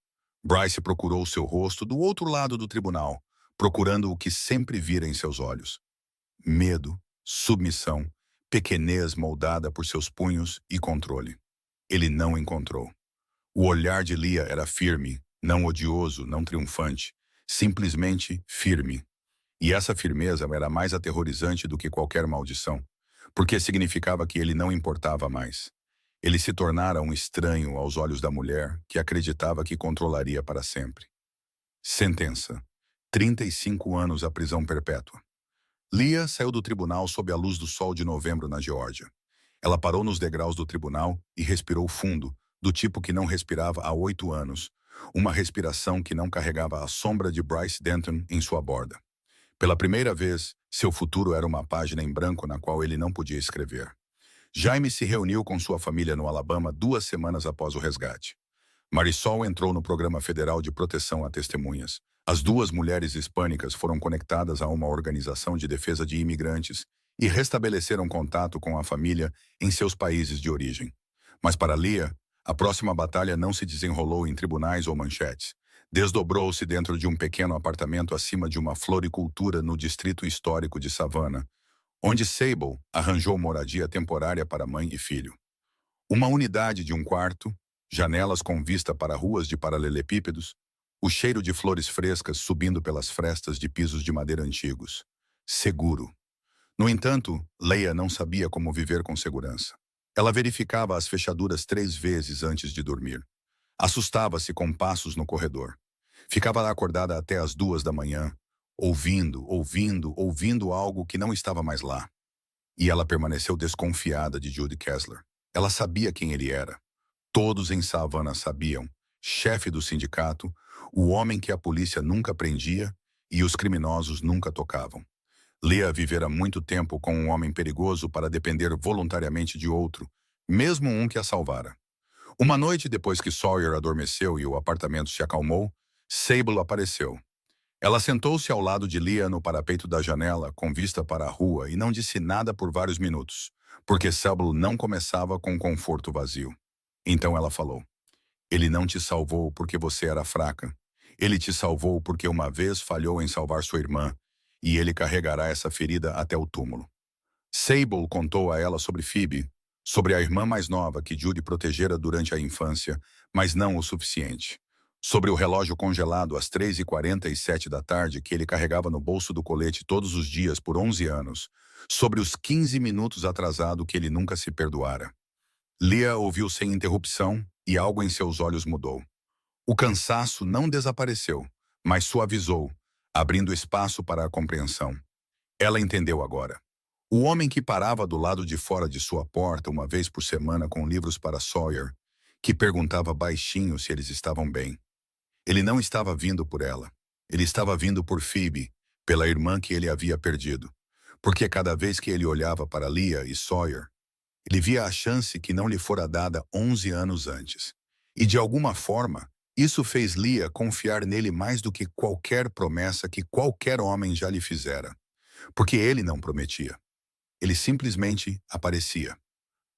Bryce procurou seu rosto do outro lado do tribunal, procurando o que sempre vira em seus olhos. Medo, submissão, pequenez moldada por seus punhos e controle. Ele não encontrou. O olhar de Lia era firme, não odioso, não triunfante, simplesmente firme. E essa firmeza era mais aterrorizante do que qualquer maldição, porque significava que ele não importava mais. Ele se tornara um estranho aos olhos da mulher que acreditava que controlaria para sempre. Sentença: 35 anos à prisão perpétua. Lia saiu do tribunal sob a luz do sol de novembro na Geórgia. Ela parou nos degraus do tribunal e respirou fundo, do tipo que não respirava há 8 anos, uma respiração que não carregava a sombra de Bryce Denton em sua borda. Pela primeira vez, seu futuro era uma página em branco na qual ele não podia escrever. Jaime se reuniu com sua família no Alabama 2 semanas após o resgate. Marisol entrou no Programa Federal de Proteção a Testemunhas. As duas mulheres hispânicas foram conectadas a uma organização de defesa de imigrantes e restabeleceram contato com a família em seus países de origem. Mas para Lia, a próxima batalha não se desenrolou em tribunais ou manchetes. Desdobrou-se dentro de um pequeno apartamento acima de uma floricultura no distrito histórico de Savannah, onde Sable arranjou moradia temporária para mãe e filho. Uma unidade de um quarto, janelas com vista para ruas de paralelepípedos, o cheiro de flores frescas subindo pelas frestas de pisos de madeira antigos. Seguro. No entanto, Leia não sabia como viver com segurança. Ela verificava as fechaduras 3 vezes antes de dormir. Assustava-se com passos no corredor. Ficava acordada até as 2 da manhã, ouvindo algo que não estava mais lá. E ela permaneceu desconfiada de Judy Kessler. Ela sabia quem ele era. Todos em Savannah sabiam. Chefe do sindicato, o homem que a polícia nunca prendia e os criminosos nunca tocavam. Lia vivera muito tempo com um homem perigoso para depender voluntariamente de outro, mesmo um que a salvara. Uma noite depois que Sawyer adormeceu e o apartamento se acalmou, Sable apareceu. Ela sentou-se ao lado de Lia no parapeito da janela, com vista para a rua, e não disse nada por vários minutos, porque Sable não começava com um conforto vazio. Então ela falou: "Ele não te salvou porque você era fraca. Ele te salvou porque uma vez falhou em salvar sua irmã, e ele carregará essa ferida até o túmulo." Sable contou a ela sobre Phoebe, sobre a irmã mais nova que Judy protegera durante a infância, mas não o suficiente. Sobre o relógio congelado às 3h47 da tarde que ele carregava no bolso do colete todos os dias por 11 anos. Sobre os 15 minutos atrasado que ele nunca se perdoara. Lia ouviu sem interrupção e algo em seus olhos mudou. O cansaço não desapareceu, mas suavizou, abrindo espaço para a compreensão. Ela entendeu agora. O homem que parava do lado de fora de sua porta uma vez por semana com livros para Sawyer, que perguntava baixinho se eles estavam bem. Ele não estava vindo por ela. Ele estava vindo por Phoebe, pela irmã que ele havia perdido. Porque cada vez que ele olhava para Lia e Sawyer, ele via a chance que não lhe fora dada 11 anos antes. E de alguma forma, isso fez Lia confiar nele mais do que qualquer promessa que qualquer homem já lhe fizera. Porque ele não prometia. Ele simplesmente aparecia.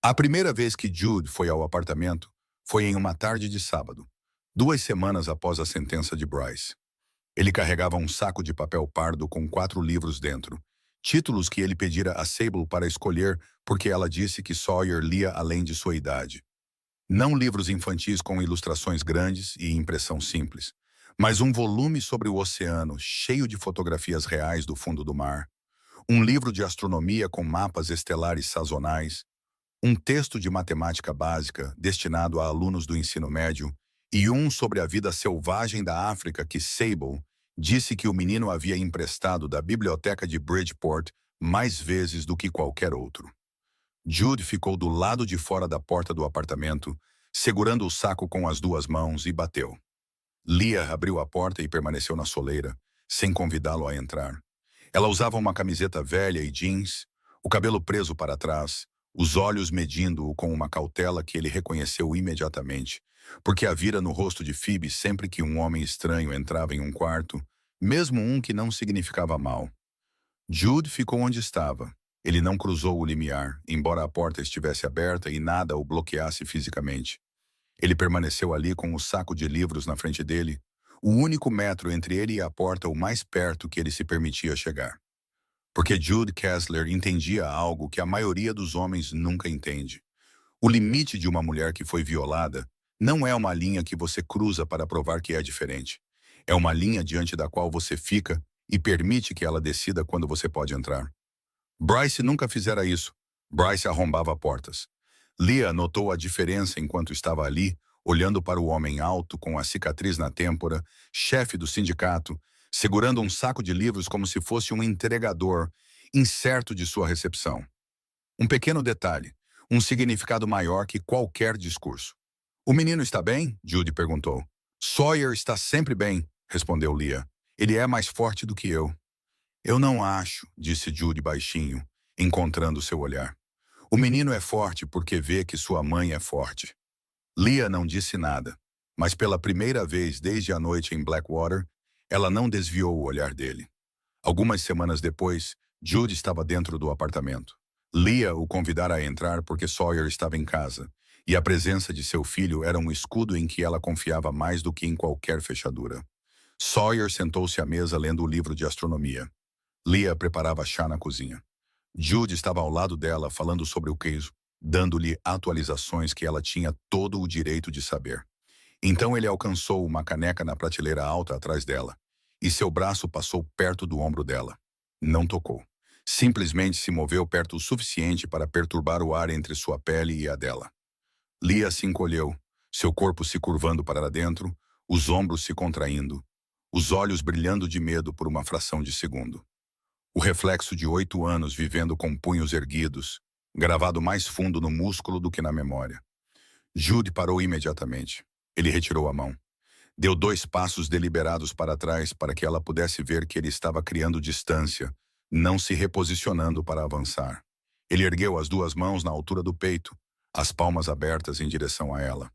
A primeira vez que Jude foi ao apartamento foi em uma tarde de sábado, 2 semanas após a sentença de Bryce. Ele carregava um saco de papel pardo com 4 livros dentro, títulos que ele pedira a Sable para escolher porque ela disse que Sawyer lia além de sua idade. Não livros infantis com ilustrações grandes e impressão simples, mas um volume sobre o oceano cheio de fotografias reais do fundo do mar, um livro de astronomia com mapas estelares sazonais, um texto de matemática básica destinado a alunos do ensino médio e um sobre a vida selvagem da África que Sable disse que o menino havia emprestado da biblioteca de Bridgeport mais vezes do que qualquer outro. Jude ficou do lado de fora da porta do apartamento, segurando o saco com as 2 mãos e bateu. Lia abriu a porta e permaneceu na soleira, sem convidá-lo a entrar. Ela usava uma camiseta velha e jeans, o cabelo preso para trás, os olhos medindo-o com uma cautela que ele reconheceu imediatamente, porque a vira no rosto de Phoebe sempre que um homem estranho entrava em um quarto, mesmo um que não significava mal. Jude ficou onde estava. Ele não cruzou o limiar, embora a porta estivesse aberta e nada o bloqueasse fisicamente. Ele permaneceu ali com o saco de livros na frente dele, o único metro entre ele e a porta o mais perto que ele se permitia chegar. Porque Jude Kessler entendia algo que a maioria dos homens nunca entende. O limite de uma mulher que foi violada não é uma linha que você cruza para provar que é diferente. É uma linha diante da qual você fica e permite que ela decida quando você pode entrar. Bryce nunca fizera isso. Bryce arrombava portas. Leah notou a diferença enquanto estava ali, olhando para o homem alto com a cicatriz na têmpora, chefe do sindicato, segurando um saco de livros como se fosse um entregador, incerto de sua recepção. Um pequeno detalhe, um significado maior que qualquer discurso. "O menino está bem?" Judy perguntou. "Sawyer está sempre bem", respondeu Leah. "Ele é mais forte do que eu." "Eu não acho", disse Judy baixinho, encontrando seu olhar. "O menino é forte porque vê que sua mãe é forte." Leah não disse nada, mas pela primeira vez desde a noite em Blackwater, ela não desviou o olhar dele. Algumas semanas depois, Judy estava dentro do apartamento. Leah o convidara a entrar porque Sawyer estava em casa, e a presença de seu filho era um escudo em que ela confiava mais do que em qualquer fechadura. Sawyer sentou-se à mesa lendo o livro de astronomia. Leah preparava chá na cozinha. Jude estava ao lado dela, falando sobre o queijo, dando-lhe atualizações que ela tinha todo o direito de saber. Então ele alcançou uma caneca na prateleira alta atrás dela, e seu braço passou perto do ombro dela. Não tocou. Simplesmente se moveu perto o suficiente para perturbar o ar entre sua pele e a dela. Leah se encolheu, seu corpo se curvando para dentro, os ombros se contraindo, os olhos brilhando de medo por uma fração de segundo. O reflexo de 8 anos vivendo com punhos erguidos, gravado mais fundo no músculo do que na memória. Jude parou imediatamente. Ele retirou a mão. Deu 2 passos deliberados para trás para que ela pudesse ver que ele estava criando distância, não se reposicionando para avançar. Ele ergueu as 2 mãos na altura do peito, as palmas abertas em direção a ela.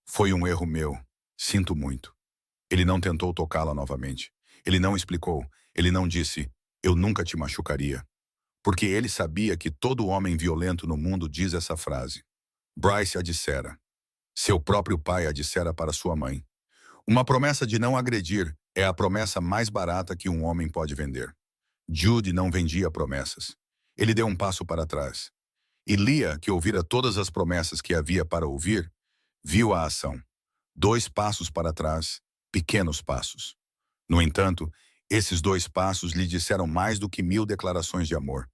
"Foi um erro meu. Sinto muito." Ele não tentou tocá-la novamente. Ele não explicou. Ele não disse: "Eu nunca te machucaria." Porque ele sabia que todo homem violento no mundo diz essa frase. Bryce a dissera. Seu próprio pai a dissera para sua mãe. Uma promessa de não agredir é a promessa mais barata que um homem pode vender. Jude não vendia promessas. Ele deu um passo para trás. E Leah, que ouvira todas as promessas que havia para ouvir, viu a ação. 2 passos para trás, pequenos passos. No entanto, esses 2 passos lhe disseram mais do que 1000 declarações de amor.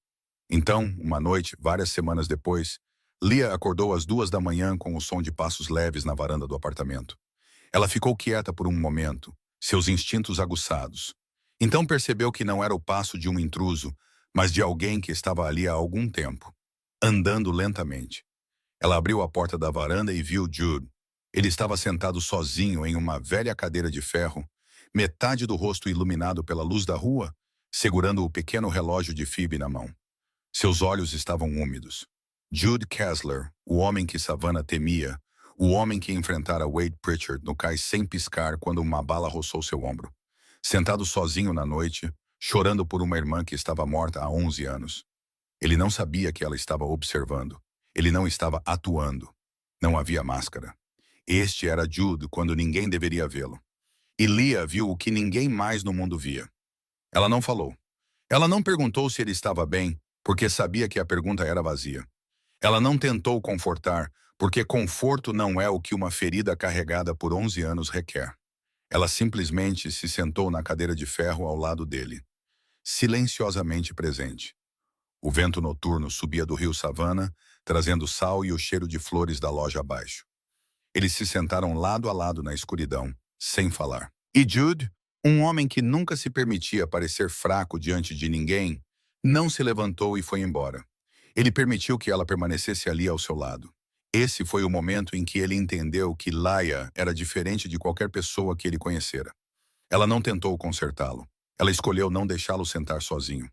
Então, uma noite, várias semanas depois, Leah acordou às 2 da manhã com o som de passos leves na varanda do apartamento. Ela ficou quieta por um momento, seus instintos aguçados. Então percebeu que não era o passo de um intruso, mas de alguém que estava ali há algum tempo, andando lentamente. Ela abriu a porta da varanda e viu Jude. Ele estava sentado sozinho em uma velha cadeira de ferro, metade do rosto iluminado pela luz da rua, segurando o pequeno relógio de Phoebe na mão. Seus olhos estavam úmidos. Jude Kessler, o homem que Savannah temia, o homem que enfrentara Wade Pritchard no cais sem piscar quando uma bala roçou seu ombro. Sentado sozinho na noite, chorando por uma irmã que estava morta há 11 anos. Ele não sabia que ela estava observando. Ele não estava atuando. Não havia máscara. Este era Jude quando ninguém deveria vê-lo. E Leah viu o que ninguém mais no mundo via. Ela não falou. Ela não perguntou se ele estava bem, porque sabia que a pergunta era vazia. Ela não tentou confortar, porque conforto não é o que uma ferida carregada por 11 anos requer. Ela simplesmente se sentou na cadeira de ferro ao lado dele, silenciosamente presente. O vento noturno subia do rio Savannah, trazendo sal e o cheiro de flores da loja abaixo. Eles se sentaram lado a lado na escuridão, sem falar. E Jude, um homem que nunca se permitia parecer fraco diante de ninguém, não se levantou e foi embora. Ele permitiu que ela permanecesse ali ao seu lado. Esse foi o momento em que ele entendeu que Leah era diferente de qualquer pessoa que ele conhecera. Ela não tentou consertá-lo. Ela escolheu não deixá-lo sentar sozinho.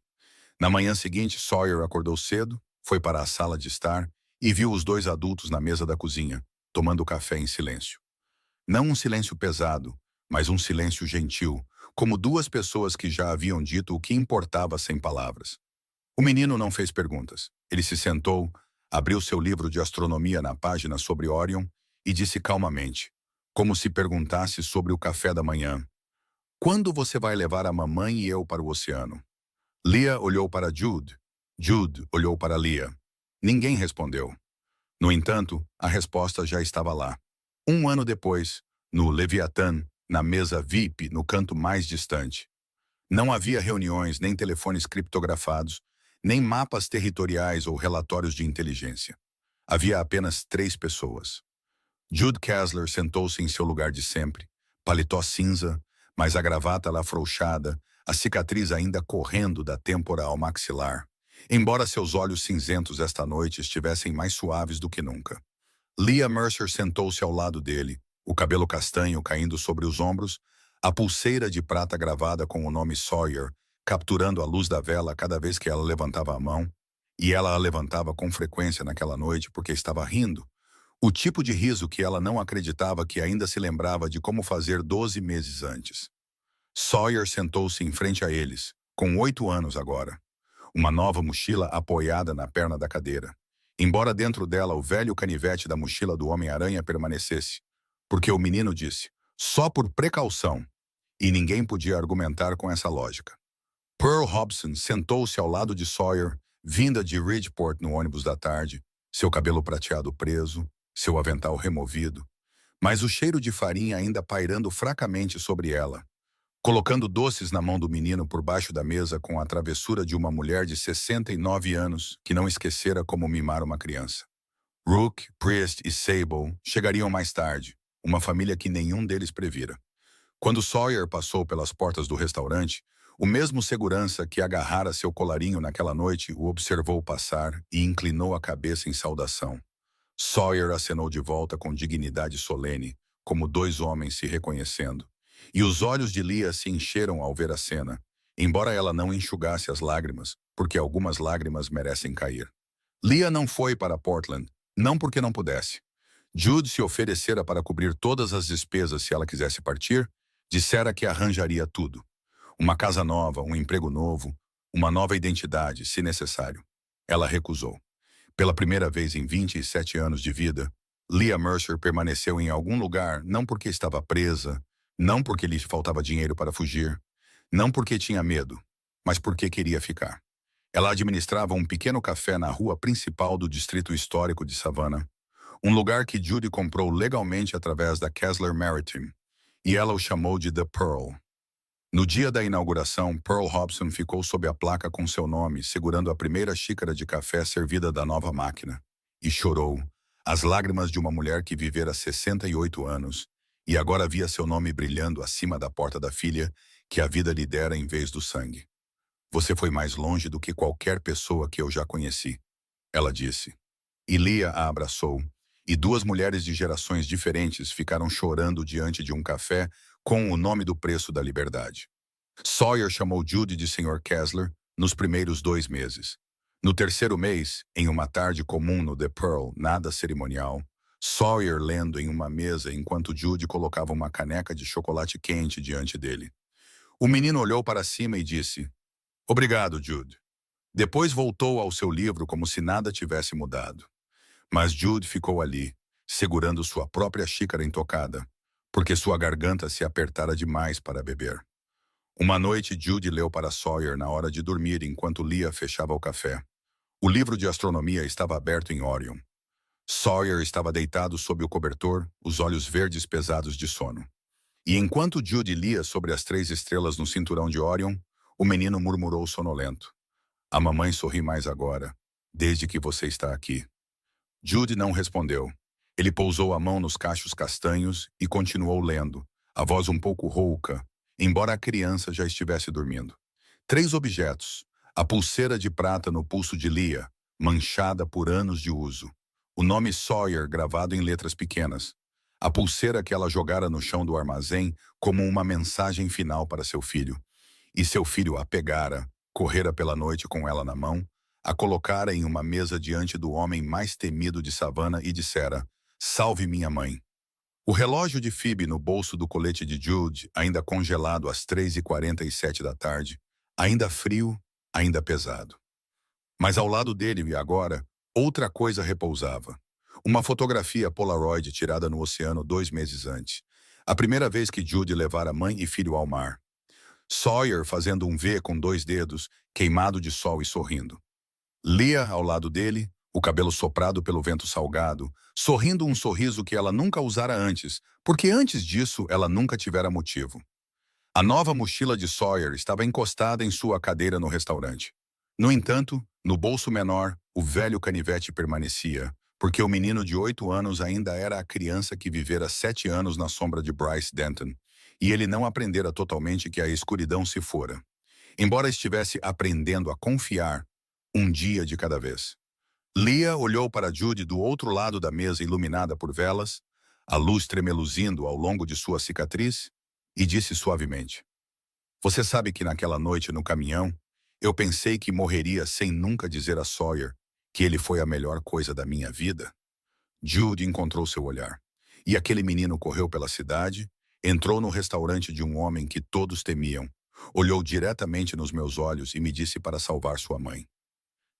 Na manhã seguinte, Sawyer acordou cedo, foi para a sala de estar e viu os 2 adultos na mesa da cozinha, tomando café em silêncio. Não um silêncio pesado, mas um silêncio gentil, como 2 pessoas que já haviam dito o que importava sem palavras. O menino não fez perguntas. Ele se sentou, abriu seu livro de astronomia na página sobre Orion e disse calmamente, como se perguntasse sobre o café da manhã: "Quando você vai levar a mamãe e eu para o oceano?" Leah olhou para Jude. Jude olhou para Leah. Ninguém respondeu. No entanto, a resposta já estava lá. Um ano depois, no Leviathan, na mesa VIP, no canto mais distante. Não havia reuniões, nem telefones criptografados, nem mapas territoriais ou relatórios de inteligência. Havia apenas 3 pessoas. Jude Kessler sentou-se em seu lugar de sempre, paletó cinza, mas a gravata afrouxada, a cicatriz ainda correndo da têmpora ao maxilar, embora seus olhos cinzentos esta noite estivessem mais suaves do que nunca. Leah Mercer sentou-se ao lado dele, o cabelo castanho caindo sobre os ombros, a pulseira de prata gravada com o nome Sawyer, capturando a luz da vela cada vez que ela levantava a mão, e ela a levantava com frequência naquela noite porque estava rindo, o tipo de riso que ela não acreditava que ainda se lembrava de como fazer 12 meses antes. Sawyer sentou-se em frente a eles, com 8 anos agora. Uma nova mochila apoiada na perna da cadeira. Embora dentro dela o velho canivete da mochila do Homem-Aranha permanecesse. Porque o menino disse, só por precaução. E ninguém podia argumentar com essa lógica. Pearl Hobson sentou-se ao lado de Sawyer, vinda de Ridgeport no ônibus da tarde, seu cabelo prateado preso, seu avental removido, mas o cheiro de farinha ainda pairando fracamente sobre ela, colocando doces na mão do menino por baixo da mesa com a travessura de uma mulher de 69 anos que não esquecera como mimar uma criança. Rook, Priest e Sable chegariam mais tarde, uma família que nenhum deles previra. Quando Sawyer passou pelas portas do restaurante, o mesmo segurança que agarrara seu colarinho naquela noite o observou passar e inclinou a cabeça em saudação. Sawyer acenou de volta com dignidade solene, como 2 homens se reconhecendo. E os olhos de Leah se encheram ao ver a cena, embora ela não enxugasse as lágrimas, porque algumas lágrimas merecem cair. Leah não foi para Portland, não porque não pudesse. Jude se oferecera para cobrir todas as despesas se ela quisesse partir, dissera que arranjaria tudo. Uma casa nova, um emprego novo, uma nova identidade, se necessário. Ela recusou. Pela primeira vez em 27 anos de vida, Leah Mercer permaneceu em algum lugar não porque estava presa, não porque lhe faltava dinheiro para fugir, não porque tinha medo, mas porque queria ficar. Ela administrava um pequeno café na rua principal do distrito histórico de Savannah, um lugar que Judy comprou legalmente através da Kessler Maritime, e ela o chamou de The Pearl. No dia da inauguração, Pearl Hobson ficou sob a placa com seu nome, segurando a primeira xícara de café servida da nova máquina, e chorou, as lágrimas de uma mulher que vivera 68 anos, e agora via seu nome brilhando acima da porta da filha que a vida lhe dera em vez do sangue. Você foi mais longe do que qualquer pessoa que eu já conheci, ela disse. E Leah a abraçou, e 2 mulheres de gerações diferentes ficaram chorando diante de um café com o nome do preço da liberdade. Sawyer chamou Judy de Sr. Kessler nos primeiros 2 meses. No terceiro mês, em uma tarde comum no The Pearl, nada cerimonial, Sawyer lendo em uma mesa enquanto Judy colocava uma caneca de chocolate quente diante dele. O menino olhou para cima e disse, "Obrigado, Jude." Depois voltou ao seu livro como se nada tivesse mudado. Mas Jude ficou ali, segurando sua própria xícara intocada, porque sua garganta se apertara demais para beber. Uma noite, Jude leu para Sawyer na hora de dormir enquanto Leah fechava o café. O livro de astronomia estava aberto em Orion. Sawyer estava deitado sob o cobertor, os olhos verdes pesados de sono. E enquanto Jude lia sobre as 3 estrelas no cinturão de Orion, o menino murmurou sonolento. A mamãe sorri mais agora, desde que você está aqui. Jude não respondeu. Ele pousou a mão nos cachos castanhos e continuou lendo, a voz um pouco rouca, embora a criança já estivesse dormindo. 3 objetos. A pulseira de prata no pulso de Leah, manchada por anos de uso. O nome Sawyer gravado em letras pequenas. A pulseira que ela jogara no chão do armazém como uma mensagem final para seu filho. E seu filho a pegara, correra pela noite com ela na mão, a colocara em uma mesa diante do homem mais temido de Savannah e dissera, "Salve minha mãe." O relógio de Phoebe no bolso do colete de Jude, ainda congelado às 3h47 da tarde, ainda frio, ainda pesado. Mas ao lado dele, e agora, outra coisa repousava. Uma fotografia Polaroid tirada no oceano 2 meses antes. A primeira vez que Judy levara mãe e filho ao mar. Sawyer fazendo um V com 2 dedos, queimado de sol e sorrindo. Leah ao lado dele, o cabelo soprado pelo vento salgado, sorrindo um sorriso que ela nunca usara antes, porque antes disso ela nunca tivera motivo. A nova mochila de Sawyer estava encostada em sua cadeira no restaurante. No entanto, no bolso menor, o velho canivete permanecia, porque o menino de 8 anos ainda era a criança que vivera 7 anos na sombra de Bryce Denton, e ele não aprendera totalmente que a escuridão se fora. Embora estivesse aprendendo a confiar, um dia de cada vez. Leah olhou para Judy do outro lado da mesa iluminada por velas, a luz tremeluzindo ao longo de sua cicatriz, e disse suavemente: "Você sabe que naquela noite no caminhão, eu pensei que morreria sem nunca dizer a Sawyer que ele foi a melhor coisa da minha vida?" Judy encontrou seu olhar. E aquele menino correu pela cidade, entrou no restaurante de um homem que todos temiam, olhou diretamente nos meus olhos e me disse para salvar sua mãe.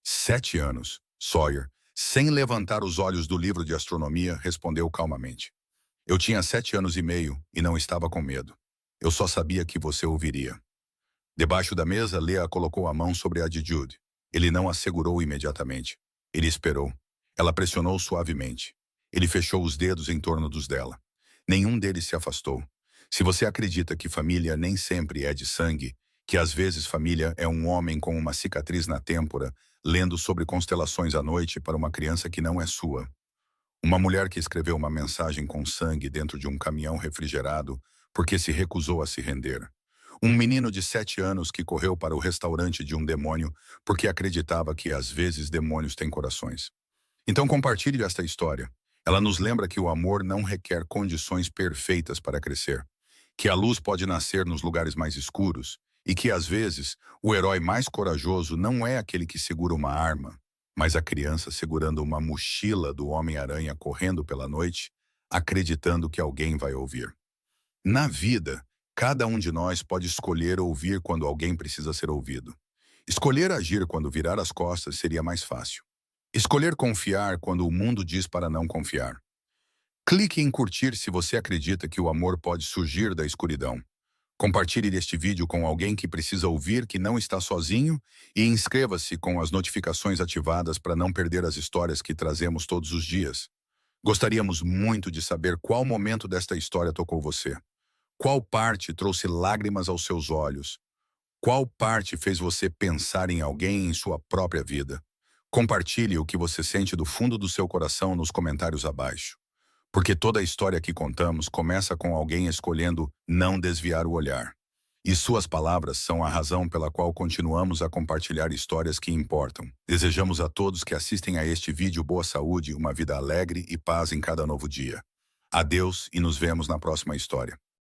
7 anos, Sawyer, sem levantar os olhos do livro de astronomia, respondeu calmamente. Eu tinha 7 anos e meio e não estava com medo. Eu só sabia que você ouviria. Debaixo da mesa, Leah colocou a mão sobre a de Jude. Ele não a segurou imediatamente. Ele esperou. Ela pressionou suavemente. Ele fechou os dedos em torno dos dela. Nenhum deles se afastou. Se você acredita que família nem sempre é de sangue, que às vezes família é um homem com uma cicatriz na têmpora, lendo sobre constelações à noite para uma criança que não é sua. Uma mulher que escreveu uma mensagem com sangue dentro de um caminhão refrigerado porque se recusou a se render. Um menino de 7 anos que correu para o restaurante de um demônio porque acreditava que às vezes demônios têm corações. Então compartilhe esta história. Ela nos lembra que o amor não requer condições perfeitas para crescer, que a luz pode nascer nos lugares mais escuros e que às vezes o herói mais corajoso não é aquele que segura uma arma, mas a criança segurando uma mochila do Homem-Aranha correndo pela noite, acreditando que alguém vai ouvir. Na vida, cada um de nós pode escolher ouvir quando alguém precisa ser ouvido. Escolher agir quando virar as costas seria mais fácil. Escolher confiar quando o mundo diz para não confiar. Clique em curtir se você acredita que o amor pode surgir da escuridão. Compartilhe este vídeo com alguém que precisa ouvir que não está sozinho e inscreva-se com as notificações ativadas para não perder as histórias que trazemos todos os dias. Gostaríamos muito de saber qual momento desta história tocou você. Qual parte trouxe lágrimas aos seus olhos? Qual parte fez você pensar em alguém em sua própria vida? Compartilhe o que você sente do fundo do seu coração nos comentários abaixo. Porque toda a história que contamos começa com alguém escolhendo não desviar o olhar. E suas palavras são a razão pela qual continuamos a compartilhar histórias que importam. Desejamos a todos que assistem a este vídeo boa saúde, uma vida alegre e paz em cada novo dia. Adeus e nos vemos na próxima história.